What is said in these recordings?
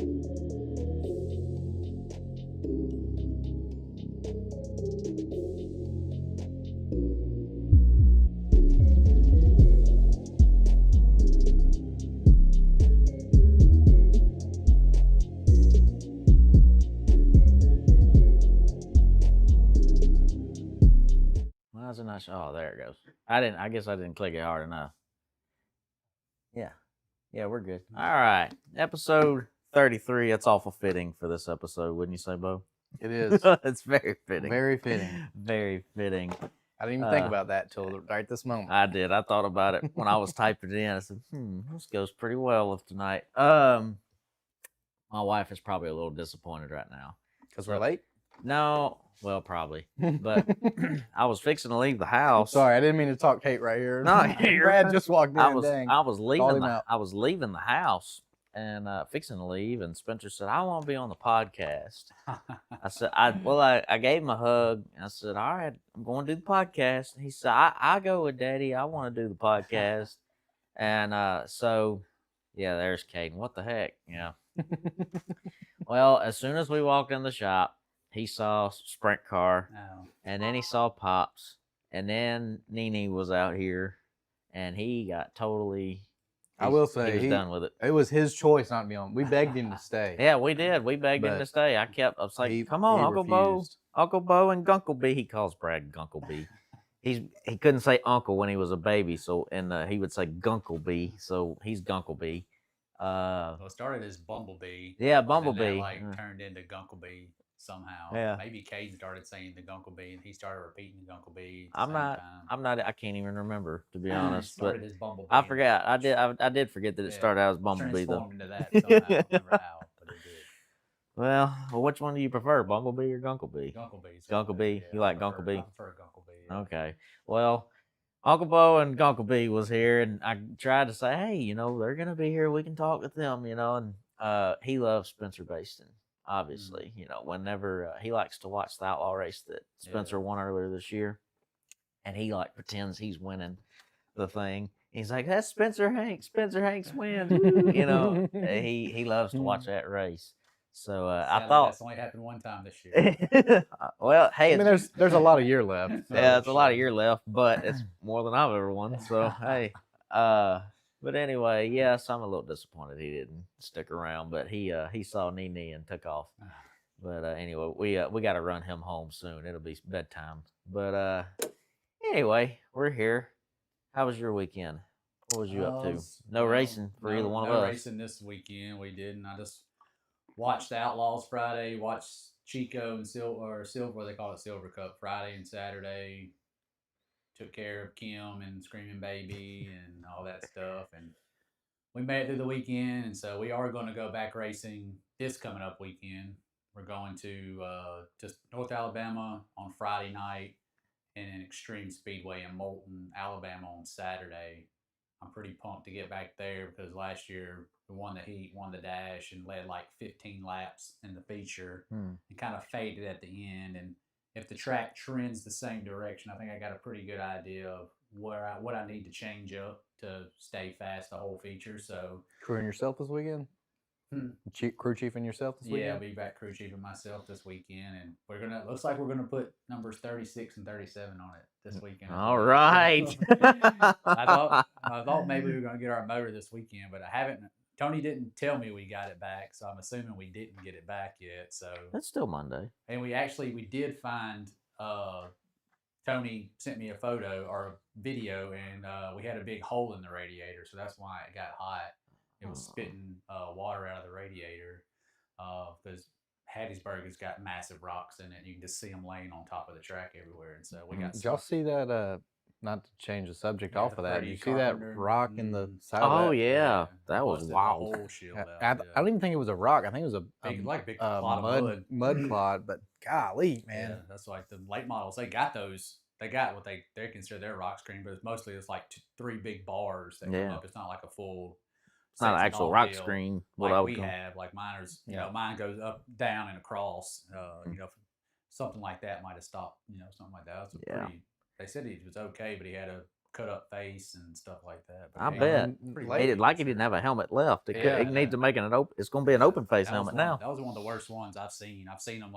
Why is it not? Oh, there it goes. I guess I didn't click it hard enough. Yeah. Yeah, we're good. All right. Episode 33. That's awful fitting for this episode, wouldn't you say, Bo? It is. It's very fitting. Very fitting. Very fitting. I didn't even think about that till right this moment. I did. I thought about it when I was typing it in. I said, this goes pretty well with tonight. My wife is probably a little disappointed right now. Because we're late? No. Well, probably. But I was fixing to leave the house. Sorry, I didn't mean to talk Kate right here. No, Brad just walked in. I was leaving the house and fixing to leave, and Spencer said, "I want to be on the podcast." I said, I gave him a hug. And I said, "All right, I'm going to do the podcast." And he said, I go with Daddy. I want to do the podcast. And so, yeah, there's Caden. What the heck? Yeah. Well, as soon as we walked in the shop, he saw Sprint Car, and then he saw Pops, and then Nene was out here, and he got totally. I will say he was done with it. It was his choice not to be on. We begged him to stay. Yeah, we did. We begged him to stay. I was like, "Come on, Uncle Bo, and Gunkle B." He calls Brad Gunkle B. He couldn't say Uncle when he was a baby, so he would say Gunkle B. So he's Gunkle B. Well, it started as Bumblebee. Yeah, Bumblebee. And then turned into Gunklebee somehow. Yeah. Maybe Caden started saying the Gunklebee, and he started repeating the Gunklebee. I'm not. I can't even remember, to be honest. Started as Bumblebee. I forgot. I did forget that it started out as Bumblebee though. Transformed into that somehow. I don't remember how, but it did. Well, which one do you prefer, Bumblebee or Gunklebee? Gunklebee. Gunklebee. Yeah, You like I Gunklebee? prefer Gunklebee. Yeah. Okay. Well, Uncle Bo and Gunklebee was here, and I tried to say, hey, they're gonna be here. We can talk with them, and he loves Spencer Baston. Obviously, whenever he likes to watch the outlaw race that Spencer won earlier this year, and he pretends he's winning the thing. He's like, that's Spencer Hanks. Spencer Hanks wins. He loves to watch that race. So I thought that's only happened one time this year. Well, hey, I mean, there's a lot of year left. So yeah, it's a lot of year left, but it's more than I've ever won. So hey, but anyway, yes, I'm a little disappointed he didn't stick around, but he saw Nene and took off. But anyway, we got to run him home soon. It'll be bedtime. But anyway, we're here. How was your weekend? What was you up to? No racing for either one of us. No racing this weekend. We didn't. I just watched the Outlaws Friday. Watched Chico and Silver. They call it Silver Cup Friday and Saturday. Took care of Kim and Screaming Baby and all that stuff, and we made it through the weekend. And so we are going to go back racing this coming up weekend. We're going to just North Alabama on Friday night and an Extreme Speedway in Moulton, Alabama on Saturday. I'm pretty pumped to get back there because last year we won the heat, won the dash, and led like 15 laps in the feature and kind of faded at the end. And if the track trends the same direction, I think I got a pretty good idea of what I need to change up to stay fast the whole feature. So Crewing yourself this weekend? Crew chiefing yourself this weekend? Yeah, I'll be back crew chiefing myself this weekend, and looks like we're gonna put numbers 36 and 37 on it this weekend. All right. I thought maybe we were gonna get our motor this weekend, but I haven't. Tony didn't tell me we got it back, so I'm assuming we didn't get it back yet. So it's still Monday. And we did find. Tony sent me a photo or a video, and we had a big hole in the radiator, so that's why it got hot. It was spitting water out of the radiator because Hattiesburg has got massive rocks in it. You can just see them laying on top of the track everywhere. And so we got. Did y'all see that? Not to change the subject off of that. Did you see that rock in the side? Oh of that? yeah, that was wild. I don't even think it was a rock. I think it was a big clod of mud clod. But golly, man, yeah, that's like the late models. They got those. They got what they consider their rock screen, but it's like 3 big bars that come up. It's not like a full. It's not an actual rock screen. Like we have, like mine's. Mine goes up, down, and across. Something like that might have stopped. Something like that. That's pretty. They said he was okay, but he had a cut up face and stuff like that. But I bet. He didn't have a helmet left. It needs to make it an open. It's going to be an open face helmet now. That was one of the worst ones I've seen. I've seen them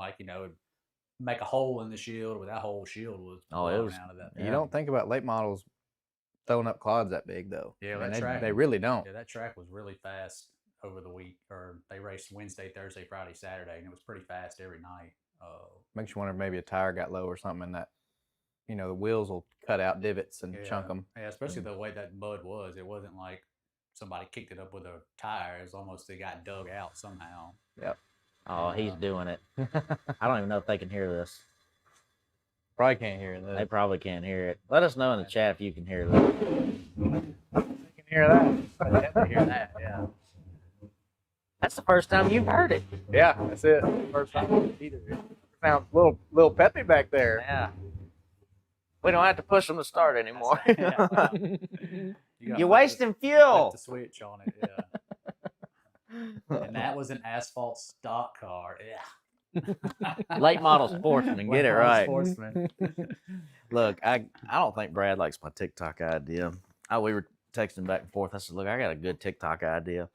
make a hole in the shield, where that whole shield was blown out of that. You don't think about late models throwing up quads that big though. Yeah, they really don't. Yeah, that track was really fast over the week, or they raced Wednesday, Thursday, Friday, Saturday, and it was pretty fast every night. Makes you wonder if maybe a tire got low or something, and that the wheels will cut out divots and chunk them. Yeah, especially the way that mud was. It wasn't like somebody kicked it up with a tire. It was almost it got dug out somehow. Yep. Oh, he's doing it. I don't even know if they can hear this. Probably can't hear this. They probably can't hear it. Let us know in the chat if you can hear this. They can hear that. They can hear that, yeah. That's the first time you've heard it. Yeah, that's it. First time either. Sounds a little peppy back there. Yeah. We don't have to push them to start anymore. You're wasting fuel. Flip the switch on it, yeah. And that was an asphalt stock car. Yeah. Late model sportsman, get it right. Sportsman. Look, I don't think Brad likes my TikTok idea. We were texting back and forth. I said, look, I got a good TikTok idea.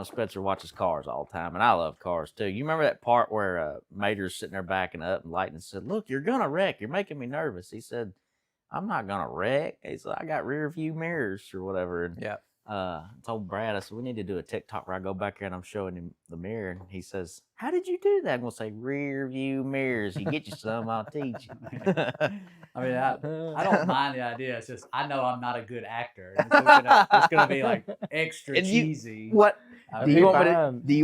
Spencer watches cars all the time, and I love cars too. You remember that part where Mater's sitting there backing up, and Lightning said, look, you're going to wreck. You're making me nervous. He said, I'm not going to wreck. He said, I got rear view mirrors or whatever. And yeah. I told Brad, I said, we need to do a TikTok where I go back here and I'm showing him the mirror. And he says, how did you do that? I'm going to say, rear view mirrors. You get you some, I'll teach you. I mean, I don't mind the idea. It's just, I know I'm not a good actor. It's going to be like extra cheesy. What? Do you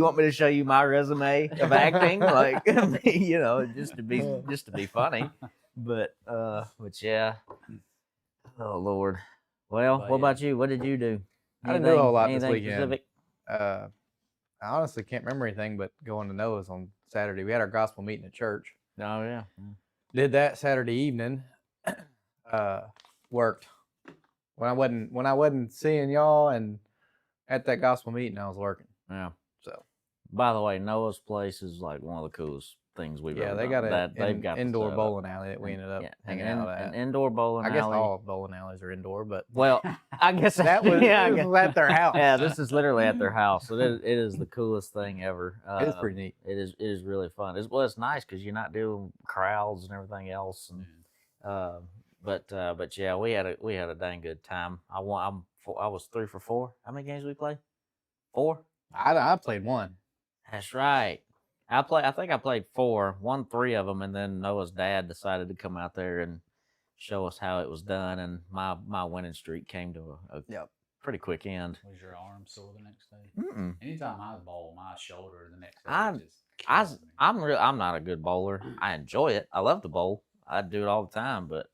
want me to show you my resume of acting? Like, just to be funny. But yeah. Oh, Lord. Well, what about you? What did you do? I didn't do a whole lot this weekend. Specific? I honestly can't remember anything but going to Noah's on Saturday. We had our gospel meeting at church. Oh, yeah. Did that Saturday evening. Worked. When I wasn't seeing y'all and at that gospel meeting, I was working. Yeah. So, by the way, Noah's place is like one of the coolest things we've ever done. They've got indoor bowling alley that we ended up hanging out at. An indoor bowling alley. I guess all bowling alleys are indoor, but I guess that was, was at their house. Yeah, this is literally at their house. So it is the coolest thing ever. It is pretty neat. It is really fun. It's nice because you're not doing crowds and everything else. And but yeah, we had a dang good time. I was 3 for 4. How many games did we play? 4. I played 1. That's right. I think I played 4, won 3 of them, and then Noah's dad decided to come out there and show us how it was done, and my winning streak came to a pretty quick end. Was your arm sore the next day? Mm-mm. Anytime I bowl, my shoulder the next day I'm not a good bowler. I enjoy it. I love to bowl. I do it all the time, but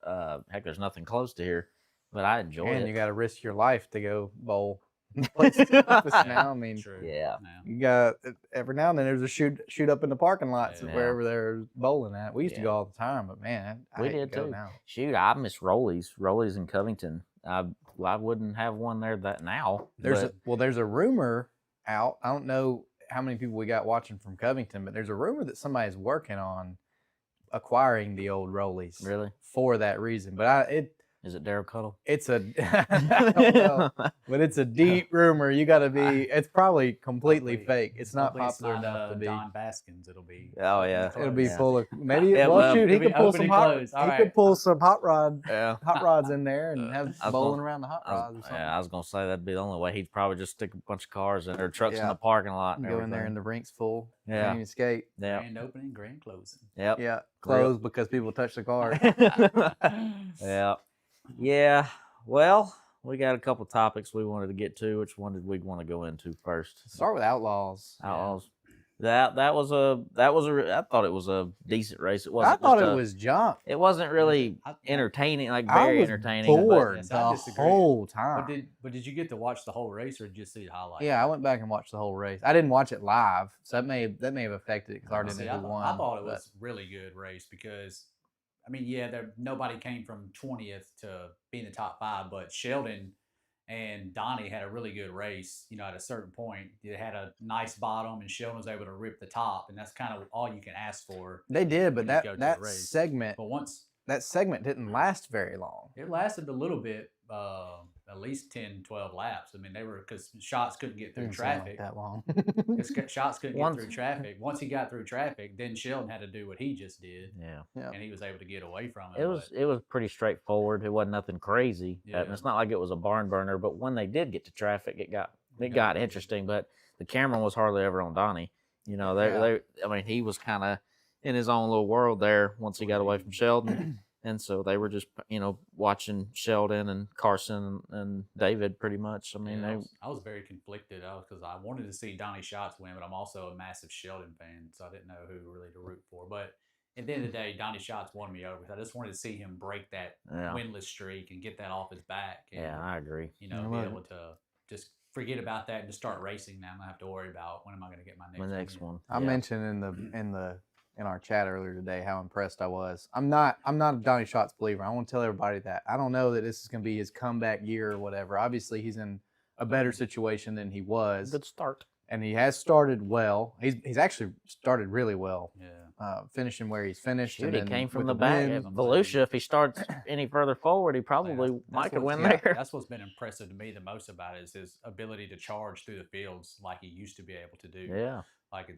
heck, there's nothing close to here. But I enjoy it. And you got to risk your life to go bowl. Now, I mean, true. Yeah. You got every now and then there's a shoot up in the parking lots wherever there's bowling at. We used to go all the time, but man, we did too. Now. Shoot, I miss Rollies in Covington. I wouldn't have one there now. There's a rumor out. I don't know how many people we got watching from Covington, but there's a rumor that somebody's working on acquiring the old Rollies. Really? For that reason, but is it Daryl Cuddle? It's I don't know, but it's a deep rumor. You got to be. It's probably completely fake. It's not popular enough to be. Don Baskins, it'll be. Oh yeah, it'll be full of maybe. Well, shoot, he could pull some could pull some hot rods in there and have bowling around the hot rods or something. Yeah, I was gonna say that'd be the only way. He'd probably just stick a bunch of cars in or trucks in the parking lot and go in there and the rink's full. Yeah, can't even skate. Yeah, grand opening, grand closing. Yep. Yeah, closed because people touch the car. Yeah. Yeah, well, we got a couple topics we wanted to get to. Which one did we want to go into first? Start with Outlaws. Outlaws. Yeah. That was I thought it was a decent race. It wasn't. I thought it was junk. It wasn't really entertaining, like very entertaining. Bored the whole time. But did you get to watch the whole race, or did you just see the highlights? Yeah, I went back and watched the whole race. I didn't watch it live, so that may have affected it because I didn't know who won. I thought it was a really good race because. I mean, nobody came from 20th to be in the top 5, but Sheldon and Donny had a really good race. At a certain point, they had a nice bottom, and Sheldon was able to rip the top, and that's kind of all you can ask for. They did, but that segment. But once that segment didn't last very long. It lasted a little bit, at least 10, 12 laps. I mean, because Schatz couldn't get through Didn't seem like traffic. that long. Schatz couldn't get through traffic. Once he got through traffic, then Sheldon had to do what he just did. Yeah. And he was able to get away from it. It was pretty straightforward. It wasn't nothing crazy. Yeah. It's not like it was a barn burner, but when they did get to traffic, it got interesting. But the camera was hardly ever on Donnie. You know, I mean, he was kind of in his own little world there once he got away from Sheldon. And so they were just, you know, watching Sheldon and Carson and David pretty much. I mean, I was very conflicted because I wanted to see Donny Schatz win, but I'm also a massive Sheldon fan, so I didn't know who really to root for. But at the end of the day, Donny Schatz won me over. I just wanted to see him break that winless streak and get that off his back. And, I agree. You know, be able to just forget about that and just start racing now. I'm gonna have to worry about when am I going to get my next one. I mentioned in our chat earlier today how impressed I was. I'm not a Donny Schatz believer. I want to tell everybody that. I don't know that this is going to be his comeback year or whatever. Obviously, he's in a better situation than he was. Good start. And he has started well. He's actually started really well. Yeah. Finishing where he's finished. Shoot, he came from the back. Volusia, if he starts any further forward, he probably might could win there. That's what's been impressive to me the most about it is his ability to charge through the fields like he used to be able to do. Yeah. Like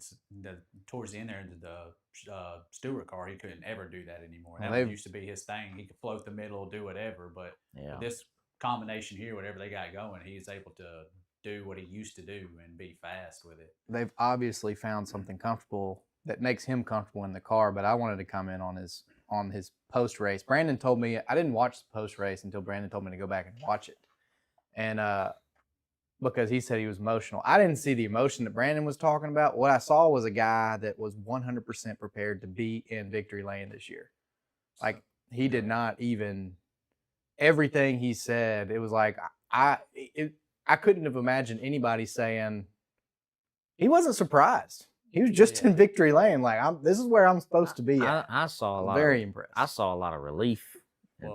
towards the end there, the Stewart car, he couldn't ever do that anymore. That used to be his thing. He could float the middle, do whatever. But with this combination here, whatever they got going, he's able to do what he used to do and be fast with it. They've obviously found something comfortable that makes him comfortable in the car. But I wanted to comment on his post race. Brandon told me I didn't watch the post race until Brandon told me to go back and watch it, and because he said he was emotional. I didn't see the emotion that Brandon was talking about. What I saw was a guy that was 100% prepared to be in victory lane this year. Like, he did not even, everything he said, it was like, I couldn't have imagined anybody saying, he wasn't surprised. He was just in victory lane. Like, this is where I'm supposed to be at. I saw a lot. Very impressed. I saw a lot of relief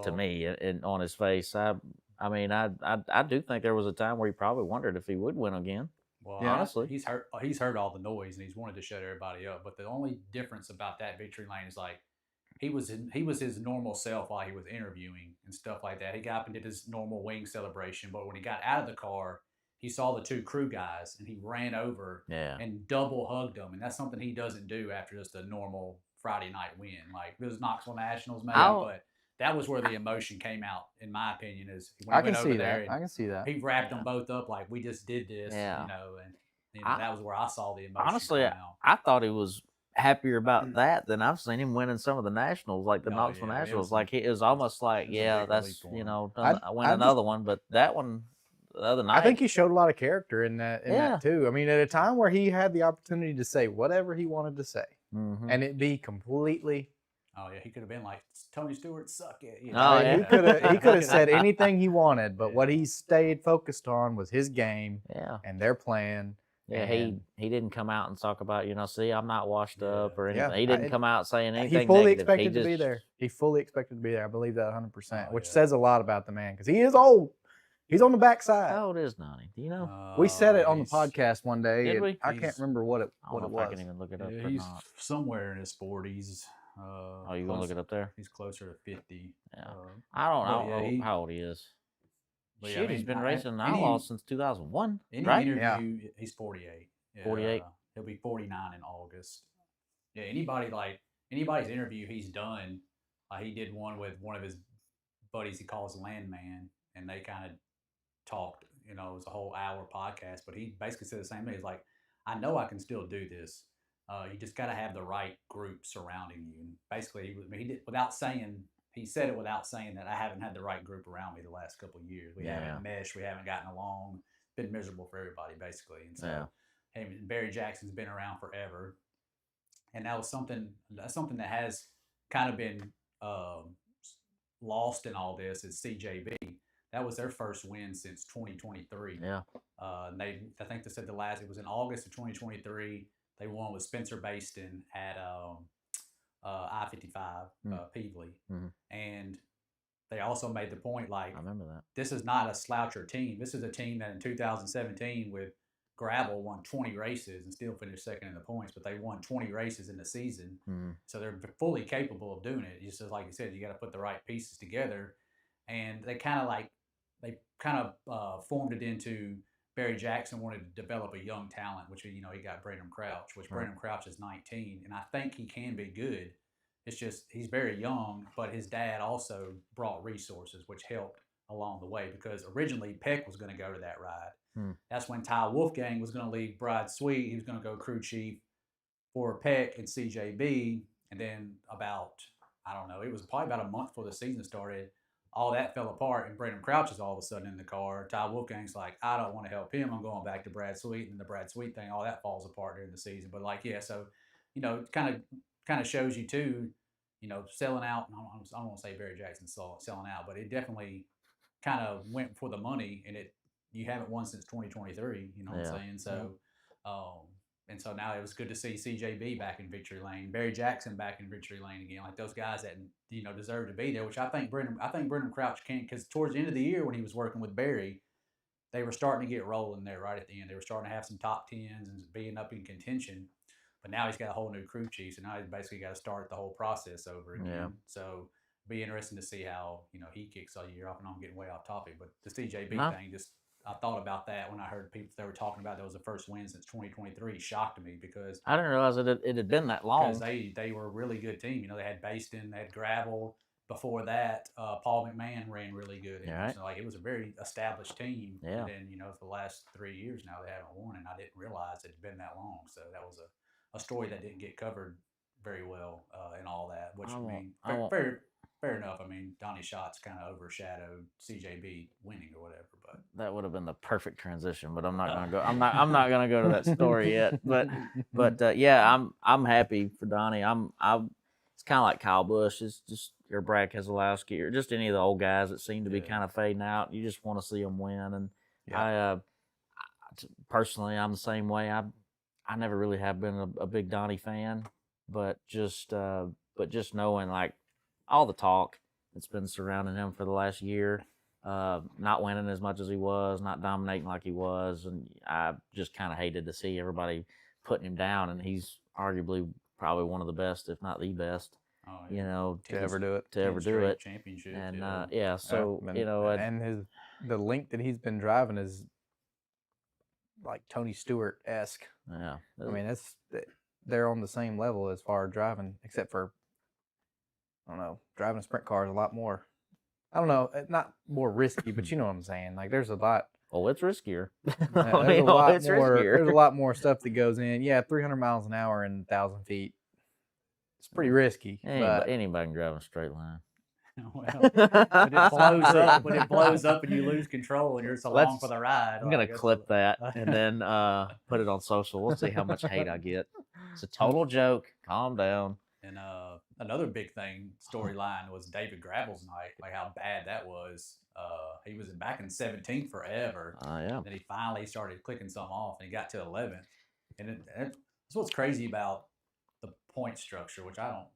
to me on his face. I mean, I do think there was a time where he probably wondered if he would win again. Well, honestly, he's heard all the noise and he's wanted to shut everybody up. But the only difference about that victory lane is like he was his normal self while he was interviewing and stuff like that. He got up and did his normal wing celebration, but when he got out of the car, he saw the two crew guys and he ran over and double hugged them, and that's something he doesn't do after just a normal Friday night win. Like it was Knoxville Nationals, maybe, but that was where the emotion came out, in my opinion. Is when he went over there, I can see that. He wrapped them both up like we just did this, you know, and that was where I saw the emotion. Honestly, come out. I thought he was happier about that than I've seen him winning some of the nationals, like the Knoxville Nationals. Like it was almost like, that's I win another one, but that one the other night. I think he showed a lot of character in that too. I mean, at a time where he had the opportunity to say whatever he wanted to say, and it be completely. Oh yeah, he could have been like Tony Stewart, suck it. You know? He could have said anything he wanted, but what he stayed focused on was his game, and their plan. Yeah, he didn't come out and talk about, see, I'm not washed up or anything. He didn't come out saying anything. He fully negative. expected to be there. He fully expected to be there. I believe that 100%, which says a lot about the man because he is old. He's on the backside. How old is Donnie? Do you know? We said it on the podcast one day. Did we? I can't remember what it was. I can even look it up. He's somewhere in his 40s. You gonna look it up there? He's closer to 50. Yeah. I don't know how old he is. Shit, he's been racing Outlaws since 2001, right? Interview, he's 48. Yeah, 48. He'll be 49 in August. Yeah, anybody's interview he's done, he did one with one of his buddies he calls Landman, and they kind of talked. It was a whole hour podcast, but he basically said the same thing. He's like, I know I can still do this. You just got to have the right group surrounding you. And basically, he said it without saying that I haven't had the right group around me the last couple of years. We haven't meshed. We haven't gotten along. Been miserable for everybody, basically. And so, Barry Jackson's been around forever. And that's something that has kind of been lost in all this is CJB. That was their first win since 2023. Yeah. I think they said it was in August of 2023. They won with Spencer Baston at I-55, Peevely. Mm-hmm. And they also made the point, like, I remember that. This is not a sloucher team. This is a team that in 2017 with Gravel won 20 races and still finished second in the points, but they won 20 races in the season. So they're fully capable of doing it. Just like you said, you got to put the right pieces together. And they kind of formed it into Barry Jackson wanted to develop a young talent, which, he got Brandon Crouch, which Brandon Crouch is 19. And I think he can be good. It's just he's very young, but his dad also brought resources, which helped along the way, because originally Peck was going to go to that ride. That's when Ty Wolfgang was going to leave Bride Sweet. He was going to go crew chief for Peck and CJB. And then it was probably about a month before the season started, all that fell apart, and Brandon Crouch is all of a sudden in the car. Ty Wolfgang's like, I don't want to help him. I'm going back to Brad Sweet, and the Brad Sweet thing, all that falls apart during the season. But so kind of shows you too, selling out. I don't want to say Barry Jackson selling out, but it definitely kind of went for the money, and you haven't won since 2023. You know what I'm saying? So, and so now it was good to see CJB back in victory lane, Barry Jackson back in victory lane again, like those guys that deserve to be there. Which I think Brendan Crouch can, because towards the end of the year when he was working with Barry, they were starting to get rolling there right at the end. They were starting to have some top tens and being up in contention. But now he's got a whole new crew chief, so now he's basically got to start the whole process over again. Yeah. So be interesting to see how he kicks all year off. And I'm getting way off topic, but the CJB thing, I thought about that when I heard people they were talking about that was the first win since 2023. Shocked me because I didn't realize it had been that long. Because they were a really good team. They had Baston, they had Gravel. Before that, Paul McMahon ran really good. So it was a very established team. Yeah. And then for the last 3 years now they haven't won, and I didn't realize it had been that long. So that was a story that didn't get covered very well and all that. Which fair enough. Donny Schatz kind of overshadowed CJB winning or whatever, but that would have been the perfect transition. But I'm not gonna go. I'm not gonna go to that story yet. But I'm happy for Donny. It's kind of like Kyle Busch. It's just your Brad Keselowski or just any of the old guys that seem to be kind of fading out. You just want to see them win. And I personally, I'm the same way. I never really have been a big Donny fan, but just knowing like all the talk that's been surrounding him for the last year, not winning as much as he was, not dominating like he was, and I just kind of hated to see everybody putting him down. And he's arguably probably one of the best, if not the best, to ever do it. Championship. And and the link that he's been driving is like Tony Stewart-esque. Yeah, they're on the same level as far as driving, except for driving a sprint car is a lot more. I don't know, not more risky, but you know what I'm saying. Like there's a lot. Oh, it's riskier. There's a lot more stuff that goes in. Yeah, 300 miles an hour and 1,000 feet. It's pretty risky. Anybody can drive a straight line. When it blows up and you lose control and you're so long for the ride. I'm going to clip that and then put it on social. We'll see how much hate I get. It's a total joke. Calm down. And another big storyline was David Gravel's night, like how bad that was. He was back in 17th forever. Yeah. Then he finally started clicking some off, and he got to 11th. And that's what's crazy about the point structure, which I don't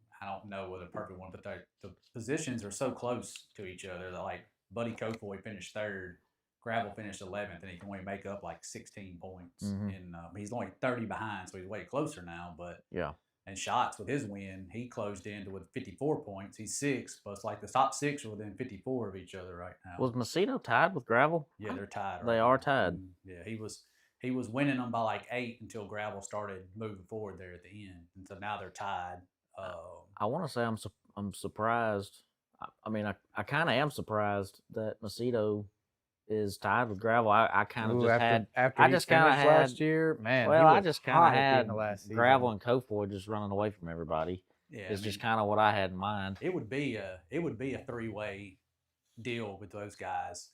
know what a perfect one, but the positions are so close to each other that like Buddy Kofoid finished 3rd, Gravel finished 11th, and he can only make up like 16 points. And he's only 30 behind, so he's way closer now. But yeah. And Schatz, with his win, he closed in with 54 points. He's 6th, but it's like the top 6 are within 54 of each other right now. Was Macedo tied with Gravel? Yeah, they're tied. They are tied. And yeah, he was winning them by like 8 until Gravel started moving forward there at the end, and so now they're tied. I want to say I'm surprised. I kind of am surprised that Macedo is tied with Gravel. I kind of just had last year, man. Well, I just kind of had Gravel and Kofoid just running away from everybody. Yeah, it's just kind of what I had in mind. It would be a 3-way deal with those guys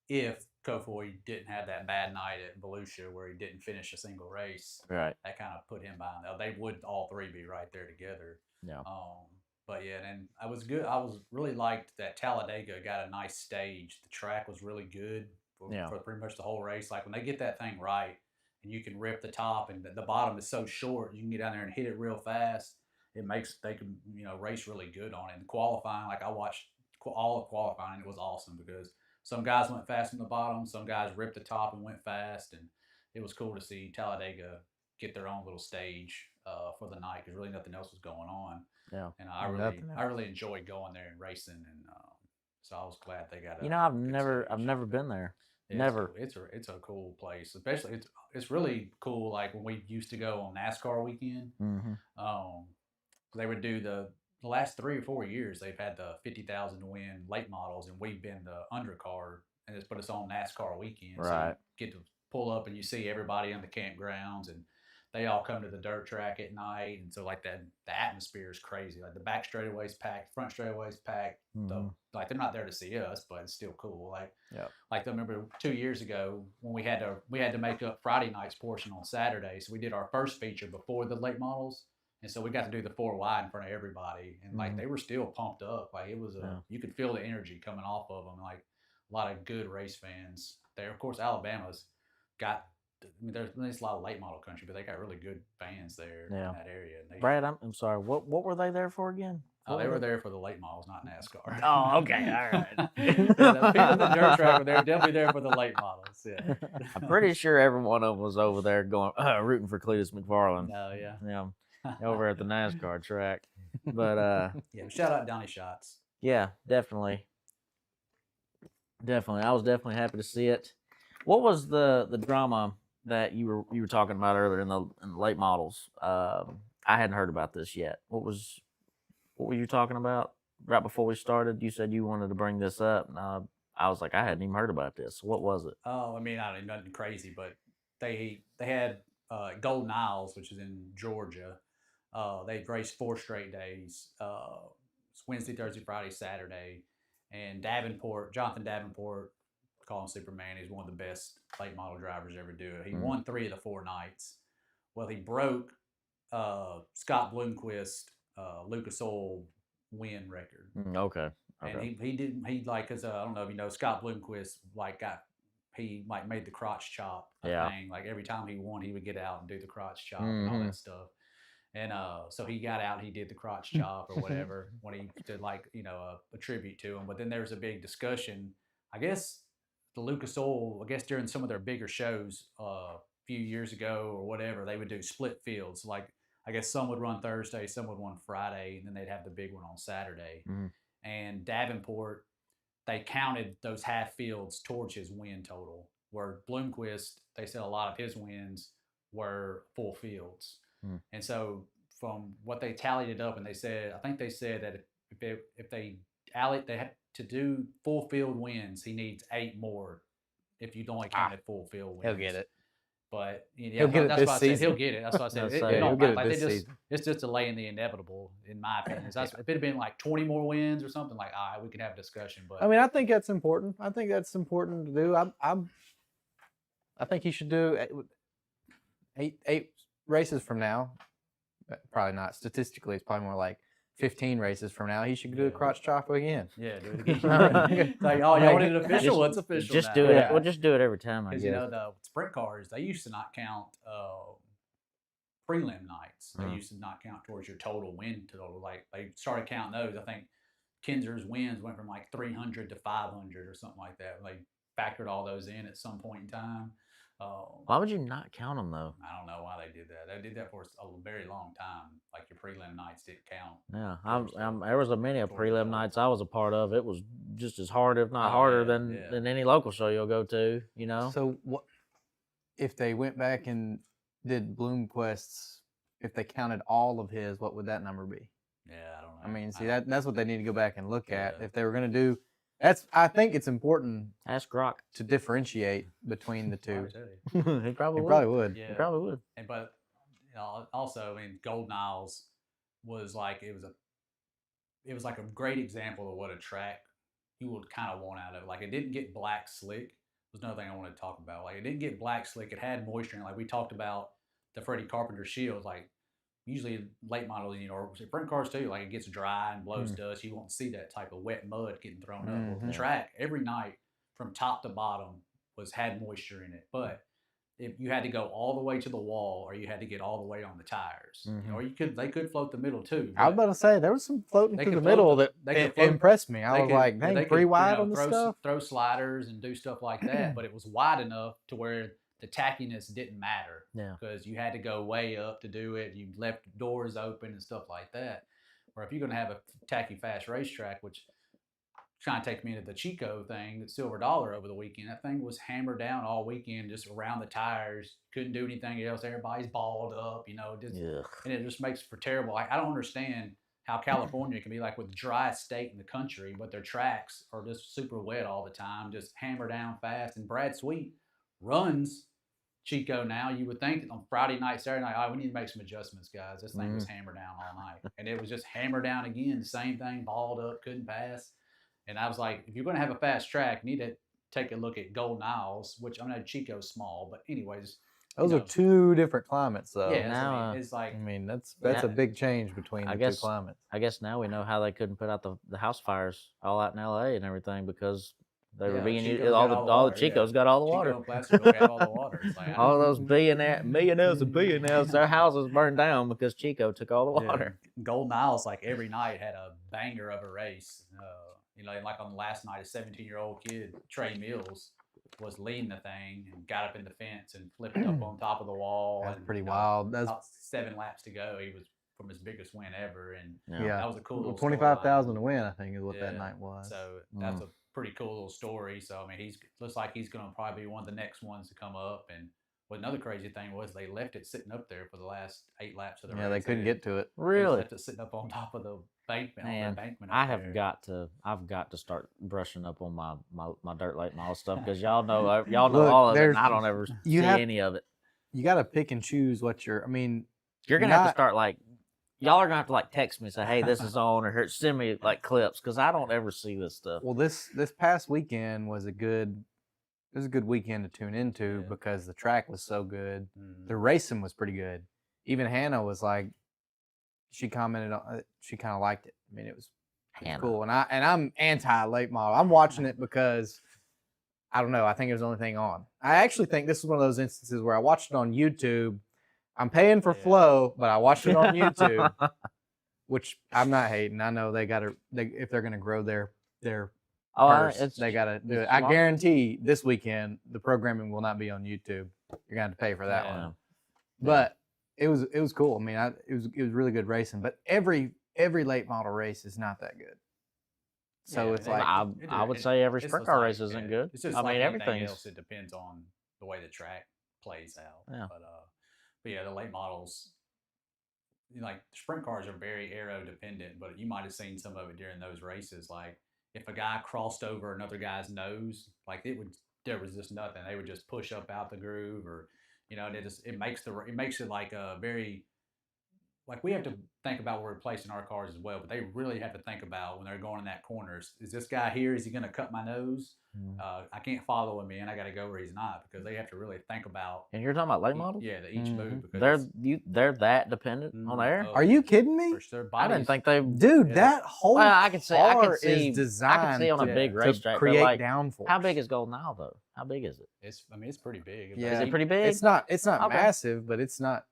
if Kofoid didn't have that bad night at Volusia where he didn't finish a single race. Right. That kind of put him behind. They would all 3 be right there together. Yeah. But yeah, and I was good. I was really liked that Talladega got a nice stage. The track was really good for pretty much the whole race. Like when they get that thing right, and you can rip the top, and the bottom is so short, you can get down there and hit it real fast. They can race really good on it. And qualifying, like I watched all of qualifying, and it was awesome because some guys went fast in the bottom, some guys ripped the top and went fast, and it was cool to see Talladega get their own little stage for the night because really nothing else was going on. Yeah. And I really enjoyed going there and racing, and so I was glad they got. I've never been there. Yeah, never. It's a cool place, especially it's really cool. Like when we used to go on NASCAR weekend, they would do the last 3 or 4 years. They've had the 50,000 to win late models, and we've been the undercard, and it's put us on NASCAR weekend. Right. So you get to pull up and you see everybody in the campgrounds, and they all come to the dirt track at night, and so like the atmosphere is crazy. Like the back straightaway's packed, front straightaway's packed. Like they're not there to see us, but it's still cool. Like like I remember 2 years ago when we had to make up Friday night's portion on Saturday, so we did our first feature before the late models, and so we got to do the 4 wide in front of everybody, and like they were still pumped up. Like it was you could feel the energy coming off of them. Like a lot of good race fans there. Of course, Alabama's got. I mean, there's a lot of late model country, but they got really good fans there in that area. And Brad, I'm sorry. What were they there for again? They were there for the late models, not NASCAR. Oh, okay, all right. The people in the dirt track were there, definitely there for the late models. Yeah, I'm pretty sure every one of them was over there going rooting for Cleetus McFarland. Oh yeah, over at the NASCAR track. But shout out Donny Schatz. Yeah, definitely. I was definitely happy to see it. What was the drama that you were talking about earlier in the late models? I hadn't heard about this yet. What were you talking about right before we started? You said you wanted to bring this up, and I was like, I hadn't even heard about this. What was it? Oh, I mean, I don't know, nothing crazy, but they had Golden Isles, which is in Georgia. They've raced 4 straight days. It's Wednesday, Thursday, Friday, Saturday, and Jonathan Davenport. Call him Superman. He's one of the best late model drivers ever do it. He won 3 of the 4 nights. Well, he broke Scott Bloomquist, Lucas Oil win record. Okay. And he because I don't know if you know, Scott Bloomquist made the crotch chop thing. Like every time he won, he would get out and do the crotch chop and all that stuff. And so he got out, he did the crotch chop or whatever when he did a tribute to him. But then there was a big discussion, I guess. The Lucas Oil, I guess during some of their bigger shows a few years ago or whatever, they would do split fields. Like I guess some would run Thursday, some would run Friday, and then they'd have the big one on Saturday. And Davenport, they counted those half fields towards his win total. Where Bloomquist, they said a lot of his wins were full fields. And so from what they tallied it up, and I think they said that if they have to do full field wins, he needs 8 more if you only counted full field wins. He'll get it. But he'll get it this season. He'll get it. That's what I said. He'll get it this season. It's just delaying the inevitable, in my opinion. If it had been like 20 more wins or something, like we could have a discussion. But I mean, I think that's important. I think that's important to do. I think he should do 8 races from now. Probably not statistically. It's probably more like 15 races from now, he should do a crotch chop again. Yeah, do it again. Like, y'all wanted it official? It's official. Just now. do it. We'll just do it every time. Because the sprint cars, they used to not count prelim nights. They used to not count towards your total win total. Like they started counting those. I think Kinser's wins went from like 300 to 500 or something like that. They factored all those in at some point in time. Why would you not count them though? I don't know why they did that. They did that for a very long time. Like your prelim nights didn't count. Yeah, there was many prelim nights I was a part of. It was just as hard, if not harder, than any local show you'll go to. So what if they went back and did Bloomquist's? If they counted all of his, what would that number be? Yeah, I don't know. I mean, see that's what they need to go back and look at if they were going to do. I think it's important. Ask Grok to differentiate between the two. He probably would. Yeah. He probably would. But also, I mean, Golden Isles was like it was like a great example of what a track you would kind of want out of it. Like it didn't get black slick. Was another thing I wanted to talk about. Like it didn't get black slick. It had moisture in it. Like we talked about the Freddie Carpenter Shields. Like usually late models, or sprint cars too, like it gets dry and blows dust. You won't see that type of wet mud getting thrown up. The track every night from top to bottom had moisture in it. But if you had to go all the way to the wall, or you had to get all the way on the tires, or they could float the middle too. I was about to say there was some floating through the middle that impressed me. I was like, dang, pretty wide on the stuff. Throw sliders and do stuff like that, but it was wide enough to where the tackiness didn't matter. Yeah. Because you had to go way up to do it. You left doors open and stuff like that. Or if you're going to have a tacky fast racetrack, which trying to take me into the Chico thing, the Silver Dollar over the weekend, that thing was hammered down all weekend, just around the tires. Couldn't do anything else. Everybody's balled up, and it just makes for terrible. Like, I don't understand how California can be like with the driest state in the country, but their tracks are just super wet all the time, just hammer down fast. And Brad Sweet runs Chico now. You would think on Friday night, Saturday night, we need to make some adjustments, guys. This thing was hammered down all night. And it was just hammered down again, the same thing, balled up, couldn't pass. And I was like, if you're going to have a fast track, you need to take a look at Golden Isles, which I know Chico's small, but anyways. Those are two different climates, though. Yeah, now, it's like. I mean, that's a big change between the two climates. I guess now we know how they couldn't put out the house fires all out in LA and everything because they were being used. All the Chicos got all the water. Chico and Placerville got all the water. It's like, all those millionaires and billionaires, their houses burned down because Chico took all the water. Golden Isles, like every night, had a banger of a race. Like on the last night, a 17-year-old kid, Trey Mills, was leading the thing and got up in the fence and flipped up on top of the wall. That's pretty wild. That's about 7 laps to go. He was from his biggest win ever, and that was a cool little 25,000 to win, I think, is what that night was. So that's a pretty cool little story. So I mean, looks like he's going to probably be one of the next ones to come up. And another crazy thing was they left it sitting up there for the last 8 laps of the race. Yeah, they couldn't get to it. Really? They left it sitting up on top of the embankment. I've got to start brushing up on my dirt late model stuff because y'all know Look, all of it. And I don't ever see any of it. You got to pick and choose what you're. I mean, you're gonna have to start y'all are gonna have to text me and say, hey, this is on, or send me clips because I don't ever see this stuff. Well, this past weekend was a good weekend to tune into because the track was so good. The racing was pretty good. Even Hannah was like, she commented on, she kind of liked it. I mean, it was cool. And I'm anti late model. I'm watching it because I don't know. I think it was the only thing on. I actually think this is one of those instances where I watched it on YouTube. I'm paying for flow, but I watched it on YouTube, which I'm not hating. I know if they're gonna grow their purse, they gotta do it. I guarantee this weekend the programming will not be on YouTube. You're gonna have to pay for that one. But it was cool. I mean, it was really good racing. But every late model race is not that good. So it's like I would say every sprint car race isn't good. It's just everything else. It depends on the way the track plays out. Yeah. But the late models, sprint cars are very aero dependent. But you might have seen some of it during those races. Like if a guy crossed over another guy's nose, there was just nothing. They would just push up out the groove, or it makes it like a very. Like we have to think about where we're placing our cars as well, but they really have to think about when they're going in that corner. Is this guy here? Is he going to cut my nose? I can't follow him in. I got to go where he's not, because they have to really think about. And you're talking about late models? Yeah, each move. Because they're that dependent on air. Are you kidding me? I didn't think they. Dude, that whole I can see is designed. I can see on a big racetrack to create downforce. How big is Golden Isle though? How big is it? It's pretty big. Yeah, is it pretty big? It's not massive, but it's not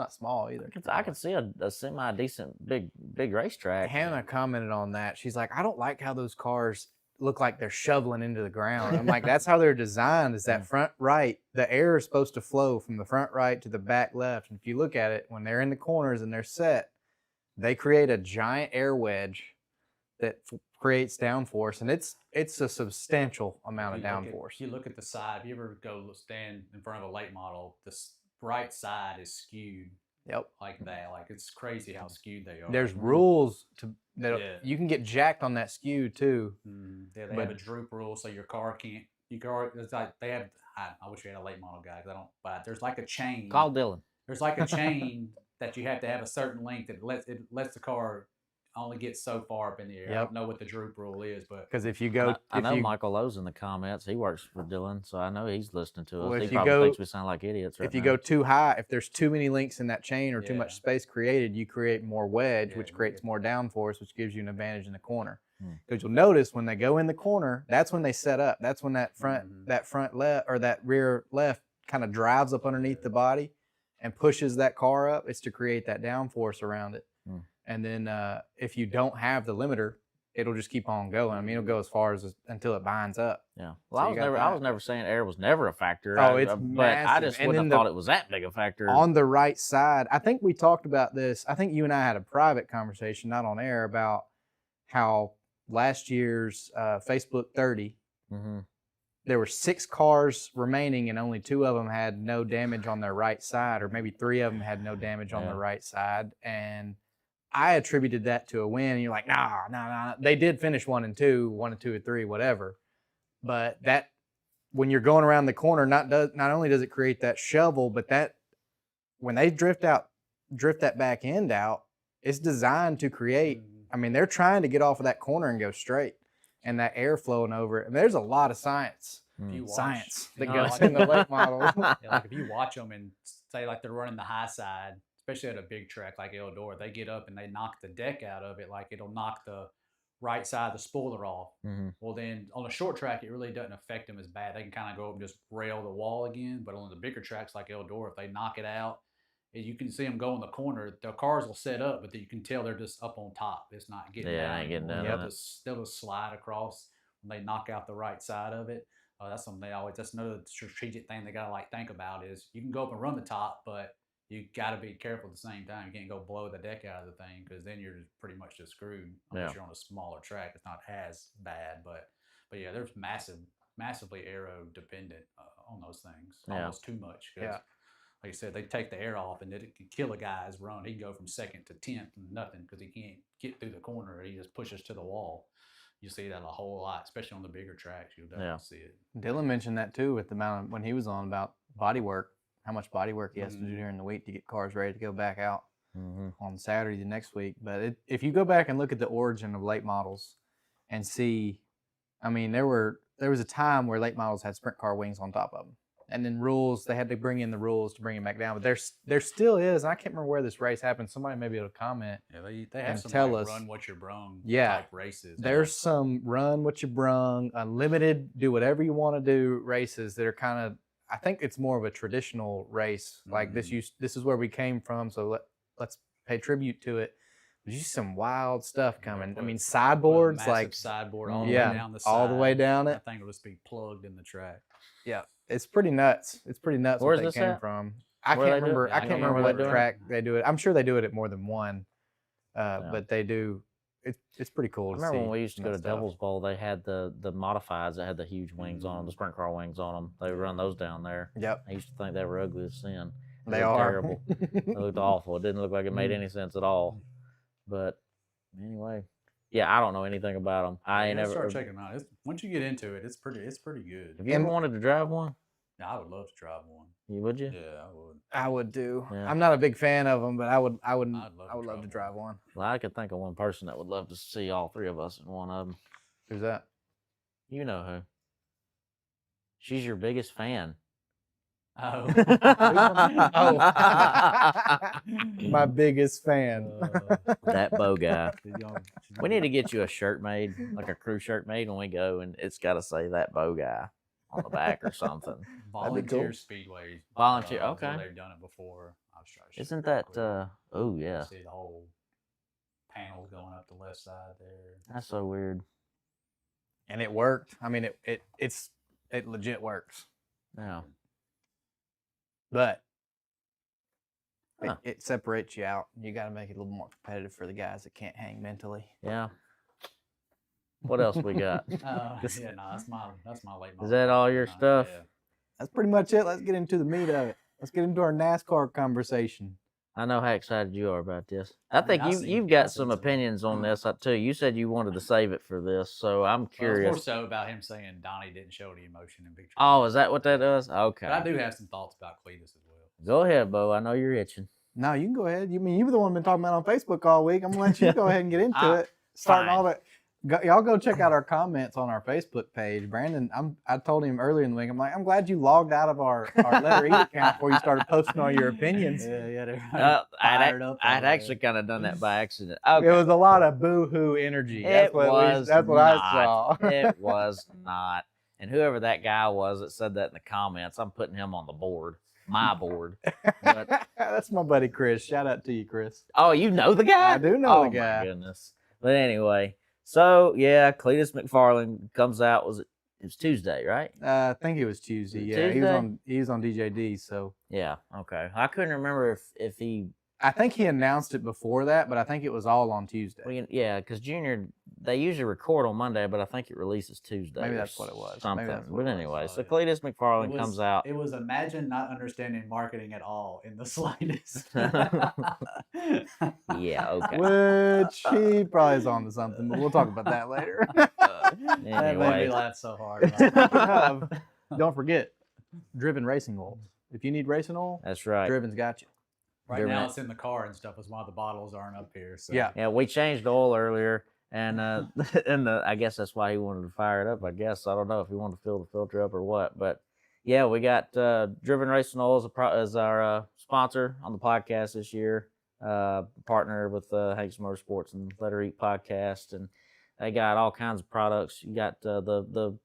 small either. I can see a semi-decent big racetrack. Hannah commented on that. She's like, I don't like how those cars look like they're shoveling into the ground. I'm like, that's how they're designed, is that front right. The air is supposed to flow from the front right to the back left. And if you look at it, when they're in the corners and they're set, they create a giant air wedge that creates downforce. And it's a substantial amount of downforce. If you look at the side, if you ever go stand in front of a late model, this right side is skewed. Yep. Like that. Like it's crazy how skewed they are. There's rules you can get jacked on that skew too. Yeah, they have a droop rule, so your car can't. It's like they have. I wish we had a late model guy, because I don't. But there's like a chain. Call Dylan. There's like a chain that you have to have a certain length that lets the car only get so far up in the air. Yep. I don't know what the droop rule is, but because if you go, I know Michael Lowe's in the comments. He works for Dylan, so I know he's listening to us. Well, he probably thinks we sound like idiots. If you go too high, if there's too many links in that chain or too much space created, you create more wedge, which creates more downforce, which gives you an advantage in the corner. Because you'll notice when they go in the corner, that's when they set up. That's when that front left or that rear left kind of drives up underneath the body and pushes that car up. It's to create that downforce around it. And then if you don't have the limiter, it'll just keep on going. I mean, it'll go as far as until it binds up. Yeah. So Well, you got I that. was never saying air was never a factor. Oh, it's but I massive. just And wouldn't then have thought it was that big a factor. On the right side, I think we talked about this. I think you and I had a private conversation, not on air, about how last year's Facebook 30, there were 6 cars remaining and only 2 of them had no damage on their right side, or maybe 3 of them had no damage on the right side. And I attributed that to a win. And you're like, nah. They did finish 1 and 2, 1 and 2 and 3, whatever. But that, when you're going around the corner, not only does it create that shovel, but that when they drift that back end out, it's designed to create. I mean, they're trying to get off of that corner and go straight, and that air flowing over it. And there's a lot of science that goes in the late model. Like if you watch them and say like they're running the high side, especially at a big track like Eldora, they get up and they knock the deck out of it, like it'll knock the right side of the spoiler off. Well, then on a short track, it really doesn't affect them as bad. They can kind of go up and just rail the wall again. But on the bigger tracks like Eldora, if they knock it out, you can see them go in the corner. The cars will set up, but you can tell they're just up on top. It's not getting down. Ain't getting down. They'll just slide across when they knock out the right side of it. That's something that's another strategic thing they got to like think about is you can go up and run the top, but you got to be careful at the same time. You can't go blow the deck out of the thing because then you're pretty much just screwed. Unless you're on a smaller track, it's not as bad. But yeah, there's massively aero dependent on those things. Almost too much. Yeah. Like I said, they take the air off and it can kill a guy's run. He can go from 2nd to 10th and nothing because he can't get through the corner. He just pushes to the wall. You see that a whole lot, especially on the bigger tracks. You'll definitely see it. Dylan mentioned that too with the amount of, when he was on about body work, how much body work he has to do during the week to get cars ready to go back out on Saturday the next week. But if you go back and look at the origin of late models and see, I mean, there was a time where late models had sprint car wings on top of them. And then they had to bring in the rules to bring it back down. But there still is, and I can't remember where this race happened. Somebody may be able to comment. Yeah, they have some tell us. Run what you're brung type races. There's some run what you brung, unlimited, do whatever you want to do races that are kind of, I think it's more of a traditional race. Like this is where we came from, so let's pay tribute to it. There's just some wild stuff coming. I mean, sideboards, like sideboard all the way down the side. All the way down it. That thing will just be plugged in the track. Yeah. It's pretty nuts. It's pretty nuts where they came from. I can't remember what track they do it. I'm sure they do it at more than one, but they do. It's pretty cool. I remember when we used to go to Devil's Bowl, they had the modifieds that had the huge wings on them, the sprint car wings on them. They would run those down there. Yep. I used to think they were ugly as sin. They are terrible. They looked awful. It didn't look like it made any sense at all. But anyway, yeah, I don't know anything about them. I ain't never start checking them out. Once you get into it, it's pretty good. Have you ever wanted to drive one? Yeah, I would love to drive one. Would you? Yeah, I would. I would too. Yeah. I'm not a big fan of them, but I would love to drive one. Well, I could think of one person that would love to see all 3 of us in one of them. Who's that? You know who? She's your biggest fan. Oh. My biggest fan. That Bo guy. We need to get you a shirt made, like a crew shirt made when we go, and it's got to say that Bo guy on the back or something. Volunteer Speedway. Volunteer, okay. They've done it before. I was trying to Isn't that, oh yeah. See the whole panels going up the left side there. That's so weird. And it worked. I mean, it legit works. Yeah. But it separates you out. You got to make it a little more competitive for the guys that can't hang mentally. Yeah. What else we got? That's my late model. Is that all your stuff? Yeah. That's pretty much it. Let's get into the meat of it. Let's get into our NASCAR conversation. I know how excited you are about this. I think you've got some opinions on this too. You said you wanted to save it for this, so I'm curious. Well, it's more so about him saying Donnie didn't show any emotion in victory. Oh, is that what that does? Okay. But I do have some thoughts about Cleetus as well. Go ahead, Bo. I know you're itching. No, you can go ahead. You were the one been talking about on Facebook all week. I'm gonna let you go ahead and get into it. Starting all that. Y'all go check out our comments on our Facebook page. Brandon, I told him earlier in the week, I'm glad you logged out of our Letter E account before you started posting all your opinions. I'd actually kind of done that by accident. Okay. It was a lot of boo-hoo energy. That's what I saw. It was not. And whoever that guy was that said that in the comments, I'm putting him on the board. My board. But, that's my buddy Chris. Shout out to you, Chris. Oh, you know the guy? I do know the guy. Oh, my goodness. But anyway, So yeah, Cleetus McFarland comes out. It was Tuesday, right? I think it was Tuesday. Yeah, Tuesday? he was on DJD. So Yeah. Okay. I couldn't remember if he. I think he announced it before that, but I think it was all on Tuesday. Well, yeah, because Junior, they usually record on Monday, but I think it releases Tuesday. Maybe that's what it was. Something. Maybe that's what But it was. anyway, so Yeah. Cleetus McFarland comes out. It was imagine not understanding marketing at all in the slightest. Yeah. Okay. Which he probably is on to something, but we'll talk about that later. That made me Anyway, laugh so hard. Don't forget, Driven Racing Oil. If you need racing oil, that's right. Driven's got you. Right now it's in the car and stuff. Is why the bottles aren't up here. So. Yeah. Yeah, we changed oil earlier, and I guess that's why he wanted to fire it up. I guess I don't know if he wanted to fill the filter up or what, but yeah, we got Driven Racing Oil as our sponsor on the podcast this year. Partner with Hanks Motorsports and Let Her Eat podcast, and they got all kinds of products. You got the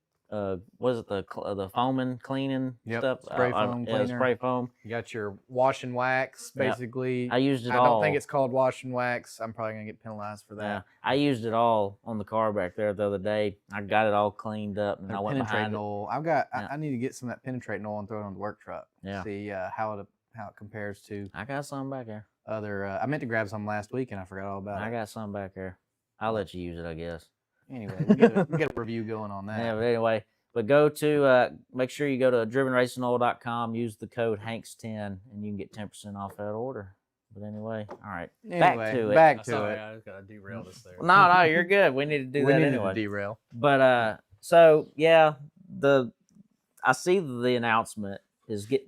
what is it, the foaming cleaning stuff? Spray foam cleaner. Spray foam. You got your wash and wax, basically. I used it all. I don't think it's called wash and wax. I'm probably gonna get penalized for that. Yeah, I used it all on the car back there the other day. I got it all cleaned up, and I went behind it. Oil. I've got. Yeah. I need to get some of that penetrating oil and throw it on the work truck. Yeah. See how it compares to. I got some back there. Other. I meant to grab some last week and I forgot all about it. I got some back there. I'll let you use it, I guess. Anyway, we get a review going on that. Yeah, but anyway. But go to, make sure you go to drivenracingoil.com, use the code HANKS10, and you can get 10% off that order. But anyway, all right. Back to it. Back to it. I just got to derail this there. No, you're good. We need to do that anyway. To derail. But, so, yeah, I see the announcement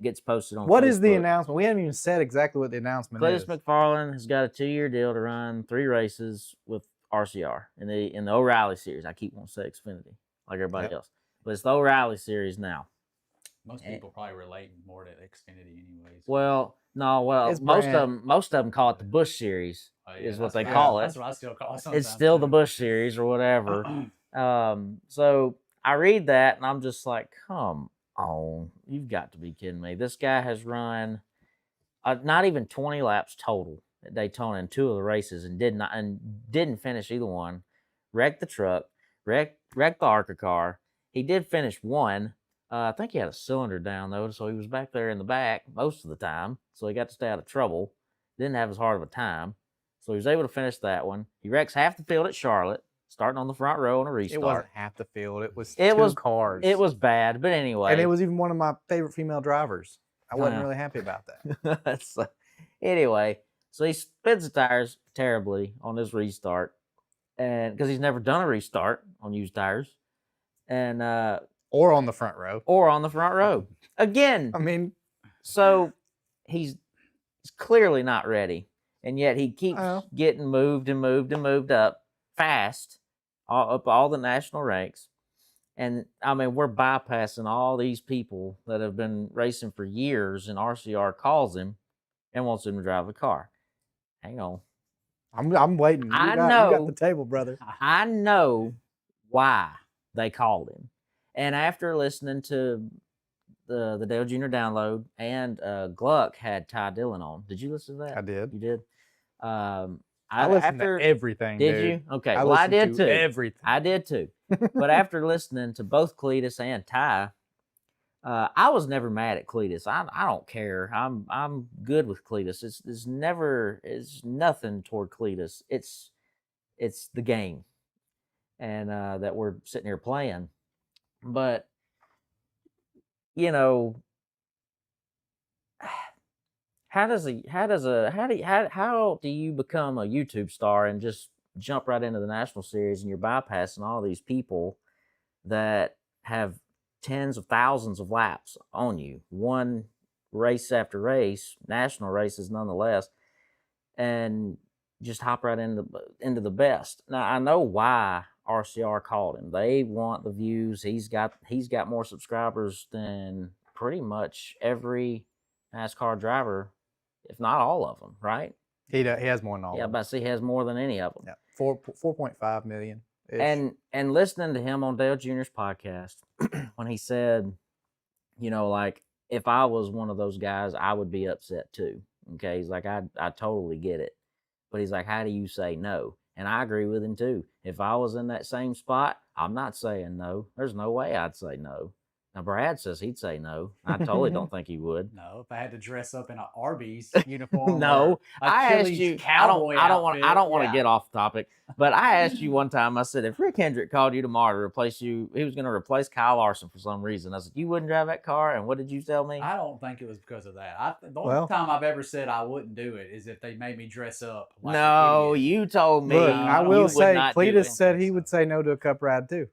gets posted on What Facebook. is the announcement? We haven't even said exactly what the announcement is. Cleetus McFarland has got a 2-year deal to run 3 races with RCR in the Oreilly Series. I keep wanting to say Xfinity, like everybody else. But it's the Oreilly Series now. Most people probably relate more to Xfinity anyways. Well, no, most of them call it the Busch Series, is what they call it. That's what I still call it sometimes. It's still the Busch Series or whatever. So I read that and I'm just like, come on, you've got to be kidding me. This guy has run not even 20 laps total at Daytona in 2 of the races and didn't finish either one. Wrecked the truck, wrecked the ARCA car. He did finish 1. I think he had a cylinder down, though, so he was back there in the back most of the time, so he got to stay out of trouble. Didn't have as hard of a time, so he was able to finish that one. He wrecks half the field at Charlotte, starting on the front row on a restart. It wasn't half the field. It was two cars. It was bad, but anyway. And it was even one of my favorite female drivers. I wasn't really happy about that. Anyway, so he spins the tires terribly on this restart, and because he's never done a restart on used tires. And or on the front row. Again. I mean, so he's clearly not ready, and yet he keeps getting moved up fast, up all the national ranks. And I mean, we're bypassing all these people that have been racing for years, and RCR calls him and wants him to drive the car. Hang on, I'm waiting. You got the table, brother. I know why they called him. And after listening to the Dale Jr. download, and Gluck had Ty Dillon on. Did you listen to that? I did. You did? I listened to everything, Did dude. you? Okay. Well, I did too. Everything. I did too. But after listening to both Cleetus and Ty, I was never mad at Cleetus. I don't care. I'm good with Cleetus. It's nothing toward Cleetus. It's the game, and that we're sitting here playing. But you know, how do you become a YouTube star and just jump right into the National Series, and you're bypassing all these people that have tens of thousands of laps on you, won race after race, national races nonetheless, and just hop right into the best. Now I know why RCR called him. They want the views. He's got more subscribers than pretty much every NASCAR driver, if not all of them, right? He has more than all. Yeah, of them. But see, he has more than any of them. Yeah, 4.5 million. And listening to him on Dale Jr.'s podcast, when he said, you know, like, if I was one of those guys, I would be upset too. Okay, he's like, I totally get it, but he's like, how do you say no? And I agree with him too. If I was in that same spot, I'm not saying no. There's no way I'd say no. Now Brad says he'd say no. I totally don't think he would. No, if I had to dress up in an Arby's uniform, No, or a I asked Chili's you. cowboy I don't want. outfit, I don't want to yeah. get off topic, but I asked you one time. I said, if Rick Hendrick called you tomorrow to replace you, he was going to replace Kyle Larson for some reason. I said, you wouldn't drive that car. And what did you tell me? I don't think it was because of that. The only time I've ever said I wouldn't do it is if they made me dress up. Like no, an idiot. you told me. Look, I will say, Cleetus said he so. would say no to a cup ride too.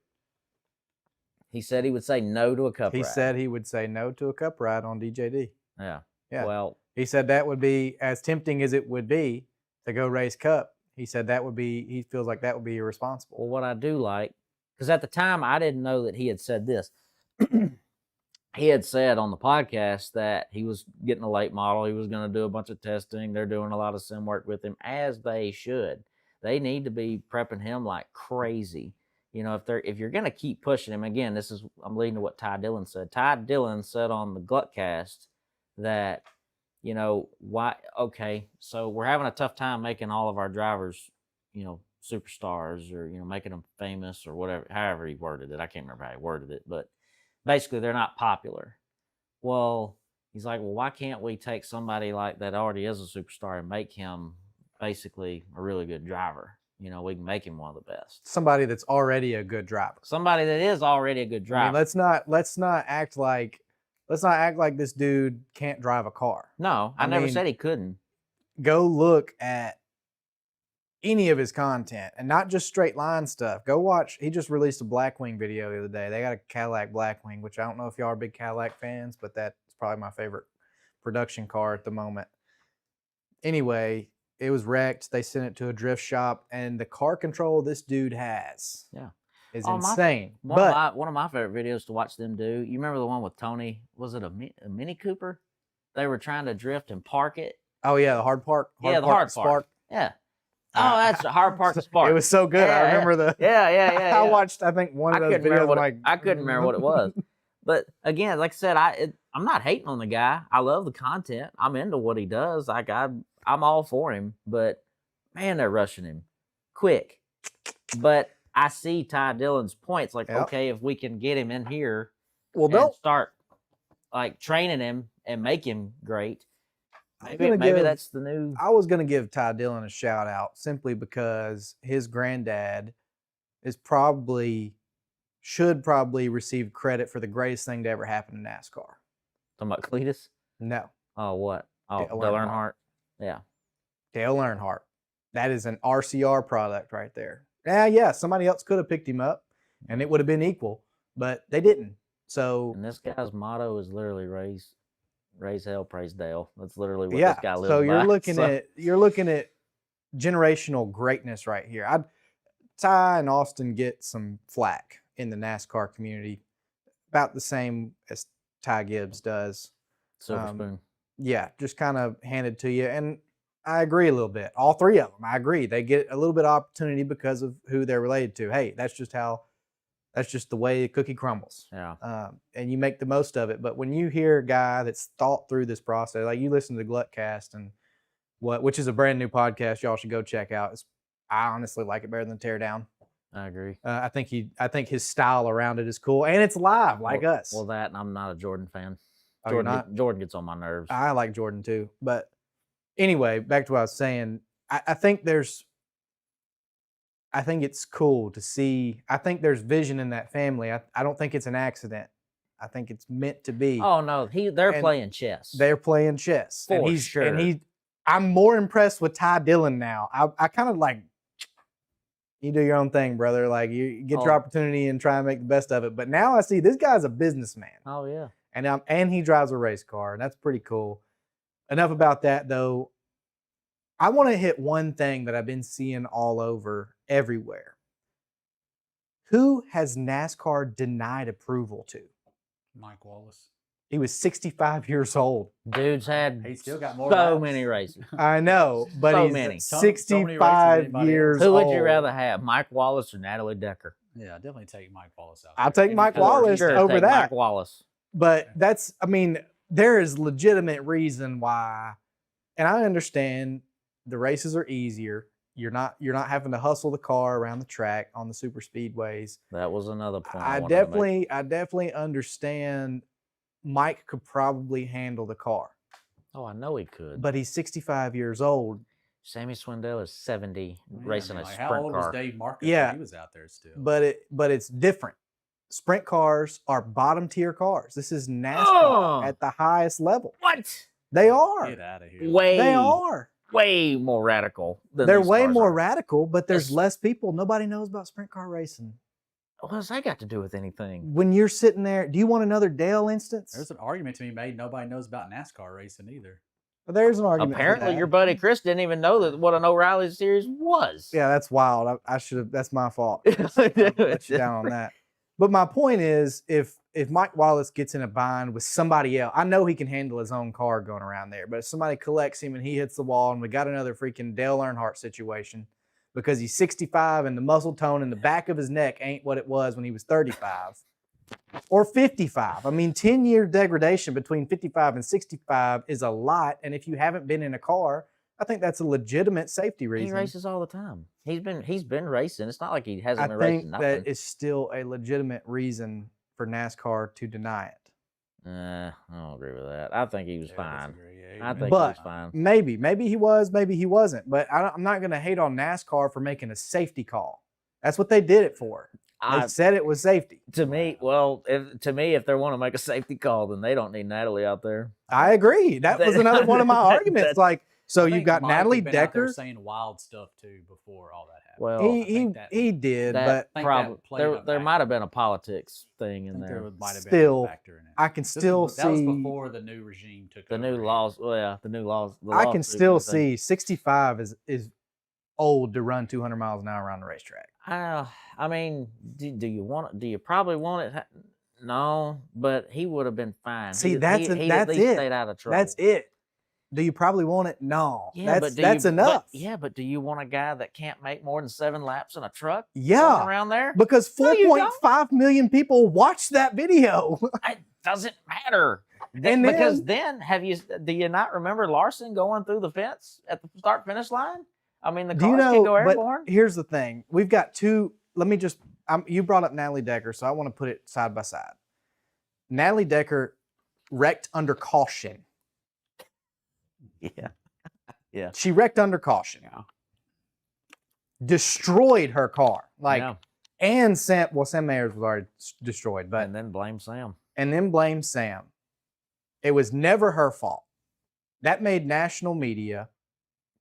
He said he would say no to a cup ride. He said he would say no to a cup ride on DJD. Yeah. Yeah. Well, he said that would be as tempting as it would be to go race cup. He said that would be, he feels like that would be irresponsible. well, what I do like, because at the time I didn't know that he had said this. He had said on the podcast that he was getting a late model. He was going to do a bunch of testing. They're doing a lot of sim work with him, as they should. They need to be prepping him like crazy. You know, if you're going to keep pushing him, again, I'm leading to what Ty Dillon said. Ty Dillon said on the Glutcast that, you know, okay, so we're having a tough time making all of our drivers, you know, superstars, or, you know, making them famous or whatever, however he worded it. I can't remember how he worded it, but basically they're not popular. Well, he's like, well, why can't we take somebody like that already is a superstar and make him basically a really good driver? You know, we can make him one of the best. Somebody that's already a good driver. Somebody that is already a good driver. I mean, let's not act like this dude can't drive a car. No, I never said he couldn't. Go look at any of his content, and not just straight line stuff. Go watch. He just released a Blackwing video the other day. They got a Cadillac Blackwing, which I don't know if y'all are big Cadillac fans, but that's probably my favorite production car at the moment. Anyway, it was wrecked. They sent it to a drift shop, and the car control this dude has is insane. One of my favorite videos to watch them do, you remember the one with Tony? Was it a Mini Cooper? They were trying to drift and park it. Oh, yeah, the hard park. The hard park. Yeah. Oh, that's a hard park to spark. It was so good. Yeah, I remember Yeah. I watched, I think, one of those videos. I couldn't remember what it was. But again, like I said, I'm not hating on the guy. I love the content. I'm into what he does. Like I'm all for him. But man, they're rushing him quick. But I see Ty Dillon's points. Like, okay, if we can get him in here, and start like training him and make him great. Maybe that's the new. I was going to give Ty Dillon a shout out simply because his granddad should probably receive credit for the greatest thing to ever happen in NASCAR. Talking about Cleetus? No. Oh, what? Oh, Dale Earnhardt. Yeah. Dale Earnhardt. That is an RCR product right there. Yeah, somebody else could have picked him up, and it would have been equal, but they didn't. So. And this guy's motto is literally raise hell, praise Dale. That's literally what this guy lives by. So you're looking at generational greatness right here. Ty and Austin get some flack in the NASCAR community, about the same as Ty Gibbs does. Silver spoon. Yeah, just kind of handed to you. And I agree a little bit. All three of them, I agree. They get a little bit of opportunity because of who they're related to. Hey, that's just the way the cookie crumbles. Yeah. And you make the most of it. But when you hear a guy that's thought through this process, like you listen to the Glutcast, and which is a brand new podcast y'all should go check out. I honestly like it better than Teardown. I agree. I think his style around it is cool, and it's live like us. Well, that, and I'm not a Jordan fan. Oh, Jordan gets on my nerves. I like Jordan too, but anyway, back to what I was saying. I think it's cool to see. I think there's vision in that family. I don't think it's an accident. I think it's meant to be. Oh no, they're playing chess. They're playing chess. For sure. I'm more impressed with Ty Dillon now. I kind of like, you do your own thing, brother. Like you get your opportunity and try and make the best of it. But now I see this guy's a businessman. Oh yeah. And he drives a race car, and that's pretty cool. Enough about that though. I want to hit one thing that I've been seeing all over everywhere. Who has NASCAR denied approval to? Mike Wallace. He was 65 years old. Dude's had He still got more so laps. many races. I know, but So he's many. 65 years Who old. would you rather have, Mike Wallace or Natalie Decker? Yeah, definitely take Mike Wallace out. I'll take Mike Wallace Sure, over take that. Mike Wallace. But there is legitimate reason why, and I understand the races are easier. You're not having to hustle the car around the track on the super speedways. That was another point. I definitely understand Mike could probably handle the car. Oh, I know he could. But he's 65 years old. Sammy Swindell is 70 racing a sprint how old car. was Dave Marcus Yeah. when he was out there still? But it's different. Sprint cars are bottom tier cars. This is NASCAR at the highest level. What? They are. Get out of here. They are. Way more radical. They're way more radical, but there's less people. Nobody knows about sprint car racing. What has that got to do with anything? When you're sitting there, do you want another Dale instance? There's an argument to be made. Nobody knows about NASCAR racing either. Well, there's an argument. Apparently, your buddy Chris didn't even know what an Oreilly Series was. Yeah, that's wild. I should have. That's my fault. I'll let you down on that. But my point is, if Mike Wallace gets in a bind with somebody else, I know he can handle his own car going around there. But if somebody collects him and he hits the wall, and we got another freaking Dale Earnhardt situation because he's 65 and the muscle tone in the back of his neck ain't what it was when he was 35 or 55. I mean, 10-year degradation between 55 and 65 is a lot. And if you haven't been in a car, I think that's a legitimate safety reason. He races all the time. He's been racing. It's not like he hasn't been I racing think nothing. that is still a legitimate reason for NASCAR to deny it. I don't agree with that. I think he was fine. I think he But was fine. maybe he was, maybe he wasn't. But I'm not going to hate on NASCAR for making a safety call. That's what they did it for. They said it was safety. To me, if they want to make a safety call, then they don't need Natalie out there. I agree. That was another one of my arguments. Like, so you've got Mike Natalie had been out there Decker saying wild stuff too before all that happened. Well, he did, that but probably there might have been a politics thing in there. Still, I can still see that was before the new regime took the over. new laws. Well, yeah, the new laws. I can still see 65 is old to run 200 miles an hour around the racetrack. I mean, do you want it? Do you probably want it? No, but he would have been fine. See, he that's at least it. Stayed out of trouble. That's it. Do you probably want it? No. Yeah, that's enough. But do you want a guy that can't make more than 7 laps in a truck? Yeah. Around there? Because 4.5 million people watched that video. It doesn't matter. Because then do you not remember Larson going through the fence at the start finish line? I mean, the cars can go airborne. But here's the thing. We've got two. Let me just, you brought up Natalie Decker, so I want to put it side by side. Natalie Decker wrecked under caution. Yeah. Yeah. She wrecked under caution. Yeah. Destroyed her car. And Sam Mayers was already destroyed. But and then blame Sam. It was never her fault. That made national media.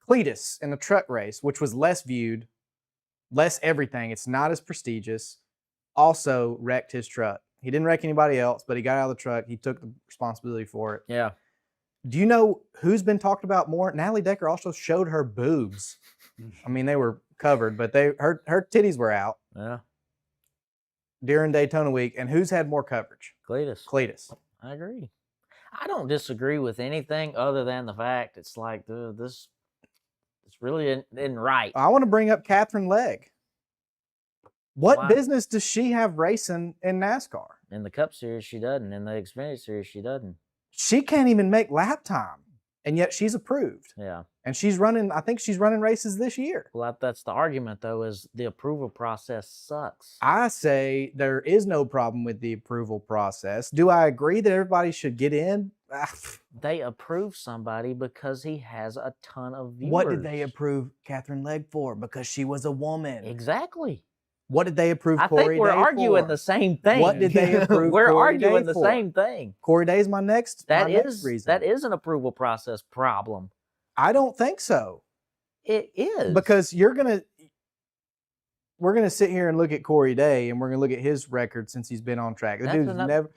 Cleetus in the truck race, which was less viewed, less everything. It's not as prestigious. Also wrecked his truck. He didn't wreck anybody else, but he got out of the truck. He took the responsibility for it. Yeah. Do you know who's been talked about more? Natalie Decker also showed her boobs. I mean, they were covered, but her titties were out. Yeah. During Daytona week. And who's had more coverage? Cleetus. I agree. I don't disagree with anything other than the fact it's like, dude, this really isn't right. I want to bring up Catherine Legg. What business does she have racing in NASCAR? In the Cup Series, she doesn't. In the Xfinity Series, she doesn't. She can't even make lap time, and yet she's approved. Yeah. And she's running, I think she's running races this year. Well, that's the argument, though, is the approval process sucks. I say there is no problem with the approval process. Do I agree that everybody should get in? They approve somebody because he has a ton of viewers. What did they approve Catherine Legg for? Because she was a woman. Exactly. What did they approve I Corey think we're Day arguing for? the same thing. What did they approve We're Corey arguing Day the for? same thing. Corey Day's my next reason. That is an approval process problem. I don't think so. It is. Because we're gonna sit here and look at Corey Day, and we're gonna look at his record since he's been on track.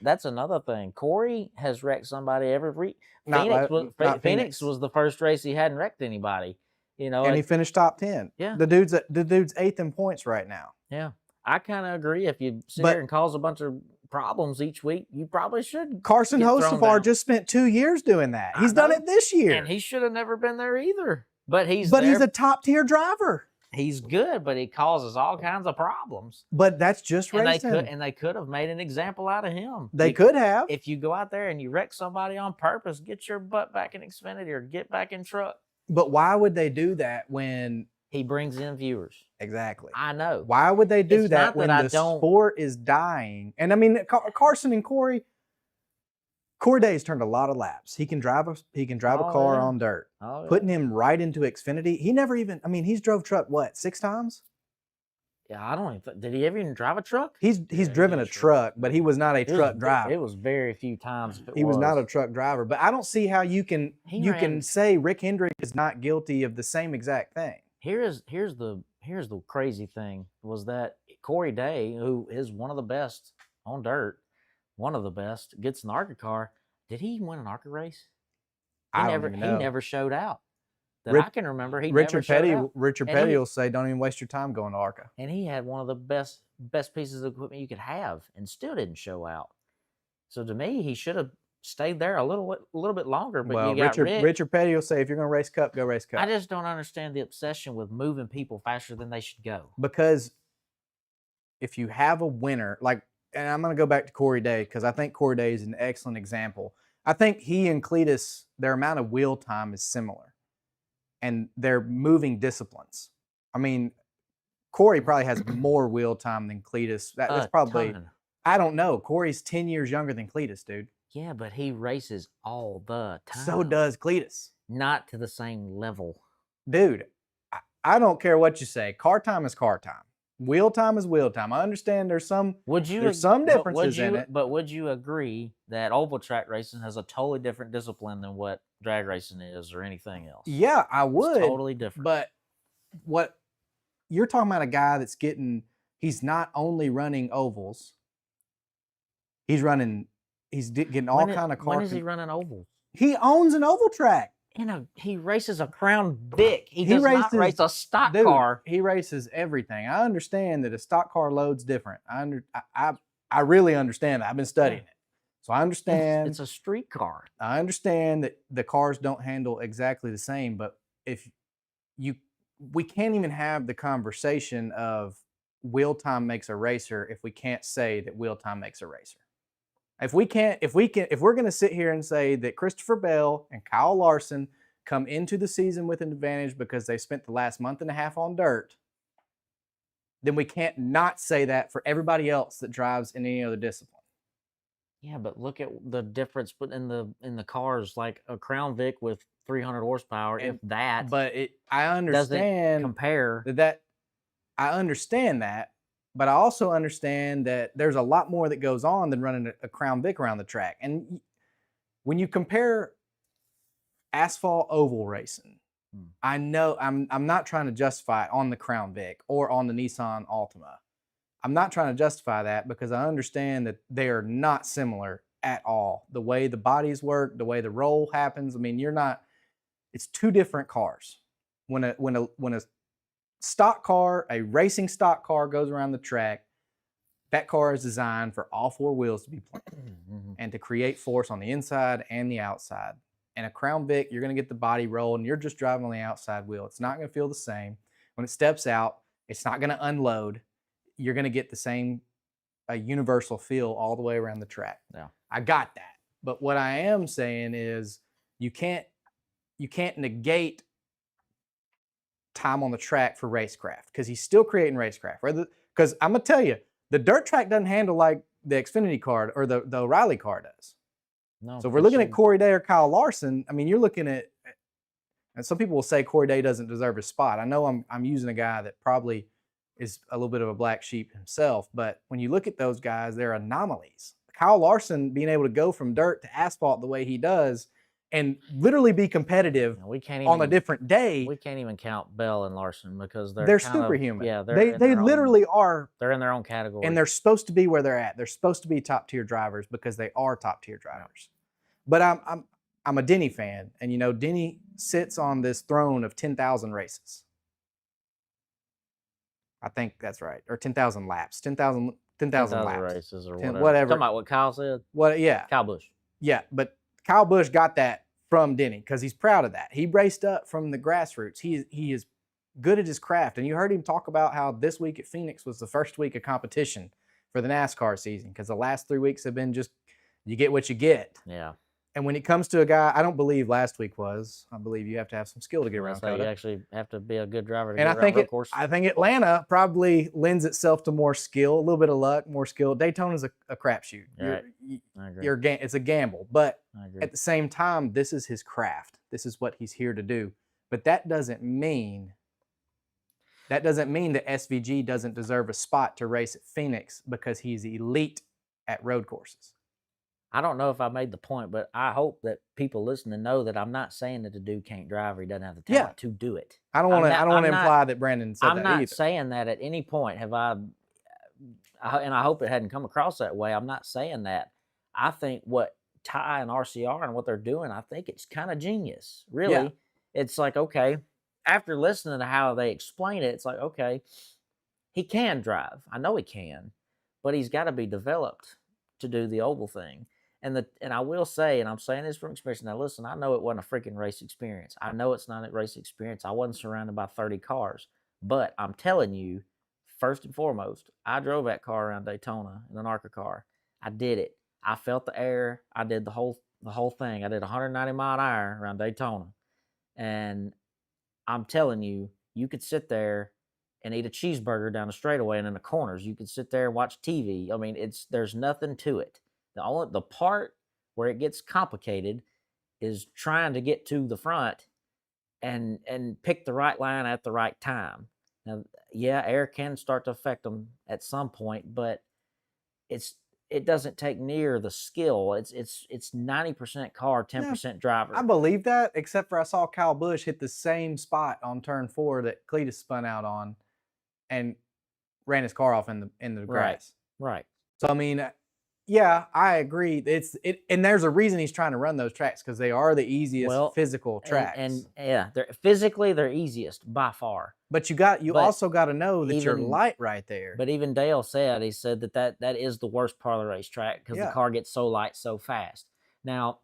That's another thing. Corey has wrecked somebody every week. Phoenix was the first race he hadn't wrecked anybody. You know, and he finished top 10. Yeah. The dude's 8th in points right now. Yeah. I kind of agree. If you sit here and cause a bunch of problems each week, you probably should. Carson Hocevar just spent 2 years doing that. He's done it this year. And he should have never been there either. But he's a top tier driver. He's good, but he causes all kinds of problems. But that's just racing. And they could have made an example out of him. They could have. If you go out there and you wreck somebody on purpose, get your butt back in Xfinity or get back in truck. But why would they do that when He brings in viewers. Exactly. I know. Why would they do It's that not when that I the don't- sport is dying? And I mean, Carson and Corey Day's turned a lot of laps. He can drive a Oh, car yeah. on dirt. Oh, yeah. Putting him right into Xfinity. He never even. I mean, he's drove truck what 6 times? Yeah, I don't even. Did he ever even drive a truck? He's driven a truck, but he was not a truck driver. It was very few times. He was not a truck driver. But I don't see how you can can say Rick Hendrick is not guilty of the same exact thing. Here's the crazy thing was that Corey Day, who is one of the best on dirt, one of the best, gets an ARCA car. Did he win an ARCA race? I don't even know. He never showed out. I can remember. Richard Petty will say, "Don't even waste your time going to ARCA." And he had one of the best pieces of equipment you could have, and still didn't show out. So to me, he should have stayed there a little bit longer. But well, Richard Petty will say, "If you're going to race Cup, go race Cup." I just don't understand the obsession with moving people faster than they should go. Because if you have a winner, like, and I'm going to go back to Corey Day because I think Corey Day is an excellent example. I think he and Cleetus, their amount of wheel time is similar. And they're moving disciplines. I mean, Corey probably has more wheel time than Cleetus. That's probably, I don't know. Corey's 10 years younger than Cleetus, dude. Yeah, but he races all the time. So does Cleetus. Not to the same level. Dude, I don't care what you say. Car time is car time. Wheel time is wheel time. I understand there's some differences in it. But would you agree that oval track racing has a totally different discipline than what drag racing is or anything else? Yeah, I would. It's totally different. But what you're talking about, a guy that's he's not only running ovals, he's getting all kind of cars. When is he running ovals? He owns an oval track. He races a Crown Vic. He does not race a stock car. He races everything. I understand that a stock car load's different. I really understand that. I've been studying it. So I understand. It's a street car. I understand that the cars don't handle exactly the same, but we can't even have the conversation of wheel time makes a racer if we can't say that wheel time makes a racer. If we're going to sit here and say that Christopher Bell and Kyle Larson come into the season with an advantage because they spent the last month and a half on dirt, then we can't not say that for everybody else that drives in any other discipline. Yeah, but look at the difference in the cars, like a Crown Vic with 300 horsepower, if that. But I understand compare that. I understand that. But I also understand that there's a lot more that goes on than running a Crown Vic around the track. And when you compare asphalt oval racing, I know I'm not trying to justify it on the Crown Vic or on the Nissan Altima. I'm not trying to justify that because I understand that they are not similar at all. The way the bodies work, the way the roll happens. I mean, it's two different cars. When a stock car, a racing stock car goes around the track, that car is designed for all four wheels to be planted and to create force on the inside and the outside. And a Crown Vic, you're going to get the body roll and you're just driving on the outside wheel. It's not going to feel the same. When it steps out, it's not going to unload. You're going to get the same universal feel all the way around the track. Yeah. I got that. But what I am saying is you can't negate time on the track for racecraft because he's still creating racecraft. Because I'm going to tell you, the dirt track doesn't handle like the Xfinity car or the Oreilly car does. No, so if we're looking at Corey Day or Kyle Larson, I mean, you're looking at, and some people will say Corey Day doesn't deserve his spot. I know I'm using a guy that probably is a little bit of a black sheep himself, but when you look at those guys, they're anomalies. Kyle Larson being able to go from dirt to asphalt the way he does and literally be competitive on a different day. We can't even count Bell and Larson because they're superhuman. Yeah, they literally are. They're in their own category. And they're supposed to be where they're at. They're supposed to be top tier drivers because they are top tier drivers. But I'm a Denny fan, and Denny sits on this throne of 10,000 races. I think that's right, or 10,000 laps, 10,000 laps, races or whatever. Whatever. Talking about what Kyle said. Yeah, Kyle Busch. Yeah, but Kyle Busch got that from Denny because he's proud of that. He raced up from the grassroots. He is good at his craft, and you heard him talk about how this week at Phoenix was the first week of competition for the NASCAR season because the last 3 weeks have been just you get what you get. Yeah. And when it comes to a guy, I don't believe last week was. I believe you have to have some skill to get around. So you actually have to be a good driver to and get I think around road course. I think Atlanta probably lends itself to more skill, a little bit of luck, more skill. Daytona's a crapshoot. Right. I agree. It's a gamble, but I agree. at the same time, this is his craft. This is what he's here to do. But that doesn't mean that SVG doesn't deserve a spot to race at Phoenix because he's elite at road courses. I don't know if I made the point, but I hope that people listening know that I'm not saying that the dude can't drive or he doesn't have the talent to do it. I don't want to imply that Brandon said that either. I'm not saying that at any point have and I hope it hadn't come across that way. I'm not saying that. I think what Ty and RCR and what they're doing, I think it's kind of genius. Really, yeah. It's like, okay, after listening to how they explain it, it's like, okay, he can drive. I know he can, but he's got to be developed to do the oval thing. And I will say, and I'm saying this from experience. Now, listen, I know it wasn't a freaking race experience. I know it's not a race experience. I wasn't surrounded by 30 cars. But I'm telling you, first and foremost, I drove that car around Daytona in an ARCA car. I did it. I felt the air. I did the whole thing. I did 190 mile an hour around Daytona. And I'm telling you, you could sit there and eat a cheeseburger down the straightaway and in the corners. You could sit there and watch TV. I mean, there's nothing to it. The part where it gets complicated is trying to get to the front and pick the right line at the right time. Now, yeah, air can start to affect them at some point, but it doesn't take near the skill. It's 90% car, 10% driver. I believe that, except for I saw Kyle Busch hit the same spot on turn 4 that Cleetus spun out on, and ran his car off in the grass. Right. So I mean, yeah, I agree. And there's a reason he's trying to run those tracks because they are the easiest physical tracks. And yeah, they're easiest by far. But you also got to know that you're light right there. But even Dale said, he said that is the worst part of the racetrack because the car gets so light so fast. Now,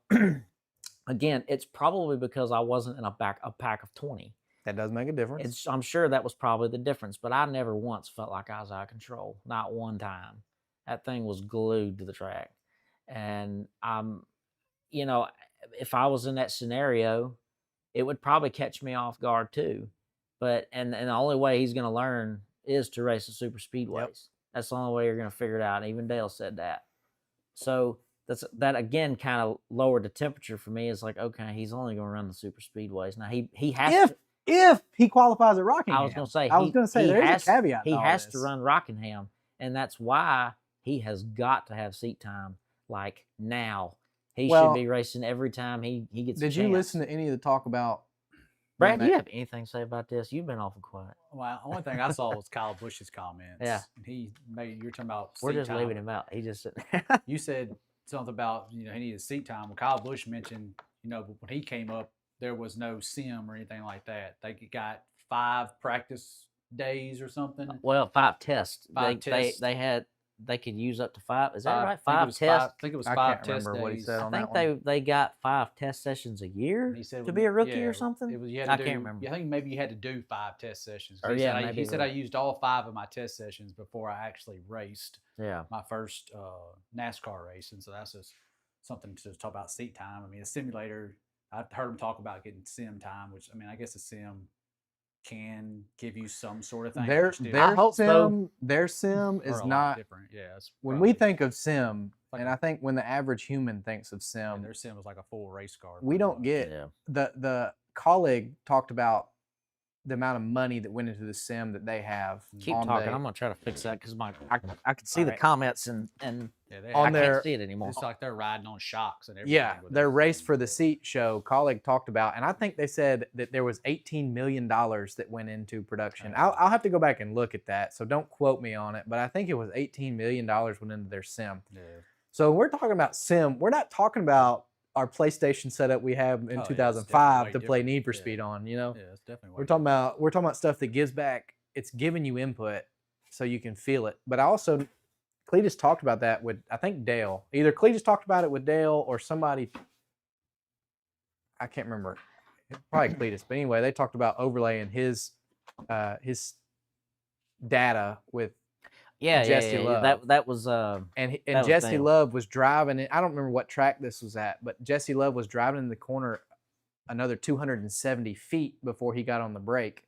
again, it's probably because I wasn't in a pack of 20. That does make a difference. I'm sure that was probably the difference, but I never once felt like I was out of control. Not one time. That thing was glued to the track. And if I was in that scenario, it would probably catch me off guard too. But and the only way he's going to learn is to race the super speedways. Yep. That's the only way you're going to figure it out. And even Dale said that. So that again kind of lowered the temperature for me. It's like, okay, he's only going to run the super speedways. Now he has if he qualifies at Rockingham. I was going to say there's a caveat. He has to run Rockingham, and that's why he has got to have seat time like now. He should be racing every time he gets a chance. Did you listen to any of the talk about Brad, do you have anything to say about this? You've been awful quiet. Well, the only thing I saw was Kyle Busch's comments. Yeah. You're talking about We're just time. leaving him out. He just said You said something about, he needed seat time. Well, Kyle Busch mentioned, when he came up, there was no sim or anything like that. They got 5 practice days or something. Well, 5 tests. 5 tests. They could use up to 5. Is that right? 5 tests. I think it was I 5 can't tests. Remember what he said on that I one. think they got 5 test sessions a year to be a rookie or something. I can't remember. I think maybe you had to do 5 test sessions. He said I used all 5 of my test sessions before I actually raced. Yeah. My first NASCAR race, and so that's just something to talk about seat time. I mean, a simulator. I've heard them talk about getting sim time, which I guess a sim can give you some sort of thing. Their sim is not different. Yeah. When we think of sim, and I think when the average human thinks of sim, their sim was like a full race car. We don't get the colleague talked about the amount of money that went into the sim that they have. Keep talking. I'm gonna try to fix that because I can see the comments and I can't see it anymore. It's like they're riding on shocks and everything. Yeah, their race for the seat show, colleague talked about, and I think they said that there was $18 million that went into production. I'll have to go back and look at that, so don't quote me on it, but I think it was $18 million went into their sim. Yeah. So we're talking about sim. We're not talking about our PlayStation setup we have in 2005 to play Need for Speed on. Yeah, it's definitely. We're talking about stuff that gives back. It's giving you input so you can feel it. But Cleetus talked about that with, I think, Dale. Either Cleetus talked about it with Dale or somebody. I can't remember. Probably Cleetus. But anyway, they talked about overlaying his data with Jesse Love. That was and that was Jesse Dale. Love was driving it. I don't remember what track this was at, but Jesse Love was driving in the corner another 270 feet before he got on the brake.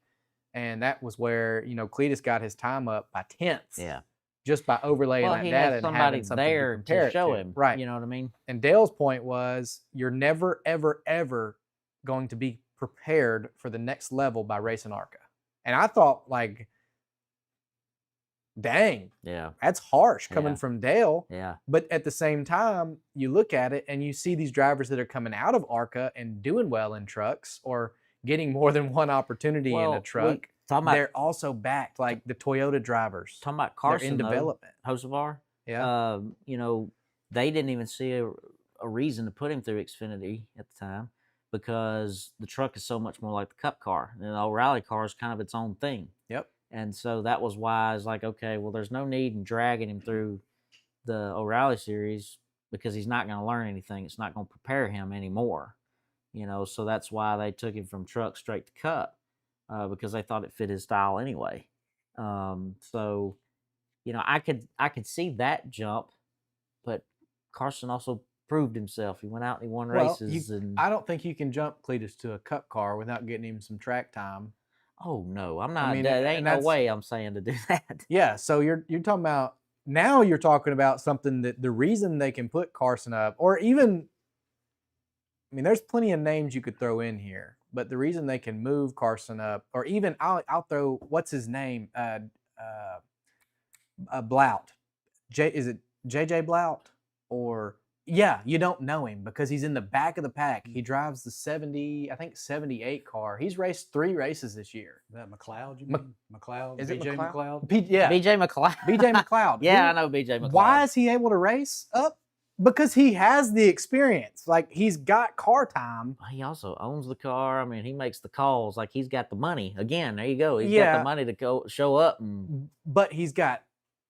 And that was where, Cleetus got his time up by tenths. Yeah. Just by overlaying that he data had and having something there to compare show it to. him. Right. You know what I mean? And Dale's point was you're never, ever, ever going to be prepared for the next level by racing ARCA. And I thought, like, dang, yeah, that's harsh coming from Dale. Yeah. But at the same time, you look at it and you see these drivers that are coming out of ARCA and doing well in trucks or getting more than one opportunity in a truck. They're also backed, like the Toyota drivers. Talking about Carson, they're in development. Hocevar, yeah. They didn't even see a reason to put him through Xfinity at the time because the truck is so much more like the Cup car. And the Oreilly car is kind of its own thing. Yep. And so that was why I was like, okay, well, there's no need in dragging him through the Oreilly Series because he's not going to learn anything. It's not going to prepare him anymore. So that's why they took him from truck straight to Cup because they thought it fit his style anyway. I could see that jump, but Carson also proved himself. He went out and he won races. I don't think you can jump Cleetus to a Cup car without getting him some track time. Oh no, I'm not. There ain't no way I'm saying to do that. Yeah, so you're talking about now. You're talking about something that the reason they can put Carson up, or even, there's plenty of names you could throw in here, but the reason they can move Carson up, or even I'll throw what's his name, Blout. Is it JJ Blout or? Yeah, you don't know him because he's in the back of the pack. He drives the 78 car. He's raced 3 races this year. Is that McLeod? You mean McLeod? Is BJ it McLeod? BJ McLeod. BJ McLeod. Yeah, I know BJ McLeod. Why is he able to race up? Because he has the experience. Like, he's got car time. He also owns the car. He makes the calls. Like, he's got the money. Again, there you go. He's got the money to go show up. But he's got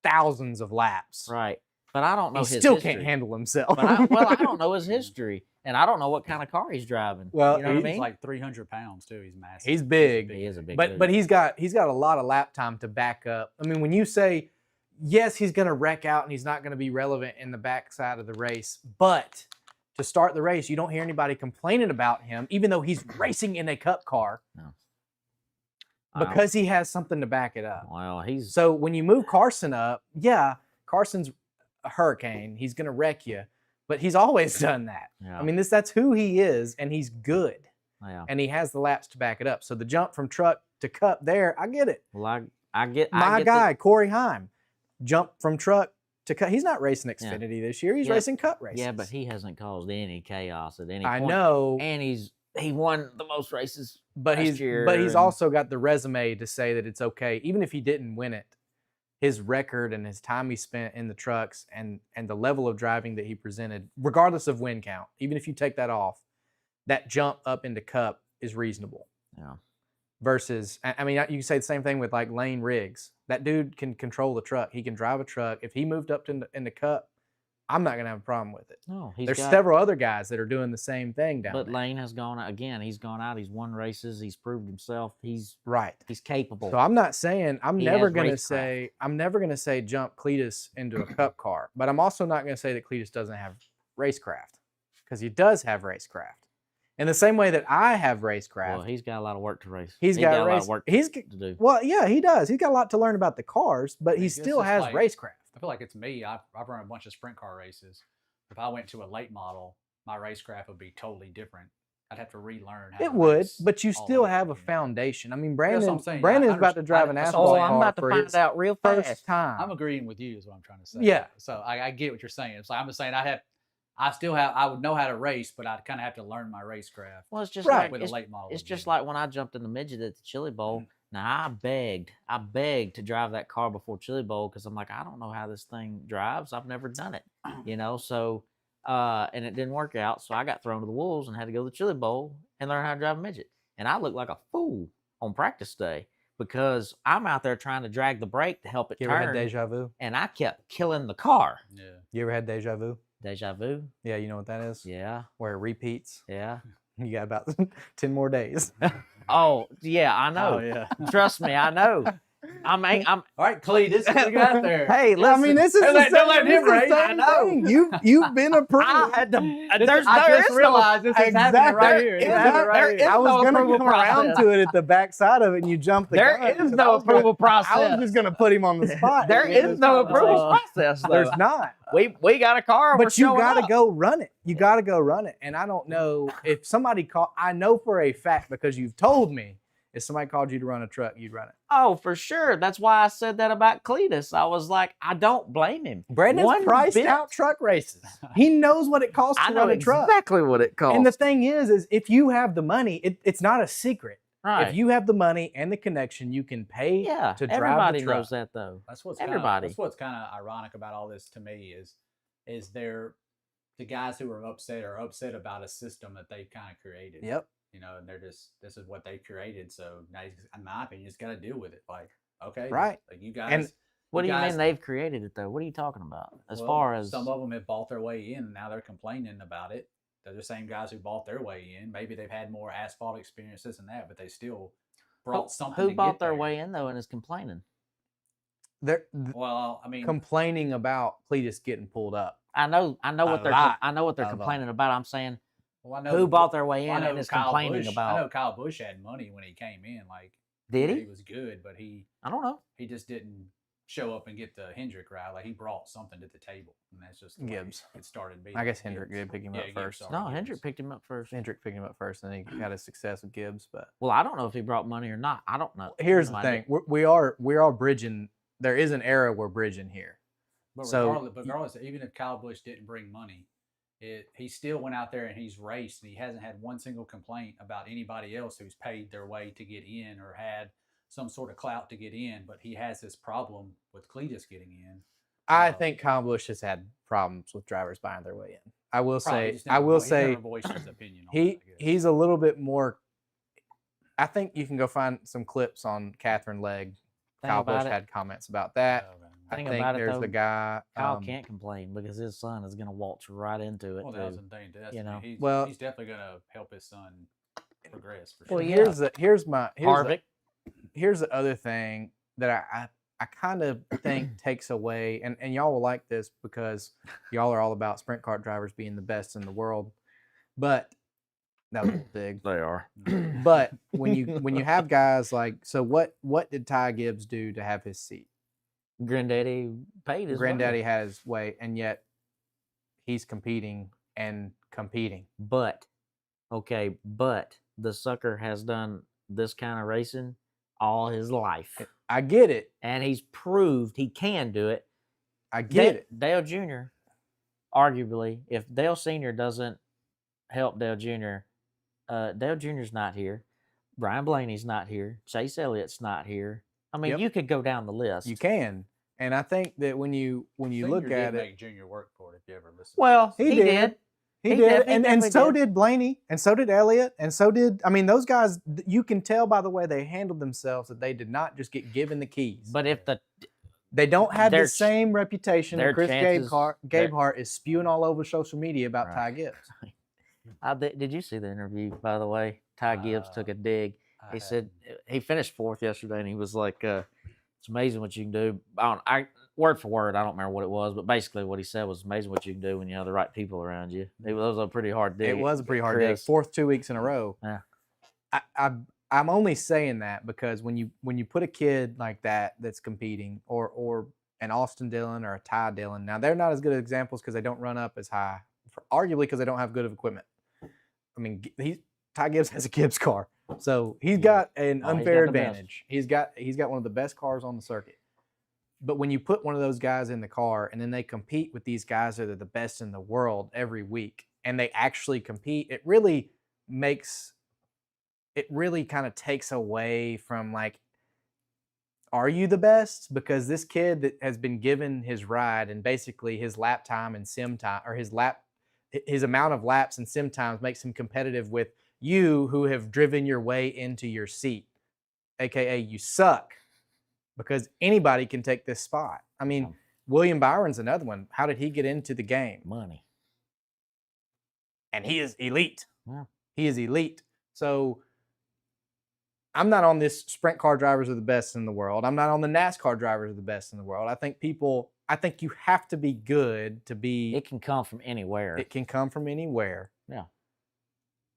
thousands of laps. Right. But I don't know his history. He still can't handle himself. I don't know his history. And I don't know what kind of car he's driving. Well, you know he's like 300 pounds, too. He's massive. He's big. He is a big But he's got a lot of lap time to back up. When you say, yes, he's going to wreck out and he's not going to be relevant in the backside of the race, but to start the race, you don't hear anybody complaining about him, even though he's racing in a Cup car. No. Because he has something to back it up. Well, so when you move Carson up, yeah, Carson's a hurricane. He's going to wreck you, but he's always done that. Yeah. That's who he is, and he's good. Yeah. And he has the laps to back it up. So the jump from truck to Cup there, I get it. Well, I get my guy, Corey Heim, jump from truck to Cup. He's not racing Xfinity this year. He's racing Cup races. Yeah, but he hasn't caused any chaos at any point. I know. And he won the most races but last year. But he's also got the resume to say that it's okay. Even if he didn't win it, his record and his time he spent in the trucks and the level of driving that he presented, regardless of win count, even if you take that off, that jump up into Cup is reasonable. Yeah. Versus, you can say the same thing with like Lane Riggs. That dude can control the truck. He can drive a truck. If he moved up in the Cup, I'm not going to have a problem with it. No, there's several other guys that are doing the same thing down there. But Lane has gone out again. He's gone out. He's won races. He's proved himself. He's capable. So I'm not saying I'm never going to say jump Cleetus into a Cup car, but I'm also not going to say that Cleetus doesn't have racecraft, because he does have racecraft. In the same way that I have racecraft. Well, he's got a lot of work to race. He's got a lot of work to do. Well, yeah, he does. He's got a lot to learn about the cars, but he still has racecraft. I feel like it's me. I've run a bunch of sprint car races. If I went to a late model, my racecraft would be totally different. I'd have to relearn how to race. But you still have a foundation. Brandon's about to drive an asphalt car. I'm about to find out real fast. First time. I'm agreeing with you is what I'm trying to say. Yeah. So I get what you're saying. It's like I'm just saying I would know how to race, but I'd kind of have to learn my racecraft. Well, it's just with a late model. It's just like when I jumped in the midget at the Chili Bowl. Now I begged to drive that car before Chili Bowl because I'm like, I don't know how this thing drives. I've never done it, So, and it didn't work out. So I got thrown to the wolves and had to go to the Chili Bowl and learn how to drive a midget. And I looked like a fool on practice day because I'm out there trying to drag the brake to help it turn. You ever had deja vu? And I kept killing the car. Yeah. You ever had deja vu? Deja vu? Yeah, you know what that is? Yeah. Where it repeats? Yeah. You got about 10 more days. Oh, yeah, I know. Oh, yeah. Trust me, I know. I'm All right, Cleetus, what you got there? Hey, listen. I mean, this is Don't the let- same, don't let this him is the race. same I know. thing. You've been approved. I had to. I There just is realized this is happening right here. It's Exactly. happening right There here. is I was no going to approval come around process. to it at the backside of it, and you jumped the There gun. is 'cause no I was gonna- approval process. I was just going to put him on the spot. There at the end is of no this approval conversation. process. Though. There's not. We got a car. We're But you showing got to up. go run it. You got to go run it. And I don't know if somebody called. I know for a fact because you've told me if somebody called you to run a truck, you'd run it. Oh, for sure. That's why I said that about Cleetus. I was like, I don't blame him. Brandon's One priced bit. out truck races. He knows what it costs I to know run a truck. exactly what it costs. And the thing is if you have the money, it's not a secret. right. If you have the money and the connection, you can pay yeah, to drive everybody the truck. knows that though. That's what's Everybody. That's what's kind of ironic about all this to me is they're the guys who are upset about a system that they've kind of created. Yep. You know, and they're just this is what they created. So now, in my opinion, you just got to deal with it. Like, okay, Right. Like you guys. And What do you guys- mean they've created it though? What are you talking about? As well, far as some of them have bought their way in, and now they're complaining about it. They're the same guys who bought their way in. Maybe they've had more asphalt experiences than that, but they still brought something. who to bought get their there. way in though and is complaining? they're Well, I mean, complaining about Cleetus getting pulled up. I know A what they're lot I know what they're of 'em. complaining about. I'm saying well, I know who bought their way in I know and is Kyle complaining Busch, about. I know Kyle Busch had money when he came in. Like, Did he he? was good, but he I don't know. just didn't show up and get the Hendrick ride. Like, he brought something to the table, and that's just the way Gibbs. it started. Being I guess Gibbs. Hendrick did pick him Yeah, up Gibbs, first. sorry, No, Gibbs. Hendrick picked him up first. Hendrick picked him up first, and he had his success with Gibbs. But Well, I don't know if he brought money or not. I don't know. here's No the idea. thing: we are bridging. There is an era we're bridging here. But So- regardless, even if Kyle Busch didn't bring money, he still went out there and he's raced, and he hasn't had one single complaint about anybody else who's paid their way to get in or had some sort of clout to get in. But he has this problem with Cleetus getting in. I think Kyle Busch has had problems with drivers buying their way in. I will Probably say, just I will he's never say, voiced his opinion on he it, I guess. he's a little bit more. I think you can go find some clips on Catherine Legg. Thing Kyle Busch about it, had comments about that. Oh, man. I Thing think about it, there's though, the guy. Kyle can't complain because his son is going to waltz right into it. Well, too. that's the thing. That's, you know. he's definitely going to help his son progress for sure. Well, yeah. here's the other thing that I kind of think takes away, and y'all will like this because y'all are all about sprint car drivers being the best in the world. But that was big. They are. But when you have guys like, so what did Ty Gibbs do to have his seat? Granddaddy paid his way. Granddaddy had his way, and yet he's competing and competing. But the sucker has done this kind of racing all his life. I get it. And he's proved he can do it. I get it. Dale Jr., arguably, if Dale Sr. doesn't help Dale Jr., Dale Jr.'s not here. Brian Blaney's not here. Chase Elliott's not here. I mean, Yep. you could go down the list. You can, and I think that when you look Senior at did it, make Junior work for it. If you ever listen. Well, He he did. did. he he did, definitely- and definitely so did. did Blaney, and so did Elliott, and so did. I mean, those guys. You can tell by the way they handled themselves that they did not just get given the keys. But if the They don't have Their the same reputation their that Chris chances- Gabehart is spewing all over social media about Right. Ty Gibbs. did you see the interview, by the way? Ty Gibbs took a dig. I He had- said he finished fourth yesterday, and he was like, "It's amazing what you can do." Word for word, I don't remember what it was, but basically what he said was amazing what you can do when you have the right people around you. It was a pretty hard dig. It was a pretty hard day. Chris. Fourth 2 weeks in a row. Yeah. I'm only saying that because when you put a kid like that that's competing, or an Austin Dillon or a Ty Dillon, now they're not as good examples because they don't run up as high, arguably because they don't have good of equipment. I mean, Ty Gibbs has a Gibbs car, so he's got an Oh, he's unfair got the best. advantage. He's got one of the best cars on the circuit. But when you put one of those guys in the car and then they compete with these guys that are the best in the world every week, and they actually compete, it really kind of takes away from, like, are you the best? Because this kid that has been given his ride and basically his lap time and sim time, or his amount of laps and sim times makes him competitive with you who have driven your way into your seat, aka you suck, because anybody can take this spot. I mean, William Byron's another one. How did he get into the game? Money. And he is elite. Yeah. He is elite. So I'm not on this sprint car drivers are the best in the world. I'm not on the NASCAR drivers are the best in the world. I think you have to be good to be. It can come from anywhere. It can come from anywhere. Yeah.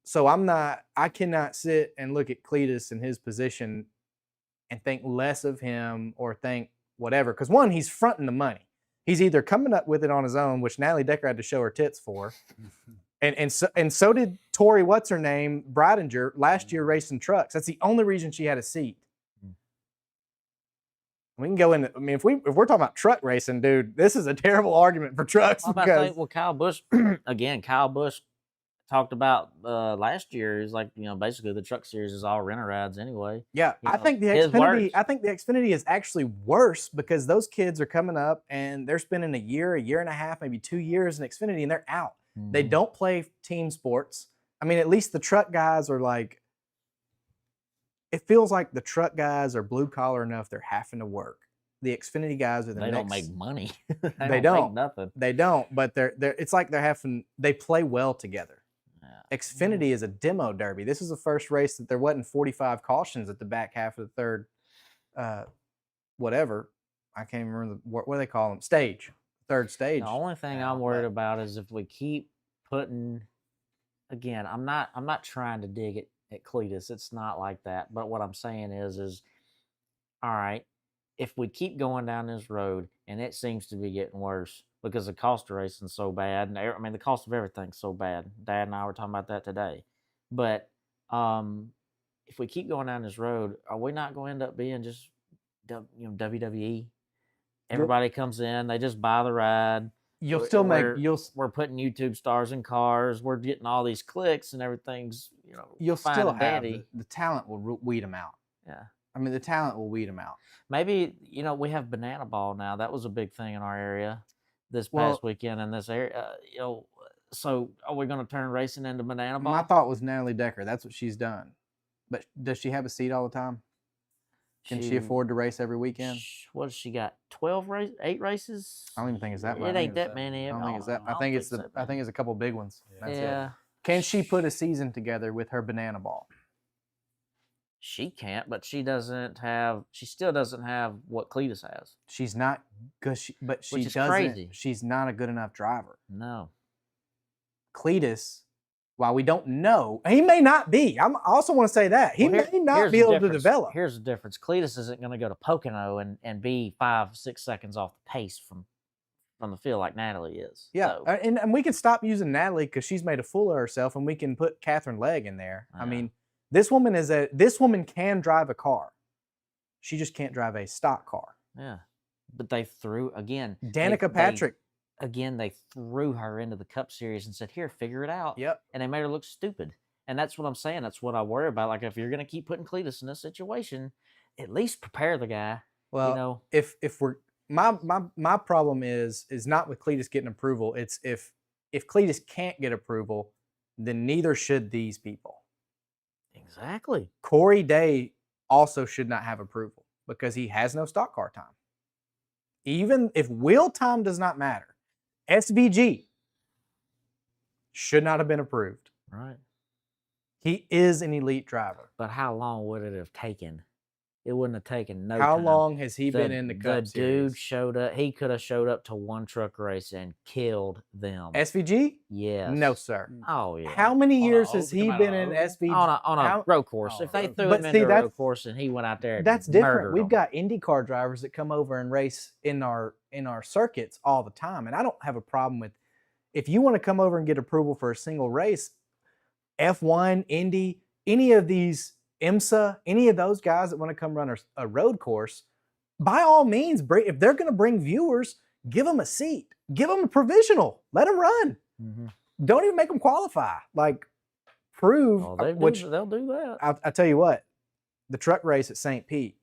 So I cannot sit and look at Cleetus in his position and think less of him or think whatever. Because one, he's fronting the money. He's either coming up with it on his own, which Natalie Decker had to show her tits for. And so did Tori, what's her name, Breidinger, last year racing trucks. That's the only reason she had a seat. We can go into. I mean, if we're talking about truck racing, dude, this is a terrible argument for trucks. Well, Kyle Busch again. Kyle Busch talked about last year is like basically the truck series is all renter rides anyway. Yeah, I think the Xfinity is actually worse because those kids are coming up and they're spending a year and a half, maybe 2 years in Xfinity, and they're out. They don't play team sports. I mean, at least the truck guys are like, it feels like the truck guys are blue collar enough they're having to work. The Xfinity guys are they don't make money. they don't make nothing. They don't, but they're it's like they play well together. Yeah. Xfinity is a demo derby. This is the first race that there wasn't 45 cautions at the back half of the third, whatever. I can't even remember what do they call them? Third stage. The only thing I'm worried about is if we keep putting, again, I'm not trying to dig at Cleetus. It's not like that. But what I'm saying is all right, if we keep going down this road and it seems to be getting worse because the cost of racing is so bad, and I mean the cost of everything's so bad. Dad and I were talking about that today. But if we keep going down this road, are we not going to end up being just WWE? Everybody comes in, they just buy the ride. We're putting YouTube stars in cars. We're getting all these clicks and everything's you'll still have the talent will weed them out. Yeah, I mean the talent will weed them out. Maybe we have banana ball now. That was a big thing in our area this past weekend in this area. So are we going to turn racing into banana ball? My thought was Natalie Decker. That's what she's done. But does she have a seat all the time? Can she afford to race every weekend? What has she got? 8 races? I don't even think it's that much. It ain't that many. I don't think it's that. I think it's a couple big ones. That's yeah. It. Can she put a season together with her banana ball? She can't, but she still doesn't have what Cleetus has. She's not she doesn't. Crazy. She's not a good enough driver. No. Cleetus, while we don't know, he may not be. I also want to say that he may not be able to develop. Here's the difference. Cleetus isn't going to go to Pocono and be 5-6 seconds off the pace from the field like Natalie is. Yeah, so. And we can stop using Natalie because she's made a fool of herself, and we can put Catherine Legg in there. I mean, this woman can drive a car. She just can't drive a stock car. Yeah, but they threw again. Danica Patrick. They threw her into the Cup Series and said, "Here, figure it out." Yep. And they made her look stupid. And that's what I'm saying. That's what I worry about. Like, if you're going to keep putting Cleetus in this situation, at least prepare the guy. Well, if we're my problem is not with Cleetus getting approval. It's if Cleetus can't get approval, then neither should these people. Exactly. Corey Day also should not have approval because he has no stock car time. Even if wheel time does not matter, SVG should not have been approved. Right. He is an elite driver. But how long would it have taken? It wouldn't have taken no How time. long has he been in the Cup Series? The dude showed up. He could have showed up to one truck race and killed them. SVG? Yes. No, sir. Oh, yeah. How many years has he been in SVG? On a road course. If they threw him into a road course and he went out there, that's different. We've got IndyCar drivers that come over and race in our circuits all the time, and I don't have a problem with if you want to come over and get approval for a single race. F1, Indy, any of these. IMSA, any of those guys that want to come run a road course, by all means, if they're going to bring viewers, give them a seat. Give them a provisional. Let them run. Mm-hmm. Don't even make them qualify. Like, prove. They'll do that. I'll tell you what, the truck race at St. Pete,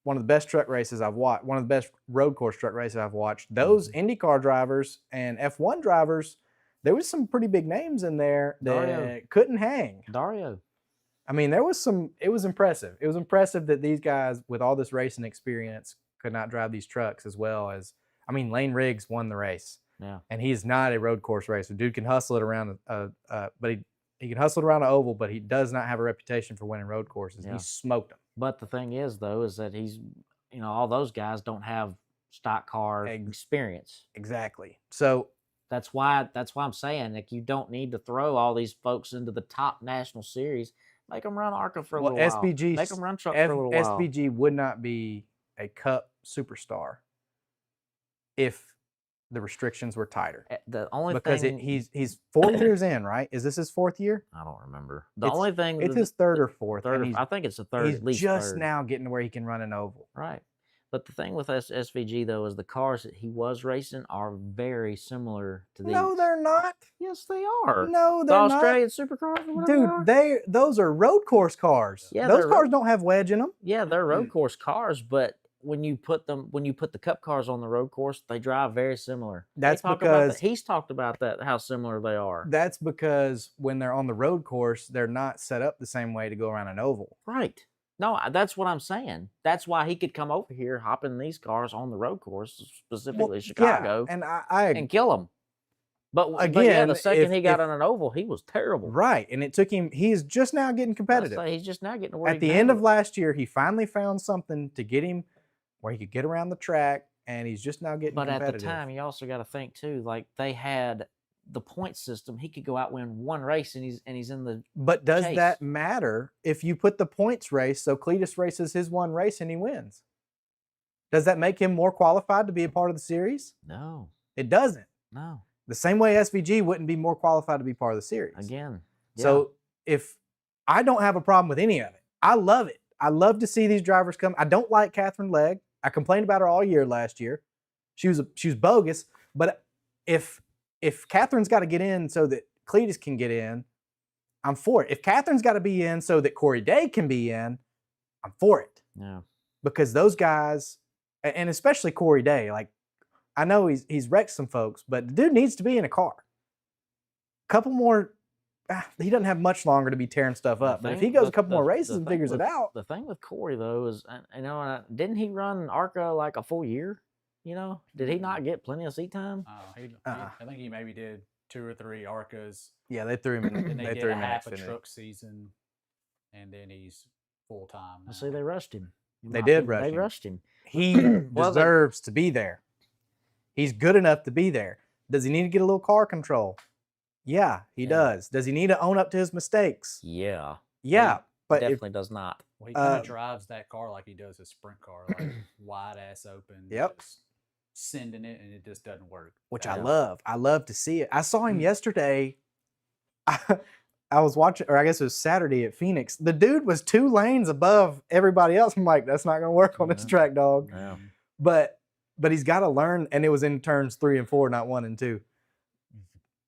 one of the best truck races I've watched, one of the best road course truck races I've watched. Those IndyCar drivers and F1 drivers, there was some pretty big names in there that couldn't hang. Dario. I mean, it was impressive. It was impressive that these guys with all this racing experience could not drive these trucks as well as, Lane Riggs won the race. Yeah. And he is not a road course racer. Dude can hustle it around, but He can hustle around an oval, but he does not have a reputation for winning road courses. Yeah. He smoked them. But the thing is, though, is that he's, all those guys don't have stock car experience. Exactly. So that's why I'm saying, like, you don't need to throw all these folks into the top national series. Make them run ARCA for a little while. Make them run truck for a little while. SVG would not be a Cup superstar if the restrictions were tighter. The only because thing he's 4 years in, right? Is this his 4th year? I don't remember. Only thing it's his 3rd or 4th. I think it's the 3rd. He's at least just third. now getting to where he can run an oval. Right. But the thing with SVG, though, is the cars that he was racing are very similar to these. No, they're not. Yes, they are. No, they're not. The Australian supercars, or whatever. Dude, those are road course cars. Yeah, those cars don't have wedge in them. Yeah, they're road course cars, but when you put the Cup cars on the road course, they drive very similar. That's because he's talked about that, how similar they are. That's because when they're on the road course, they're not set up the same way to go around an oval. Right. No, that's what I'm saying. That's why he could come over here, hop in these cars on the road course, specifically Chicago, and and kill them. But again, the second he got on an oval, he was terrible. Right, and it took him. He's just now getting competitive. He's just now getting to where at the end of last year, he finally found something to get him where he could get around the track, and he's just now getting competitive. But at the time, you also got to think too, like they had the point system. He could go out win one race, and he's in the. But does chase. that matter if you put the points race? So Cleetus races his one race and he wins. Does that make him more qualified to be a part of the series? No, it doesn't. No. The same way SVG wouldn't be more qualified to be part of the series. Again. Yeah. So if I don't have a problem with any of it, I love it. I love to see these drivers come. I don't like Catherine Legg. I complained about her all year last year. She was bogus. But if Catherine's got to get in so that Cleetus can get in, I'm for it. If Catherine's got to be in so that Corey Day can be in, I'm for it. Yeah. Because those guys, and especially Corey Day, like I know he's wrecked some folks, but the dude needs to be in a car. Couple more. He doesn't have much longer to be tearing stuff up. But if he goes a couple more races and figures it out. The thing with Corey, though, is, didn't he run ARCA like a full year? Did he not get plenty of seat time? I think he maybe did 2 or 3 ARCAs. Yeah, they threw him in. And they threw him half a truck season, and then he's full time. I see they rushed him. They did rush him. They rushed him. He deserves to be there. He's good enough to be there. Does he need to get a little car control? Yeah, he does. Does he need to own up to his mistakes? Yeah. Yeah, but definitely does not. Well, he kind of drives that car like he does his sprint car, like wide ass open. Yep. Just sending it, and it just doesn't work. Which I love. I love to see it. I saw him yesterday. I was watching, or I guess it was Saturday at Phoenix. The dude was 2 lanes above everybody else. I'm like, that's not going to work on this track, dog. Yeah. But he's got to learn, and it was in turns 3 and 4, not 1 and 2.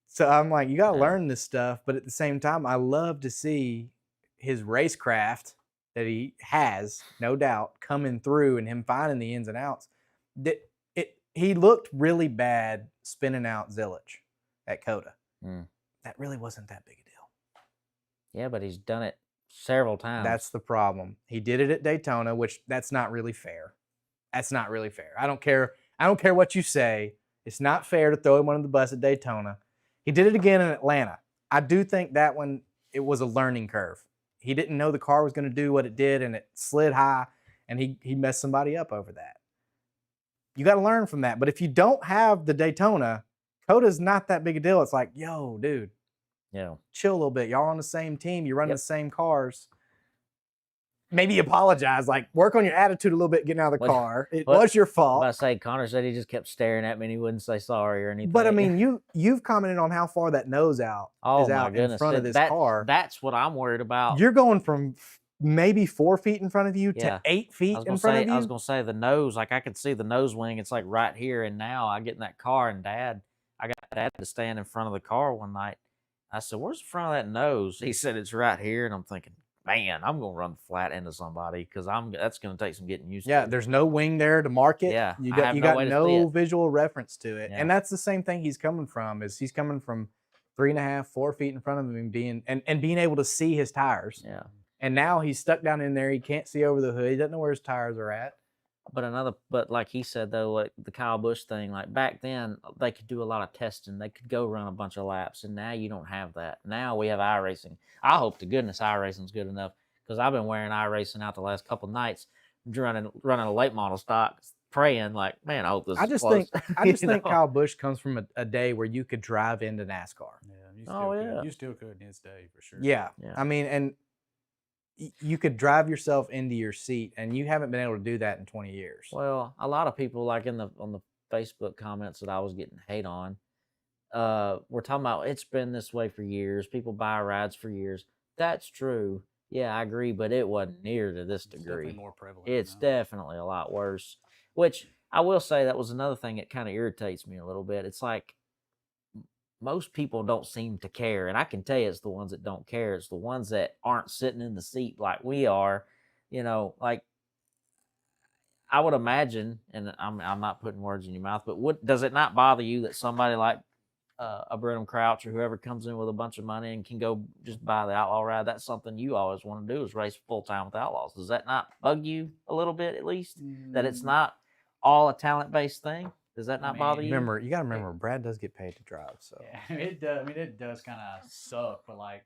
So I'm like, you got to learn this stuff. But at the same time, I love to see his racecraft that he has, no doubt, coming through and him finding the ins and outs. He looked really bad spinning out Zillage at Coda. That really wasn't that big a deal. Yeah, but he's done it several times. That's the problem. He did it at Daytona, which that's not really fair. That's not really fair. I don't care what you say. It's not fair to throw him under the bus at Daytona. He did it again in Atlanta. I do think that one, it was a learning curve. He didn't know the car was going to do what it did, and it slid high, and he messed somebody up over that. You got to learn from that. But if you don't have the Daytona, Coda's not that big a deal. It's like, yo, dude, chill a little bit. Y'all on the same team. You're running the same cars. Maybe apologize. Like, work on your attitude a little bit getting out of the car. It was your fault. I say Connor said he just kept staring at me and he wouldn't say sorry or anything. But I mean, you've commented on how far that nose out is out in front of this car. That's what I'm worried about. You're going from maybe 4 feet in front of you to 8 feet in front of you. I was gonna say the nose. Like I could see the nose wing. It's like right here. And now I get in that car and I got Dad to stand in front of the car one night. I said, "Where's the front of that nose?" He said, "It's right here." And I'm thinking, man, I'm gonna run flat into somebody because that's gonna take some getting used to. Yeah, there's no wing there to mark it. Yeah, you got no visual reference to it, and that's the same thing he's coming from. He's coming from 3.5, 4 feet in front of him, being able to see his tires. Yeah, and now he's stuck down in there. He can't see over the hood. He doesn't know where his tires are at. But like he said though, like the Kyle Busch thing, like back then they could do a lot of testing. They could go run a bunch of laps, and now you don't have that. Now we have iRacing. I hope to goodness iRacing's good enough because I've been wearing iRacing out the last couple nights, running a late model stock, praying like, man, I hope this I is just close. I just think Kyle Busch comes from a day where you could drive into NASCAR. Yeah, you still Oh, could. yeah. You still could in his day for sure. Yeah. Yeah. I mean, and you could drive yourself into your seat, and you haven't been able to do that in 20 years. Well, a lot of people like on the Facebook comments that I was getting hate on, we're talking about it's been this way for years. People buy rides for years. That's true. Yeah, I agree, but it wasn't near to this It's degree. definitely more prevalent. It's now. definitely a lot worse. Which I will say that was another thing that kind of irritates me a little bit. It's like most people don't seem to care, and I can tell you it's the ones that don't care. It's the ones that aren't sitting in the seat like we are. Like I would imagine, and I'm not putting words in your mouth, but does it not bother you that somebody like a Brenham Crouch or whoever comes in with a bunch of money and can go just buy the outlaw ride? That's something you always want to do is race full time with outlaws. Does that not bug you a little bit at least? That it's not all a talent based thing? Does that not bother you? Remember, you got to remember, Brad does get paid to drive. So Yeah, it does. I mean, it does kind of suck, but like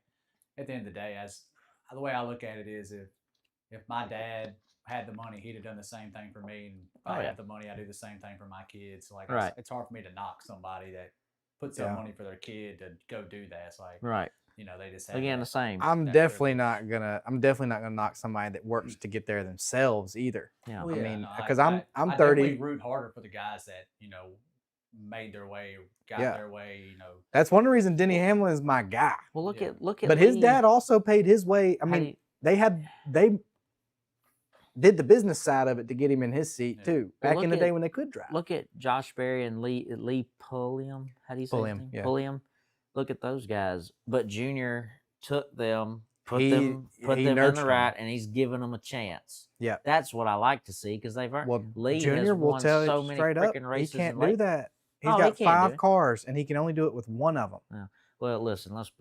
at the end of the day, as the way I look at it is, if my dad had the money, he'd have done the same thing for me, and if I have the money, I do the same thing for my kids. So like, Right. it's hard for me to knock somebody that puts up money for their kid to go do that. It's like, right. They just have Again, that. the same. I'm definitely not gonna knock somebody that works to get there themselves either. Yeah. Well, I yeah, mean, no, because I I'm 30. definitely root harder for the guys that made their way, got their way. That's one reason Denny Hamlin is my guy. Well, look at. But his dad also paid his way. I mean, they did the business side of it to get him in his seat too. Back in the day when they could drive. Look at Josh Berry and Lee Pulliam. How do you say his name? Yeah. Pulliam. Look at those guys. But Junior took them, put them in the right, and he's giving them a chance. Yeah, that's what I like to see because they've earned. Well, Lee Junior will tell so you many straight up, freaking he races. can't do that. He's got 5 cars, and he can only do it with one of them. Yeah. Well, listen, let's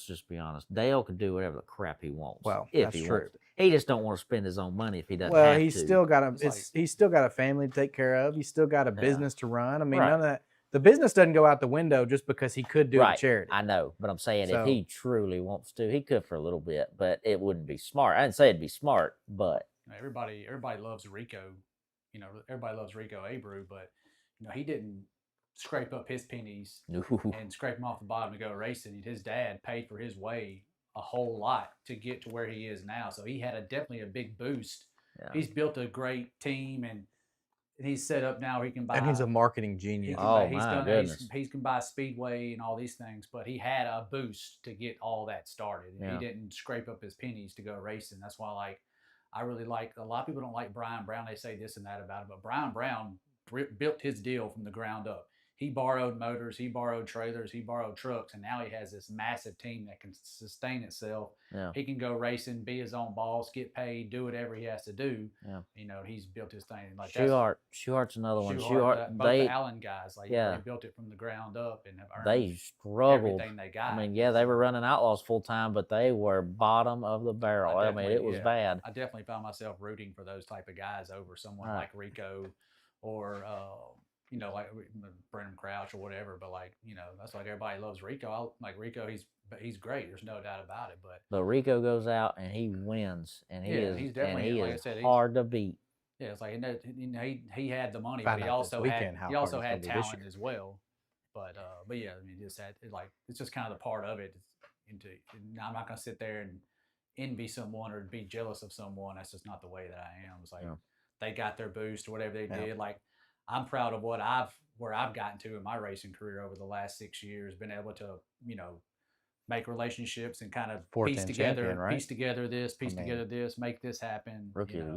just be honest. Dale can do whatever the crap he wants. Well, if that's he true. Wants to. He just don't want to spend his own money if he doesn't. Well, have he's to. still got he's still got a family to take care of. He's still got a business to run. I mean, none of that. The business doesn't go out the window just because he could do a charity. I know, but I'm saying if he truly wants to, he could for a little bit, but it wouldn't be smart. I didn't say it'd be smart, but everybody loves Rico. Everybody loves Rico Abreu, but he didn't scrape up his pennies and scrape them off the bottom to go racing. His dad paid for his way a whole lot to get to where he is now, so he had definitely a big boost. Yeah. He's built a great team and he's set up now. He can buy. And he's a marketing genius. He can buy Speedway and all these things, but he had a boost to get all that started. Yeah. He didn't scrape up his pennies to go racing. That's why, I really like. A lot of people don't like Brian Brown. They say this and that about him, but Brian Brown built his deal from the ground up. He borrowed motors, he borrowed trailers, he borrowed trucks, and now he has this massive team that can sustain itself. Yeah. He can go racing, be his own boss, get paid, do whatever he has to do. Yeah. He's built his thing. Like Schuhart's another one. Both the Allen guys, they built it from the ground up and have earned struggled. Everything they got. I mean, they were running Outlaws full time, but they were bottom of the barrel. I mean, it was bad. I definitely found myself rooting for those type of guys over someone like Rico or like Brenham Crouch or whatever, but that's like everybody loves Rico. I like Rico. He's great. There's no doubt about it. But Rico goes out and he wins, and he's definitely like I said, hard to beat. Yeah, it's like he had the money, but he also had talent as well. But yeah, I mean, it's just kind of the part of it. I'm not gonna sit there and envy someone or be jealous of someone. That's just not the way that I am. It's like they got their boost or whatever they did. Like, I'm proud of where I've gotten to in my racing career over the last 6 years, been able to, make relationships and kind of piece together this, make this happen. Rookie of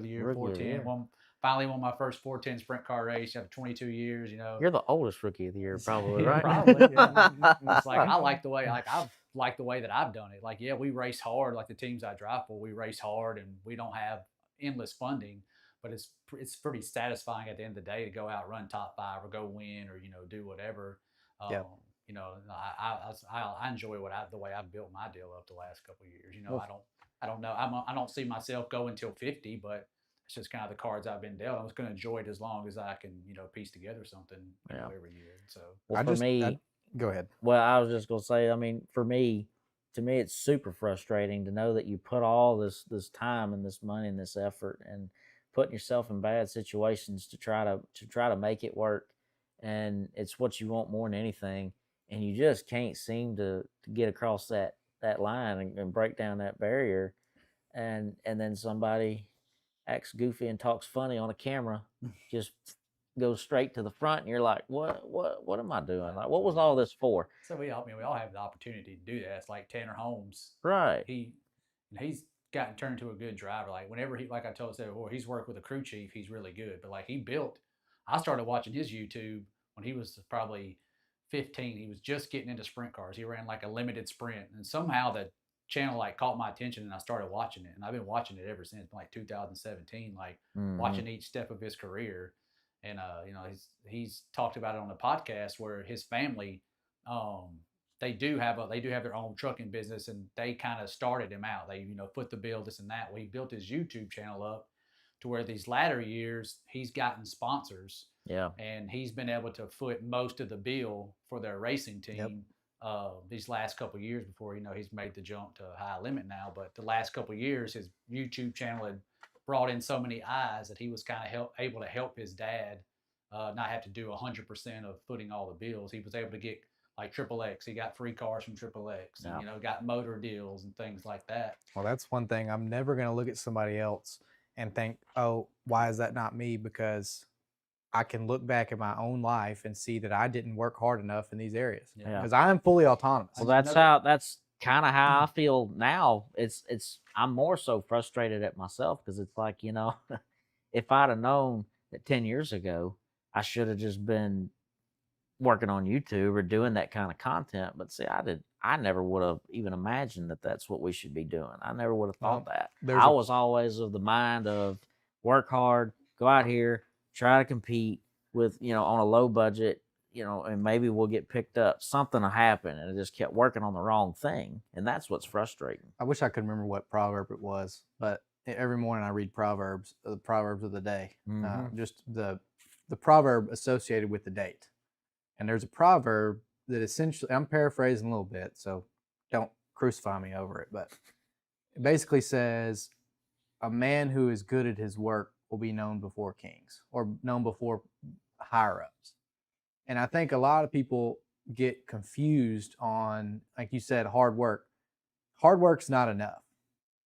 the year, 410. Finally won my first 410 sprint car race after 22 years, You're the oldest rookie of the year, probably, right? Probably. Yeah. It's like, I've liked the way that I've done it. Like, yeah, we race hard, like the teams I drive for, we race hard and we don't have endless funding. But it's pretty satisfying at the end of the day to go out, run top 5 or go win or, do whatever. I enjoy the way I've built my deal up the last couple of years. I don't know. I don't see myself going till 50, but it's just kind of the cards I've been dealt. I'm just going to enjoy it as long as I can, piece together something every year. So well, go ahead. Well, I was just gonna say, I mean, to me, it's super frustrating to know that you put all this time and this money and this effort and putting yourself in bad situations to try to make it work, and it's what you want more than anything, and you just can't seem to get across that line and break down that barrier, and then somebody acts goofy and talks funny on a camera, just goes straight to the front, and you're like, what am I doing? Like, what was all this for? So we all have the opportunity to do that. It's like Tanner Holmes, right? He's gotten turned to a good driver. Like whenever like I told you before, he's worked with a crew chief. He's really good. But like I started watching his YouTube when he was probably 15. He was just getting into sprint cars. He ran like a limited sprint, and somehow the channel like caught my attention, and I started watching it. And I've been watching it ever since, like 2017. Like watching each step of his career. And he's talked about it on the podcast where his family, they do have their own trucking business, and they kind of started him out. They foot the bill, this and that. Well, he built his YouTube channel up to where these latter years he's gotten sponsors. Yeah, and he's been able to foot most of the bill for their racing team. These last couple of years before he's made the jump to high limit now. But the last couple of years, his YouTube channel had brought in so many eyes that he was kind of able to help his dad not have to do 100% of footing all the bills. He was able to get like XXX. He got free cars from XXX, and got motor deals and things like that. Well, that's one thing. I'm never going to look at somebody else and think, oh, why is that not me? Because I can look back at my own life and see that I didn't work hard enough in these areas. Because I am fully autonomous. Well, that's kind of how I feel now. I'm more so frustrated at myself because it's like, if I'd have known that 10 years ago, I should have just been working on YouTube or doing that kind of content. But see, I never would have even imagined that that's what we should be doing. I never would have thought that. I was always of the mind of work hard, go out here, try to compete with, on a low budget, and maybe we'll get picked up. Something will happen, and I just kept working on the wrong thing, and that's what's frustrating. I wish I could remember what proverb it was, but every morning I read Proverbs, the Proverbs of the day, just the proverb associated with the date. And there's a proverb that essentially, I'm paraphrasing a little bit, so don't crucify me over it, but it basically says, a man who is good at his work will be known before kings or known before higher-ups. And I think a lot of people get confused on, like you said, hard work. Hard work's not enough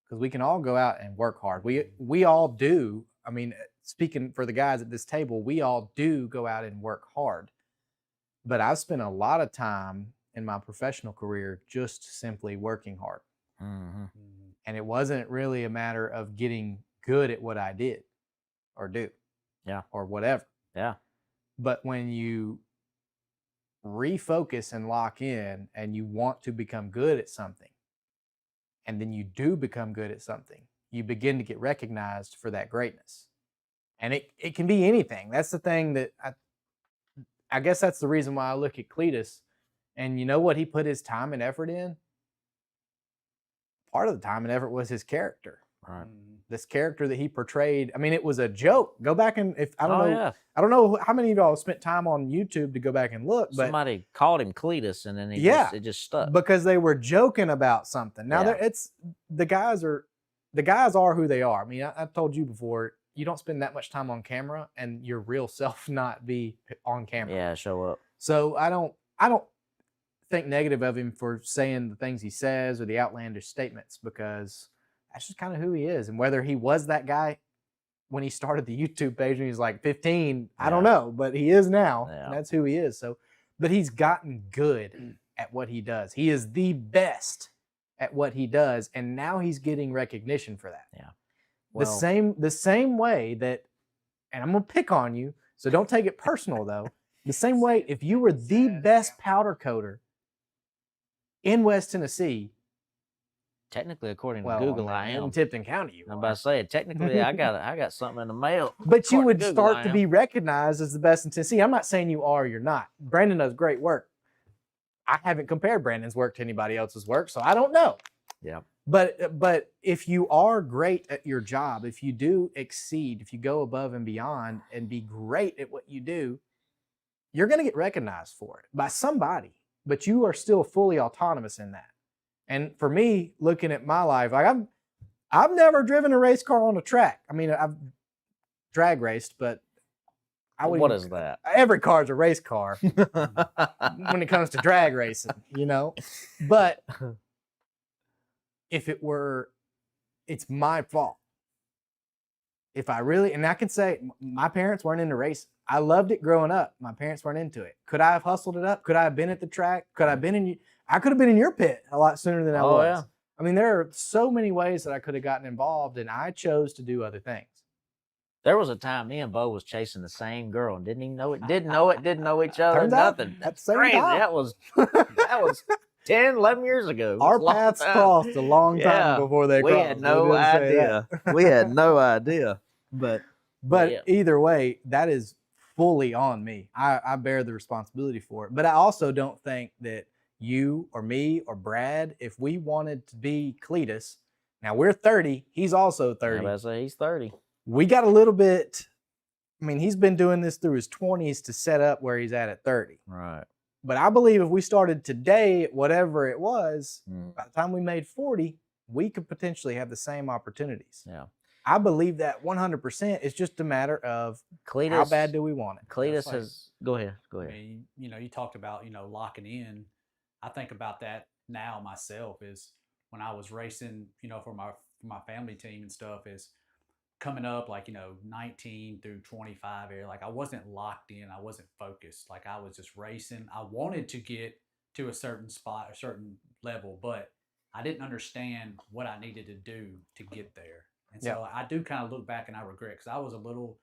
because we can all go out and work hard. We all do. I mean, speaking for the guys at this table, we all do go out and work hard. But I've spent a lot of time in my professional career just simply working hard. And it wasn't really a matter of getting good at what I did or do. Or whatever. But when you refocus and lock in and you want to become good at something, and then you do become good at something, you begin to get recognized for that greatness. And it can be anything. That's the thing that I guess that's the reason why I look at Cleetus, and you know what he put his time and effort in? Part of the time and effort was his character. Right. This character that he portrayed. I mean, it was a joke. Go back and I don't know how many of y'all spent time on YouTube to go back and look. But somebody called him Cleetus, and then it just stuck because they were joking about something. Now the guys are who they are. I mean, I told you before, you don't spend that much time on camera and your real self not be on camera. Yeah, show up. So I don't think negative of him for saying the things he says or the outlandish statements, because that's just kind of who he is. And whether he was that guy when he started the YouTube page when he was like 15, I don't know, but he is now. And that's who he is. So, but he's gotten good at what he does. He is the best at what he does, and now he's getting recognition for that. Yeah. Well, the same way that, and I'm gonna pick on you, so don't take it personal though. The same way, if you were the best powder coater in West Tennessee, technically, according to Google, I am. In Tipton County, I'm about to say it. Technically, I got something in the mail. But you would start to be recognized as the best in Tennessee. I'm not saying you are or you're not. Brandon does great work. I haven't compared Brandon's work to anybody else's work, so I don't know. Yeah. But if you are great at your job, if you do exceed, if you go above and beyond and be great at what you do, you're going to get recognized for it by somebody, but you are still fully autonomous in that. And for me, looking at my life, like I've never driven a race car on a track. I mean, I've drag raced, but What is that? Every car's a race car when it comes to drag racing, you know. But if it were, it's my fault. If I really, and I can say my parents weren't into racing. I loved it growing up. My parents weren't into it. Could I have hustled it up? Could I have been at the track? Could I have been in? I could have been in your pit a lot sooner than I was. Yeah. I mean, there are so many ways that I could have gotten involved, and I chose to do other things. There was a time me and Bo was chasing the same girl and didn't even know it. Didn't know each other. Turns out Nothing. at the same Crazy. time. That was 10, 11 years ago. Our paths crossed a long time before they crossed. We had no idea. We had no idea. But either way, that is fully on me. I bear the responsibility for it. But I also don't think that you or me or Brad, if we wanted to be Cleetus, now we're 30, he's also 30. I say he's 30. We got a little bit, I mean, he's been doing this through his 20s to set up where he's at 30. Right. But I believe if we started today, whatever it was, by the time we made 40, we could potentially have the same opportunities. Yeah. I believe that 100%. It's just a matter of Cleetus, how bad do we want it? Cleetus has, go ahead. I mean, you know, you talked about, you know, locking in. I think about that now myself is when I was racing, you know, for my family team and stuff is coming up like, you know, 19 through 25 area. Like I wasn't locked in. I wasn't focused. Like I was just racing. I wanted to get to a certain spot, a certain level, but I didn't understand what I needed to do to get there. And so I do kind of look back and I regret because I was a little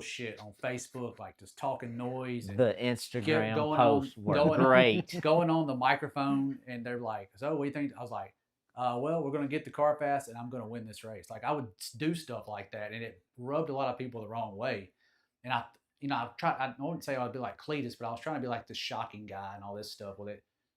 shit on Facebook, like just talking noise. And the Instagram posts were great. Going on the microphone and they're like, so what do you think? I was like, well, we're going to get the car fast and I'm going to win this race. Like I would do stuff like that and it rubbed a lot of people the wrong way. And I wouldn't say I would be like Cleetus, but I was trying to be like the shocking guy and all this stuff. Well,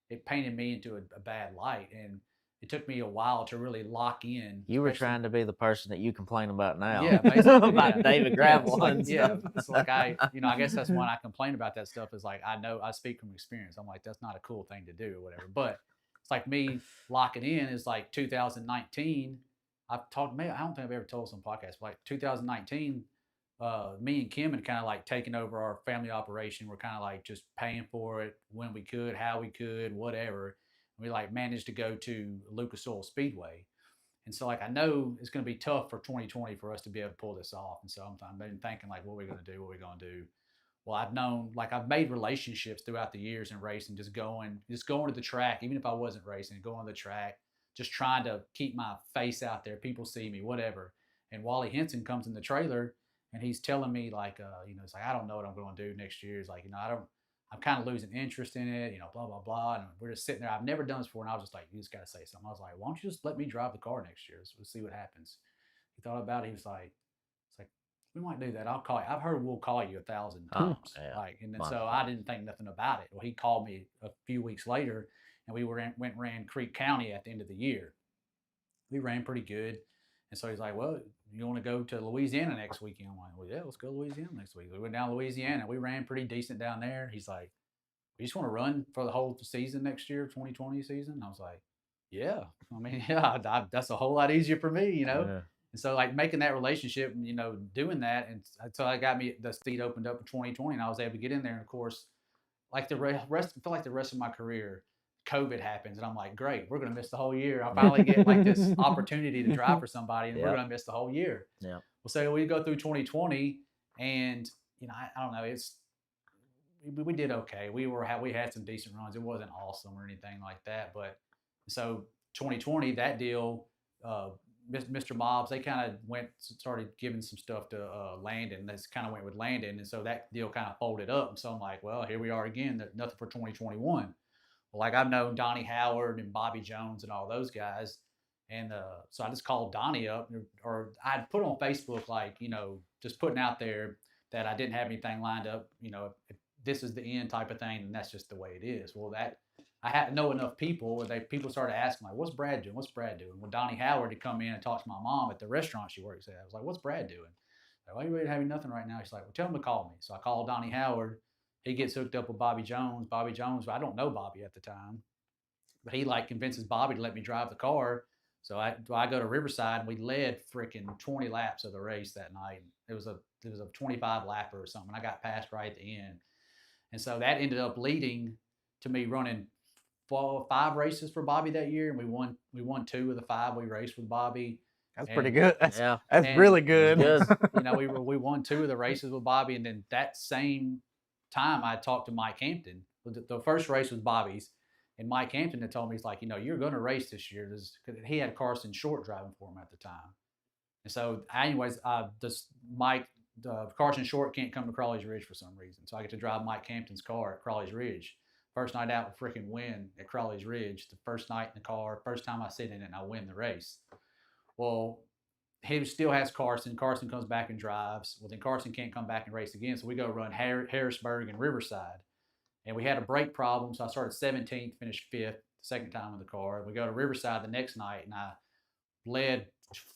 it painted me into a bad light. And it took me a while to really lock in. You were trying to be the person that you complain about now. Yeah, basically. About David Gravel. It's like I guess that's when I complain about that stuff is like, I know I speak from experience. I'm like, that's not a cool thing to do or whatever. But it's like me locking in is like 2019. I've talked, I don't think I've ever told some podcasts, but like 2019, me and Kim had kind of like taken over our family operation. We're kind of like just paying for it when we could, how we could, whatever. We like managed to go to Lucas Oil Speedway. And so like, I know it's going to be tough for 2020 for us to be able to pull this off. And so I've been thinking like, what are we going to do? Well, I've made relationships throughout the years in racing, just going to the track, even if I wasn't racing, going to the track, just trying to keep my face out there. People see me, whatever. And Wally Henson comes in the trailer and he's telling me like, it's like, I don't know what I'm going to do next year. It's like, I'm kind of losing interest in it, blah, blah, blah. And we're just sitting there. I've never done this before. And I was just like, you just got to say something. I was like, why don't you just let me drive the car next year? We'll see what happens. He thought about it. He was like, we might do that. I'll call you. I've heard we'll call you 1,000 times. So I didn't think nothing about it. Well, he called me a few weeks later and we went and ran Creek County at the end of the year. We ran pretty good. And so he's like, well, you want to go to Louisiana next weekend? I'm like, well, yeah, let's go to Louisiana next week. We went down to Louisiana. We ran pretty decent down there. He's like, you just want to run for the whole season next year, 2020 season? I was like, yeah. I mean, yeah, that's a whole lot easier for me, Yeah. And so like making that relationship, doing that. And so I got me the seat opened up in 2020 and I was able to get in there. And of course, like the rest of my career, COVID happens and I'm like, great, we're going to miss the whole year. I finally get like this opportunity to drive for somebody and we're going to miss the whole year. Yeah. Well, so we go through 2020 and, I don't know, we did okay. We had some decent runs. It wasn't awesome or anything like that. But so 2020, that deal, Mr. Mobs, they kind of started giving some stuff to Landon. That's kind of went with Landon. And so that deal kind of folded up. And so I'm like, well, here we are again. There's nothing for 2021. Well, like I've known Donnie Howard and Bobby Jones and all those guys. And so I just called Donnie up or I'd put on Facebook, like, just putting out there that I didn't have anything lined up, if this is the end type of thing, and that's just the way it is. Well, I know enough people where people started asking like, "What's Brad doing? What's Brad doing?" Well, Donnie Howard had come in and talked to my mom at the restaurant she works at. I was like, "What's Brad doing?" Like, "Why are you really having nothing right now?" She's like, "Well, tell him to call me." So I called Donnie Howard. He gets hooked up with Bobby Jones. Bobby Jones, I don't know Bobby at the time, but he like convinces Bobby to let me drive the car. So I go to Riverside and we led freaking 20 laps of the race that night. It was a 25 lapper or something. I got passed right at the end. And so that ended up leading to me running 5 races for Bobby that year, and we won 2 of the 5 we raced with Bobby. That's pretty good. That's really good. You know, we won 2 of the races with Bobby, and then that same time I talked to Mike Hampton. The first race was Bobby's, and Mike Hampton had told me, he's like, you know, you're going to race this year. He had Carson Short driving for him at the time. And so, anyways, Carson Short can't come to Crawley's Ridge for some reason. So I get to drive Mike Hampton's car at Crawley's Ridge. First night out, we freaking win at Crawley's Ridge. The first night in the car, first time I sit in it, and I win the race. Well, he still has Carson. Carson comes back and drives. Well, then Carson can't come back and race again. So we go run Harrisburg and Riverside. And we had a brake problem, so I started 17th, finished 5th, the second time in the car. We go to Riverside the next night, and I led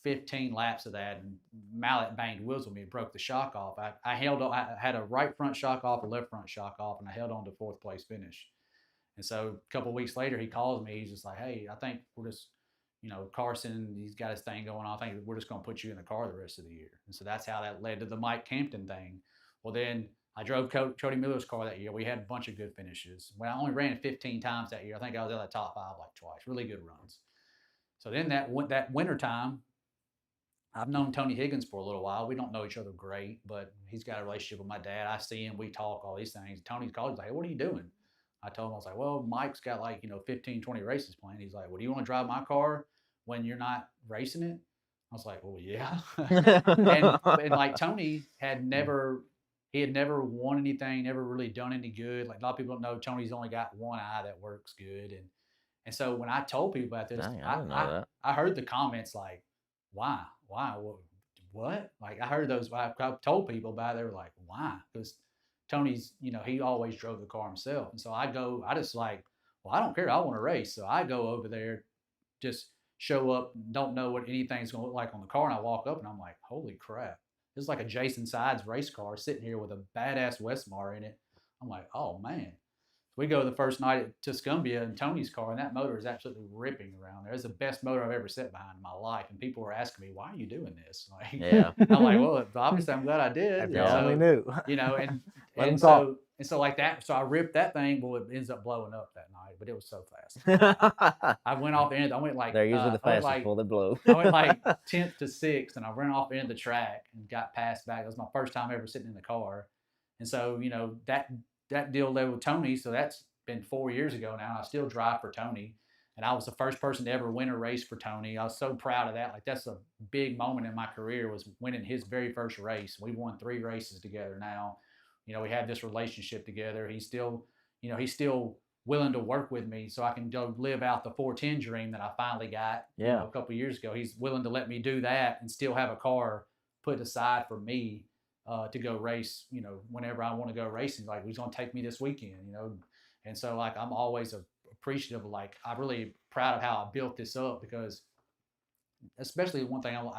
15 laps of that, and Mallet banged wheels with me and broke the shock off. I held on. I had a right front shock off, a left front shock off, and I held on to 4th place finish. And so a couple of weeks later, he calls me. He's just like, "Hey, I think we're just, you know, Carson, he's got his thing going on. I think we're just going to put you in the car the rest of the year." And so that's how that led to the Mike Hampton thing. Well, then I drove Cody Miller's car that year. We had a bunch of good finishes. Well, I only ran 15 times that year. I think I was out of the top 5 like twice. Really good runs. So then that winter time, I've known Tony Higgins for a little while. We don't know each other great, but he's got a relationship with my dad. I see him, we talk, all these things. Tony called, he's like, "Hey, what are you doing?" I told him, I was like, "Well, Mike's got like, 15, 20 races planned." He's like, "Well, do you want to drive my car when you're not racing it?" I was like, "Well, yeah." and like Tony had never won anything, never really done any good. Like a lot of people don't know, Tony's only got one eye that works good. And so when I told people about this, Dang, I didn't know that. I heard the comments like, "Why? What?" Like I heard those. I told people about it. They were like, "Why?" Because Tony's, he always drove the car himself. And so I just like, well, I don't care. I want to race. So I go over there, just show up, don't know what anything's going to look like on the car. And I walk up and I'm like, holy crap. This is like a Jason Sides race car sitting here with a badass Westmar in it. I'm like, oh man. We go the first night at Tuscumbia in Tony's car, and that motor is absolutely ripping around there. It's the best motor I've ever sat behind in my life. And people were asking me, "Why are you doing this?" Like, yeah. I'm like, "Well, obviously I'm glad I did." If y'all only knew. And so like that. So I ripped that thing. Well, it ends up blowing up that night, but it was so fast. I went off the end. I went like they're usually the fastest before they blow. I went like 10th to 6th, and I ran off the end of the track and got passed back. It was my first time ever sitting in the car, and so that deal there with Tony. So that's been 4 years ago now. I still drive for Tony, and I was the first person to ever win a race for Tony. I was so proud of that. Like that's a big moment in my career, was winning his very first race. We won 3 races together now. We have this relationship together. He's still willing to work with me so I can go live out the 410 dream that I finally got a couple of years ago. He's willing to let me do that and still have a car put aside for me to go race, whenever I want to go racing. Like, he's going to take me this weekend, And so, like, I'm always appreciative of, like, I'm really proud of how I built this up, because especially one thing I don't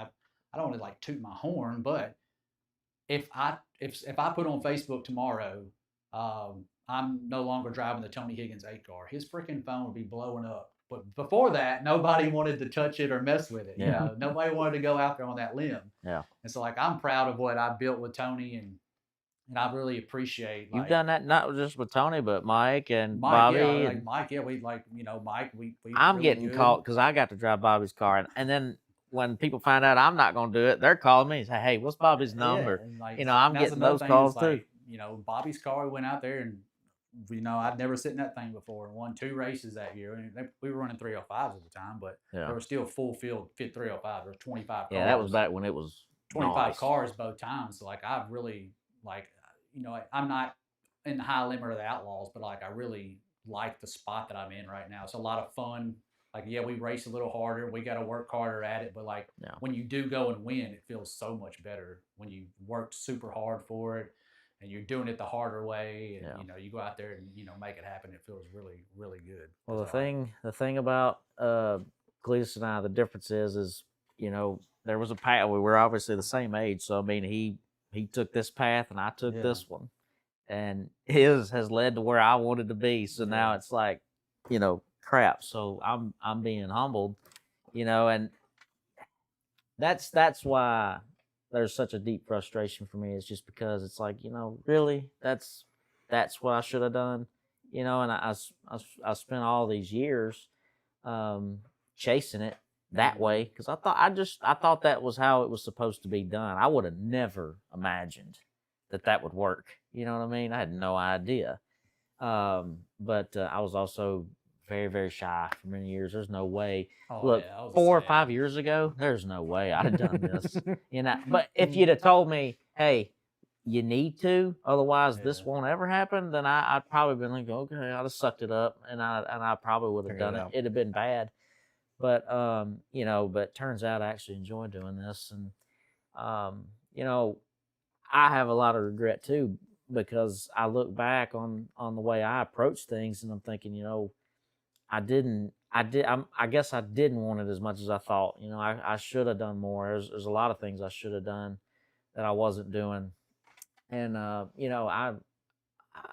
want to, like, toot my horn, but if I put on Facebook tomorrow, I'm no longer driving the Tony Higgins 8 car, his freaking phone would be blowing up. But before that, nobody wanted to touch it or mess with it. Yeah. Nobody wanted to go out there on that limb. Yeah. And so, like, I'm proud of what I built with Tony, and I really appreciate. You've done that not just with Tony, but Mike and Bobby. Yeah, Mike. Yeah, Mike. We I'm really getting caught because I got to drive Bobby's car, and then when people find out I'm not going to do it, they're calling me and say, "Hey, what's Bobby's number?" Yeah, I'm getting those calls too. Bobby's car. We went out there, and I'd never sit in that thing before, and won 2 races that year. And we were running 305s at the time, but there were still full field fit 305s. There were 25 cars. Yeah, that was back when it was 25 cars both times. So, like, I've really, like, I'm not in the high limit of the Outlaws, but, like, I really like the spot that I'm in right now. It's a lot of fun. Like, yeah, we race a little harder. We got to work harder at it. But, like, when you do go and win, it feels so much better when you worked super hard for it. and you're doing it the harder way, and Yeah. you go out there and make it happen. It feels really, really good. Well, That's the thing about Cleetus and I, the difference is there was a path. We were obviously the same age, so I mean, he took this path and I took this one, and his has led to where I wanted to be. So now it's like, crap. So I'm being humbled, and that's why there's such a deep frustration for me. It's just because it's like, really, that's what I should have done, and I spent all these years chasing it that way because I thought that was how it was supposed to be done. I would have never imagined that would work. You know what I mean? I had no idea. But I was also very, very shy for many years. There's no way. Look, 4 or 5 years ago, there's no way I'd have done this. But if you'd have told me, hey, you need to, otherwise this won't ever happen, then I'd probably been like, okay, I'd have sucked it up, and I probably would have done it. It'd have been bad. But but turns out I actually enjoy doing this, and I have a lot of regret too, because I look back on the way I approach things, and I'm thinking, I guess I didn't want it as much as I thought. I should have done more. There's a lot of things I should have done that I wasn't doing. And I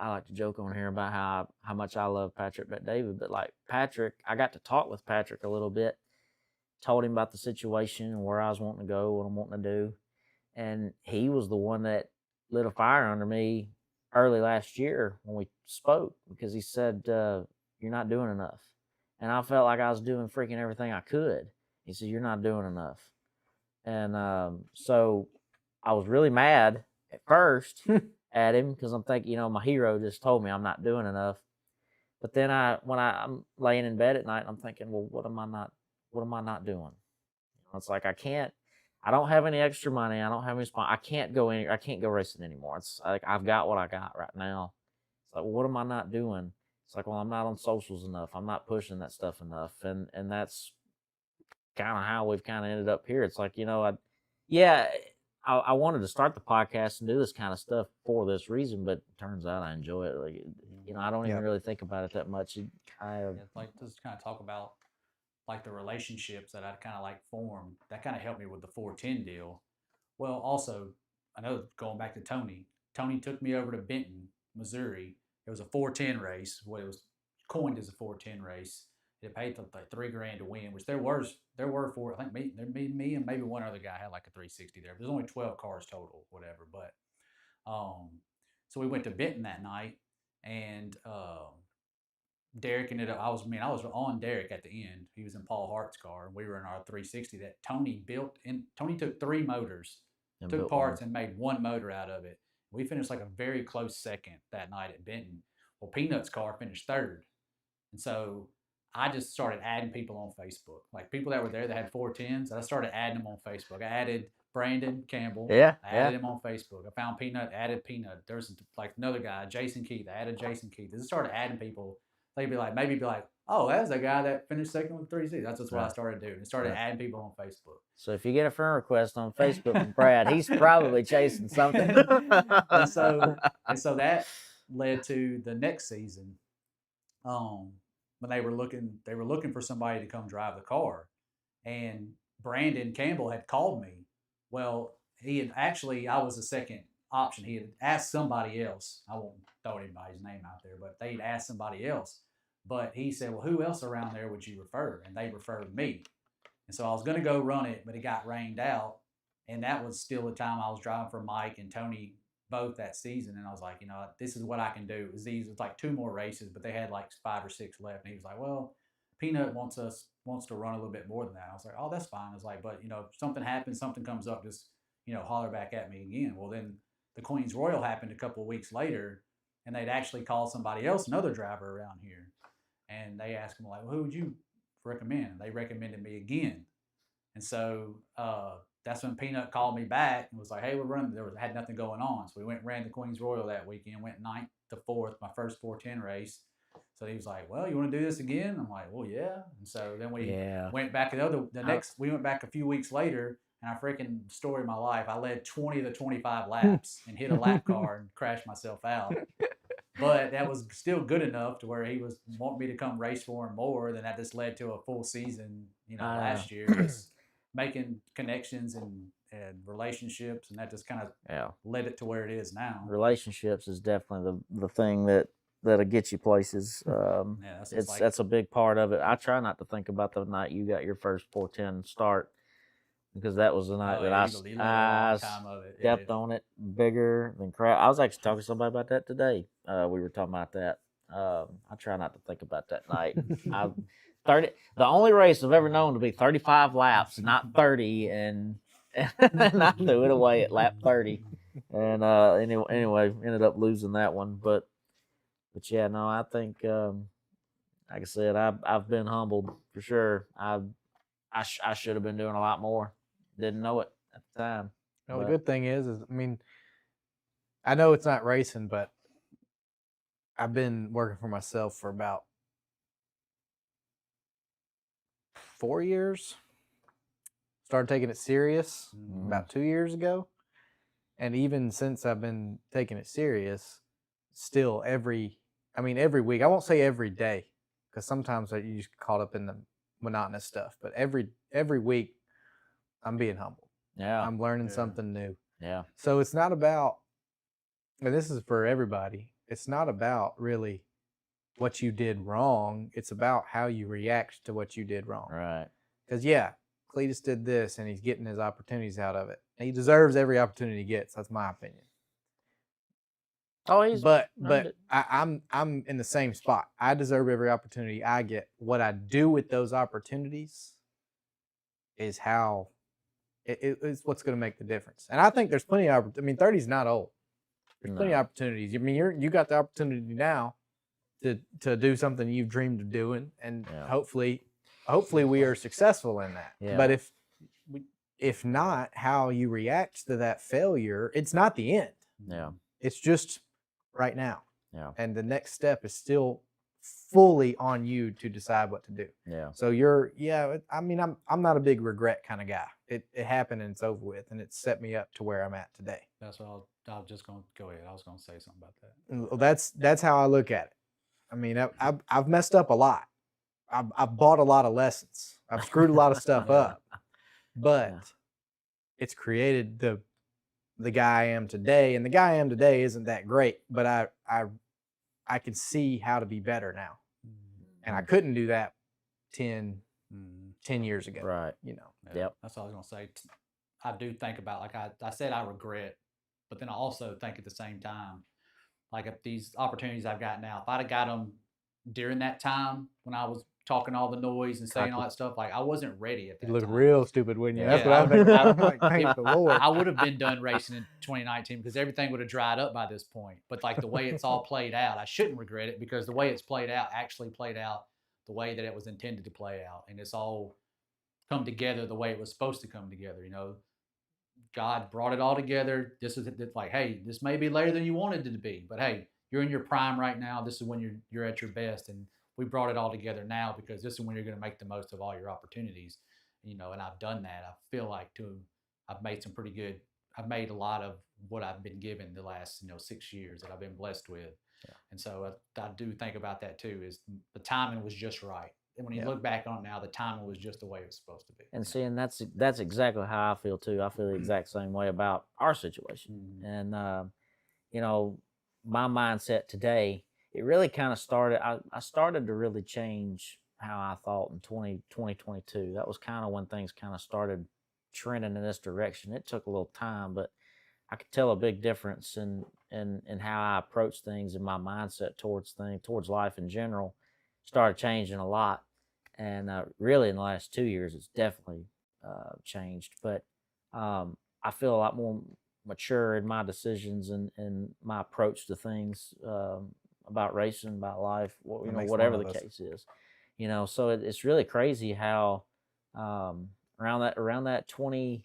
like to joke on here about how much I love Patrick Bet-David, but like Patrick, I got to talk with Patrick a little bit, told him about the situation and where I was wanting to go, what I'm wanting to do. And he was the one that lit a fire under me early last year when we spoke, because he said, you're not doing enough. And I felt like I was doing freaking everything I could. He said, you're not doing enough. And so I was really mad at first at him, because I'm thinking, my hero just told me I'm not doing enough. But then when I'm laying in bed at night, I'm thinking, well, what am I not doing? It's like I don't have any extra money. I don't have any sponsors. I can't go racing anymore. It's like I've got what I got right now. It's like, well, what am I not doing? It's like, well, I'm not on socials enough. I'm not pushing that stuff enough. And that's kind of how we've kind of ended up here. It's like, I wanted to start the podcast and do this kind of stuff for this reason, but it turns out I enjoy it. Like, I don't even really think about it that much. like just kind of talk about like the relationships that I kind of like formed. That kind of helped me with the 410 deal. Well, also, I know going back to Tony. Tony took me over to Benton, Missouri. It was a 410 race. What it was coined as a 410 race. It paid like $3,000 to win, which there were four. I think me and maybe one other guy had like a 360 there. But there's only 12 cars total, whatever. But so we went to Benton that night, and Derek ended up. I was on Derek at the end. He was in Paul Hart's car, and we were in our 360 that Tony built. And Tony took 3 motors, took parts, and made 1 motor out of it. We finished like a very close second that night at Benton. Well, Peanut's car finished 3rd, and so I just started adding people on Facebook, like people that were there that had 410s. I started adding them on Facebook. I added Brandon Campbell. I added him on Facebook. I found Peanut, added Peanut. There's like another guy, Jason Keith. I added Jason Keith. I just started adding people. They'd be like, oh, that's the guy that finished second with 3C. That's just what I started doing. I started adding people on Facebook. So if you get a friend request on Facebook from Brad, he's probably chasing something. and so that led to the next season. When they were looking for somebody to come drive the car, and Brandon Campbell had called me. Well, I was the second option. He had asked somebody else. I won't throw anybody's name out there, but they'd asked somebody else. But he said, well, who else around there would you refer? And they referred me. And so I was going to go run it, but it got rained out. And that was still the time I was driving for Mike and Tony both that season. And I was like, this is what I can do. It was like 2 more races, but they had like 5 or 6 left. And he was like, well, Peanut wants to run a little bit more than that. I was like, oh, that's fine. I was like, but if something happens, something comes up, just holler back at me again. Well, then the Queen's Royal happened a couple of weeks later, and they'd actually called somebody else, another driver around here, and they asked him like, well, who would you recommend? And they recommended me again, and so that's when Peanut called me back and was like, hey, we're running. Had nothing going on, so we went and ran the Queen's Royal that weekend. Went 9th to 4th, my first 410 race. So he was like, well, you want to do this again? I'm like, well, yeah. And so then we went back we went back a few weeks later, And I freaking story of my life, I led 20 to 25 laps and hit a lap car and crashed myself out. But that was still good enough to where he was wanting me to come race for him more. Then that just led to a full season, last year, just making connections and relationships, and that just kind of led it to where it is now. Relationships is definitely the thing that'll get you places. That's a big part of it. I try not to think about the night you got your first 410 start, because that was the night that I stepped on it bigger than crap. I was actually talking to somebody about that today. We were talking about that. I try not to think about that night. The only race I've ever known to be 35 laps, not 30, and I threw it away at lap 30. And anyway, ended up losing that one. But yeah, no, I think like I said, I've been humbled for sure. I should have been doing a lot more. Didn't know it at the time. Well, the good thing is I mean, I know it's not racing, but I've been working for myself for about 4 years. Started taking it serious about 2 years ago. And even since I've been taking it serious, still every week, I won't say every day, because sometimes you just get caught up in the monotonous stuff, but every week I'm being humbled. Yeah. I'm learning something new. Yeah. So it's not about, and this is for everybody, it's not about really what you did wrong. It's about how you react to what you did wrong. Right. Because, Cleetus did this and he's getting his opportunities out of it. And he deserves every opportunity he gets. That's my opinion. Oh, but I'm in the same spot. I deserve every opportunity I get. What I do with those opportunities is how it's what's going to make the difference. And I think there's plenty of 30 is not old. There's plenty of opportunities. I mean, you got the opportunity now to do something you've dreamed of doing, and hopefully we are successful in that. Yeah. But if not, how you react to that failure, it's not the end. Yeah. It's just right now. Yeah. And the next step is still fully on you to decide what to do. Yeah. So I'm not a big regret kind of guy. It happened and it's over with, and it set me up to where I'm at today. That's what I was just going to go ahead. I was going to say something about that. Well, that's how I look at it. I mean, I've messed up a lot. I've bought a lot of lessons. I've screwed a lot of stuff up, but it's created the guy I am today. And the guy I am today isn't that great, but I can see how to be better now. And I couldn't do that 10 years ago. Right. Yep. That's what I was going to say. I do think about, like I said, I regret, but then I also think at the same time, like if these opportunities I've got now, if I'd have got them during that time when I was talking all the noise and saying all that stuff, like I wasn't ready at that time. You look real stupid, wouldn't you? That's what I'm thinking. I'm like, thank the Lord. I would have been done racing in 2019 because everything would have dried up by this point. But like the way it's all played out, I shouldn't regret it, because the way it's played out actually played out the way that it was intended to play out. And it's all come together the way it was supposed to come together. God brought it all together. This is like, hey, this may be later than you wanted it to be, but hey, you're in your prime right now. This is when you're at your best, and we brought it all together now because this is when you're going to make the most of all your opportunities. And I've done that. I feel like I've made a lot of what I've been given the last 6 years that I've been blessed with. Yeah. And so I do think about that too. Is the timing was just right. And when you look back on it now, the timing was just the way it was supposed to be. And that's exactly how I feel too. I feel the exact same way about our situation. Mm-hmm. And my mindset today, it really kind of started. I started to really change how I thought in 2022. That was kind of when things kind of started trending in this direction. It took a little time, but I could tell a big difference in how I approach things, and my mindset towards life in general started changing a lot. And really in the last 2 years, it's definitely changed. But I feel a lot more mature in my decisions and my approach to things about racing, about life, whatever the case is. So it's really crazy how around that 20.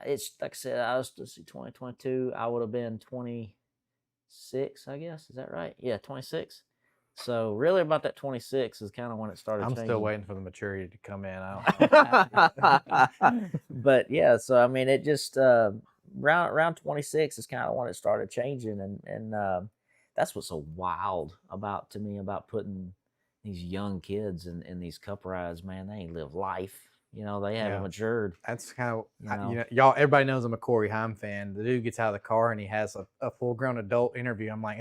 It's like I said, I was to see 2022. I would have been 26, I guess. Is that right? Yeah, 26. So really about that 26 is kind of when it started I'm changing. still waiting for the maturity to come in. I don't know. But yeah, so I mean, it just around 26 is kind of when it started changing, and that's what's so wild about to me about putting these young kids in these cup rides. Man, they ain't live life. You know, they haven't matured. That's kind of, You know? y'all, everybody knows I'm a Corey Haim fan. The dude gets out of the car and he has a full-grown adult interview. I'm like,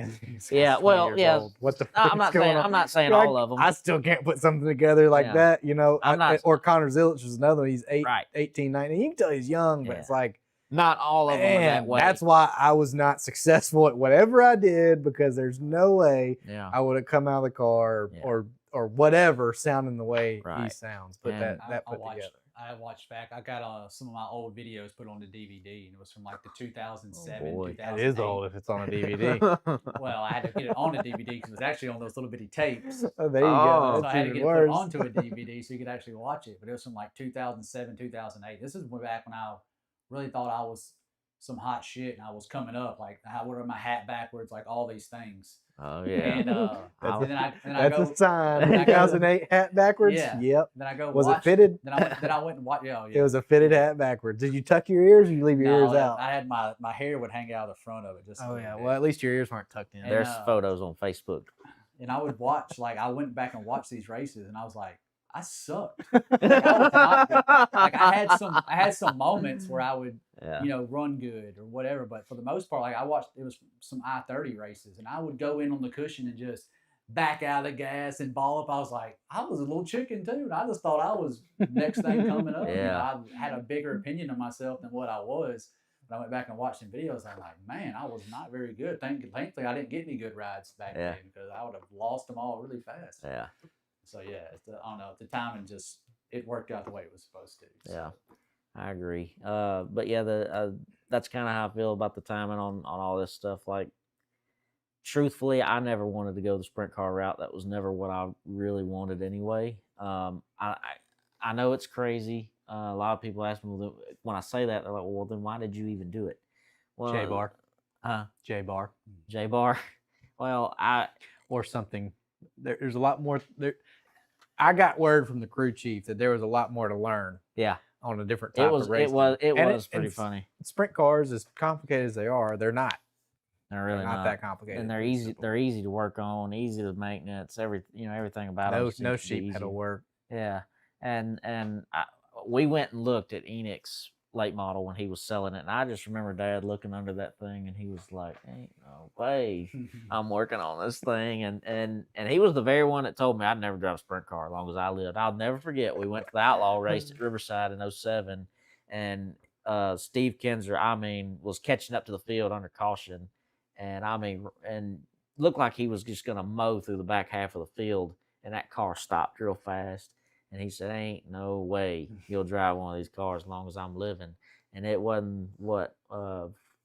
yeah, well, yeah. Old. What the I'm not saying on? I'm not saying all of them. I still can't put something together like that, you know. Or Connor Zilic is another one. He's 18, 19. You can tell he's young, but it's like, not all of them are that way. That's why I was not successful at whatever I did, because there's no way I would have come out of the car or whatever sounding the way he sounds. Put that put together. I watched back. I got some of my old videos put on the DVD, and it was from like the 2007, 2008. That is old if it's on a DVD. Well, I had to get it on a DVD because it was actually on those little bitty tapes. Oh, there you go. So I had to get it put onto a DVD so you could actually watch it. But it was from like 2007, 2008. This is way back when I really thought I was some hot shit and I was coming up. Like, I wore my hat backwards, like all these things. Oh yeah, and that's a sign. 2008 hat backwards. Yeah. Yep. Then I go. Was it fitted? Then I went and watched. Yeah. It was a fitted hat backwards. Did you tuck your ears or you leave your ears out? I had my hair would hang out the front of it. Just. Oh yeah. Well, at least your ears weren't tucked in. And, there's photos on Facebook. And I would watch. Like, I went back and watched these races, and I was like, I sucked. I had some moments where I would, run good or whatever. But for the most part, like, I watched, it was some I-30 races, and I would go in on the cushion and just back out of the gas and ball up. I was like, I was a little chicken too, and I just thought I was next thing coming up. Yeah. I had a bigger opinion of myself than what I was. But I went back and watched some videos. I'm like, man, I was not very good. Thankfully, I didn't get any good rides back then, because I would have lost them all really fast. Yeah. So yeah, I don't know. The timing it worked out the way it was supposed to. So. Yeah, I agree. But yeah, that's kind of how I feel about the timing on all this stuff. Like, truthfully, I never wanted to go the sprint car route. That was never what I really wanted anyway. I know it's crazy. A lot of people ask me, when I say that, they're like, well, then why did you even do it? Well, J-Bar. J-Bar. Well, or something. There's a lot more there. I got word from the crew chief that there was a lot more to learn. Yeah. On a different type of race. It was pretty funny. Sprint cars, as complicated as they are, they're not. They're really not that complicated. And they're easy. Simple. They're easy to work on, easy to maintenance. Everything about them. No sheet pedal work. Yeah. And we went and looked at Enoch's late model when he was selling it, and I just remember Dad looking under that thing, and he was like, "Ain't no way I'm working on this thing." And he was the very one that told me I'd never drive a sprint car as long as I lived. I'll never forget. We went to the Outlaw race at Riverside in 07, and Steve Kinzer, was catching up to the field under caution, and looked like he was just gonna mow through the back half of the field, and that car stopped real fast. And he said, "Ain't no way you'll drive one of these cars as long as I'm living." And it wasn't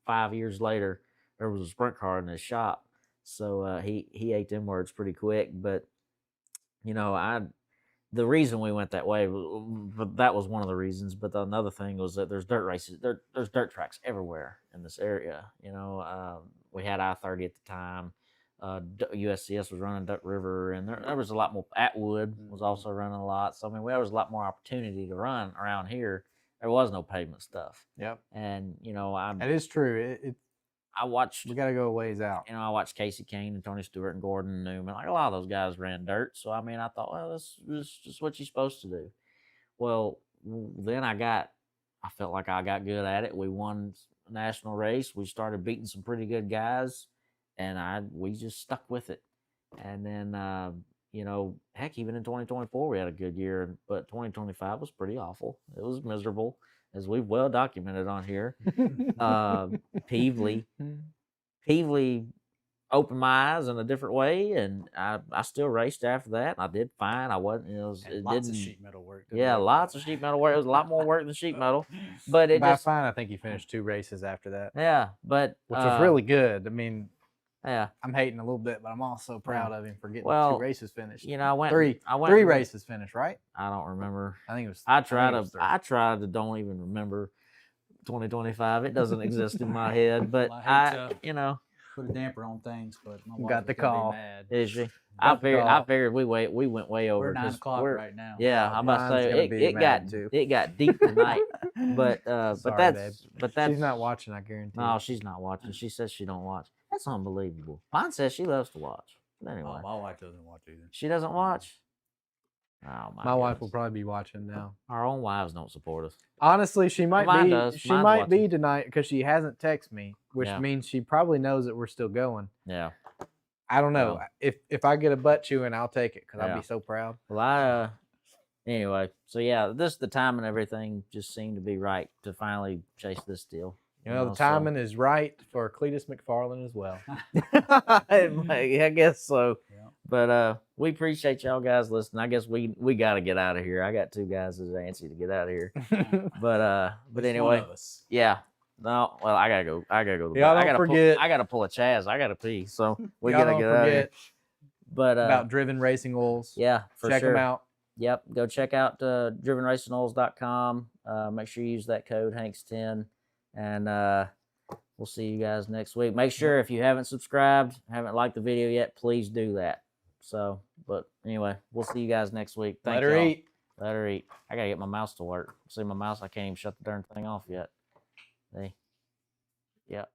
5 years later, there was a sprint car in his shop. So he ate them words pretty quick. But the reason we went that way, that was one of the reasons. But another thing was that there's dirt races, there's dirt tracks everywhere in this area. We had I-30 at the time. USCS was running Duck River, and there was a lot more. Atwood was also running a lot. So, there was a lot more opportunity to run around here. There was no pavement stuff. Yep. And, it is true. I watched. We got to go a ways out. I watched Casey Kane and Tony Stewart and Gordon Newman. Like, a lot of those guys ran dirt. So, I thought, well, this is just what you're supposed to do. Well, then I felt like I got good at it. We won a national race. We started beating some pretty good guys. And we just stuck with it. And then, heck, even in 2024, we had a good year. But 2025 was pretty awful. It was miserable, as we've well documented on here. Peevely opened my eyes in a different way, and I still raced after that. I did fine. I wasn't, lots of sheet metal work. Yeah, lots of sheet metal work. It was a lot more work than sheet metal. But fine, I think you finished 2 races after that. Yeah, but which was really good. Yeah, I'm hating a little bit, but I'm also proud of him for getting 2 races finished. I went 3 races finished, right? I don't remember. I think it was. I tried to don't even remember 2025. It doesn't exist in my head, but put a damper on things, but my wife Got the was gonna call. Be mad. Is she? Got the I call. figured we went way over. We're 9 'cause o'clock we're- right now. Yeah, I'm about to Mine's say gonna be mad, too. it got deep tonight. But Sorry, babe. that's She's not watching, I guarantee. No, she's not watching. She says she don't watch. That's unbelievable. Mine says she loves to watch. But anyway, My wife doesn't watch either. she doesn't watch. Oh My wife will goodness. probably be watching now. Our own wives don't support us. Honestly, she might Mine be. does. She Mine's might be watching. tonight because she hasn't texted me, which Yeah. means she probably knows that we're still going. Yeah. I don't know. Well. If I get a butt chewing, I'll take it because I'll Yeah. be so proud. Well, anyway, so yeah, the time and everything just seemed to be right to finally chase this deal. You know, the timing is right for Cleetus McFarland as well. I guess so. Yeah. But we appreciate y'all guys listening. I guess we got to get out of here. I got 2 guys that's antsy to get out of here. But It's anyway, one of us. yeah. No, well, I gotta go. I gotta go. To the Y'all bathroom. don't forget- I gotta pull a Chaz. I gotta pee. So we Y'all gotta don't get out of here. forget But about Driven Racing Oils. yeah, for Check sure. them out. Yep, go check out drivenracingoils.com. Make sure you use that code Hanks10, and we'll see you guys next week. Make sure if you haven't subscribed, haven't liked the video yet, please do that. So, but anyway, we'll see you guys next week. Thank Let her y'all. eat. Let her eat. I gotta get my mouse to work. See my mouse, I can't even shut the darn thing off yet. See? Yep.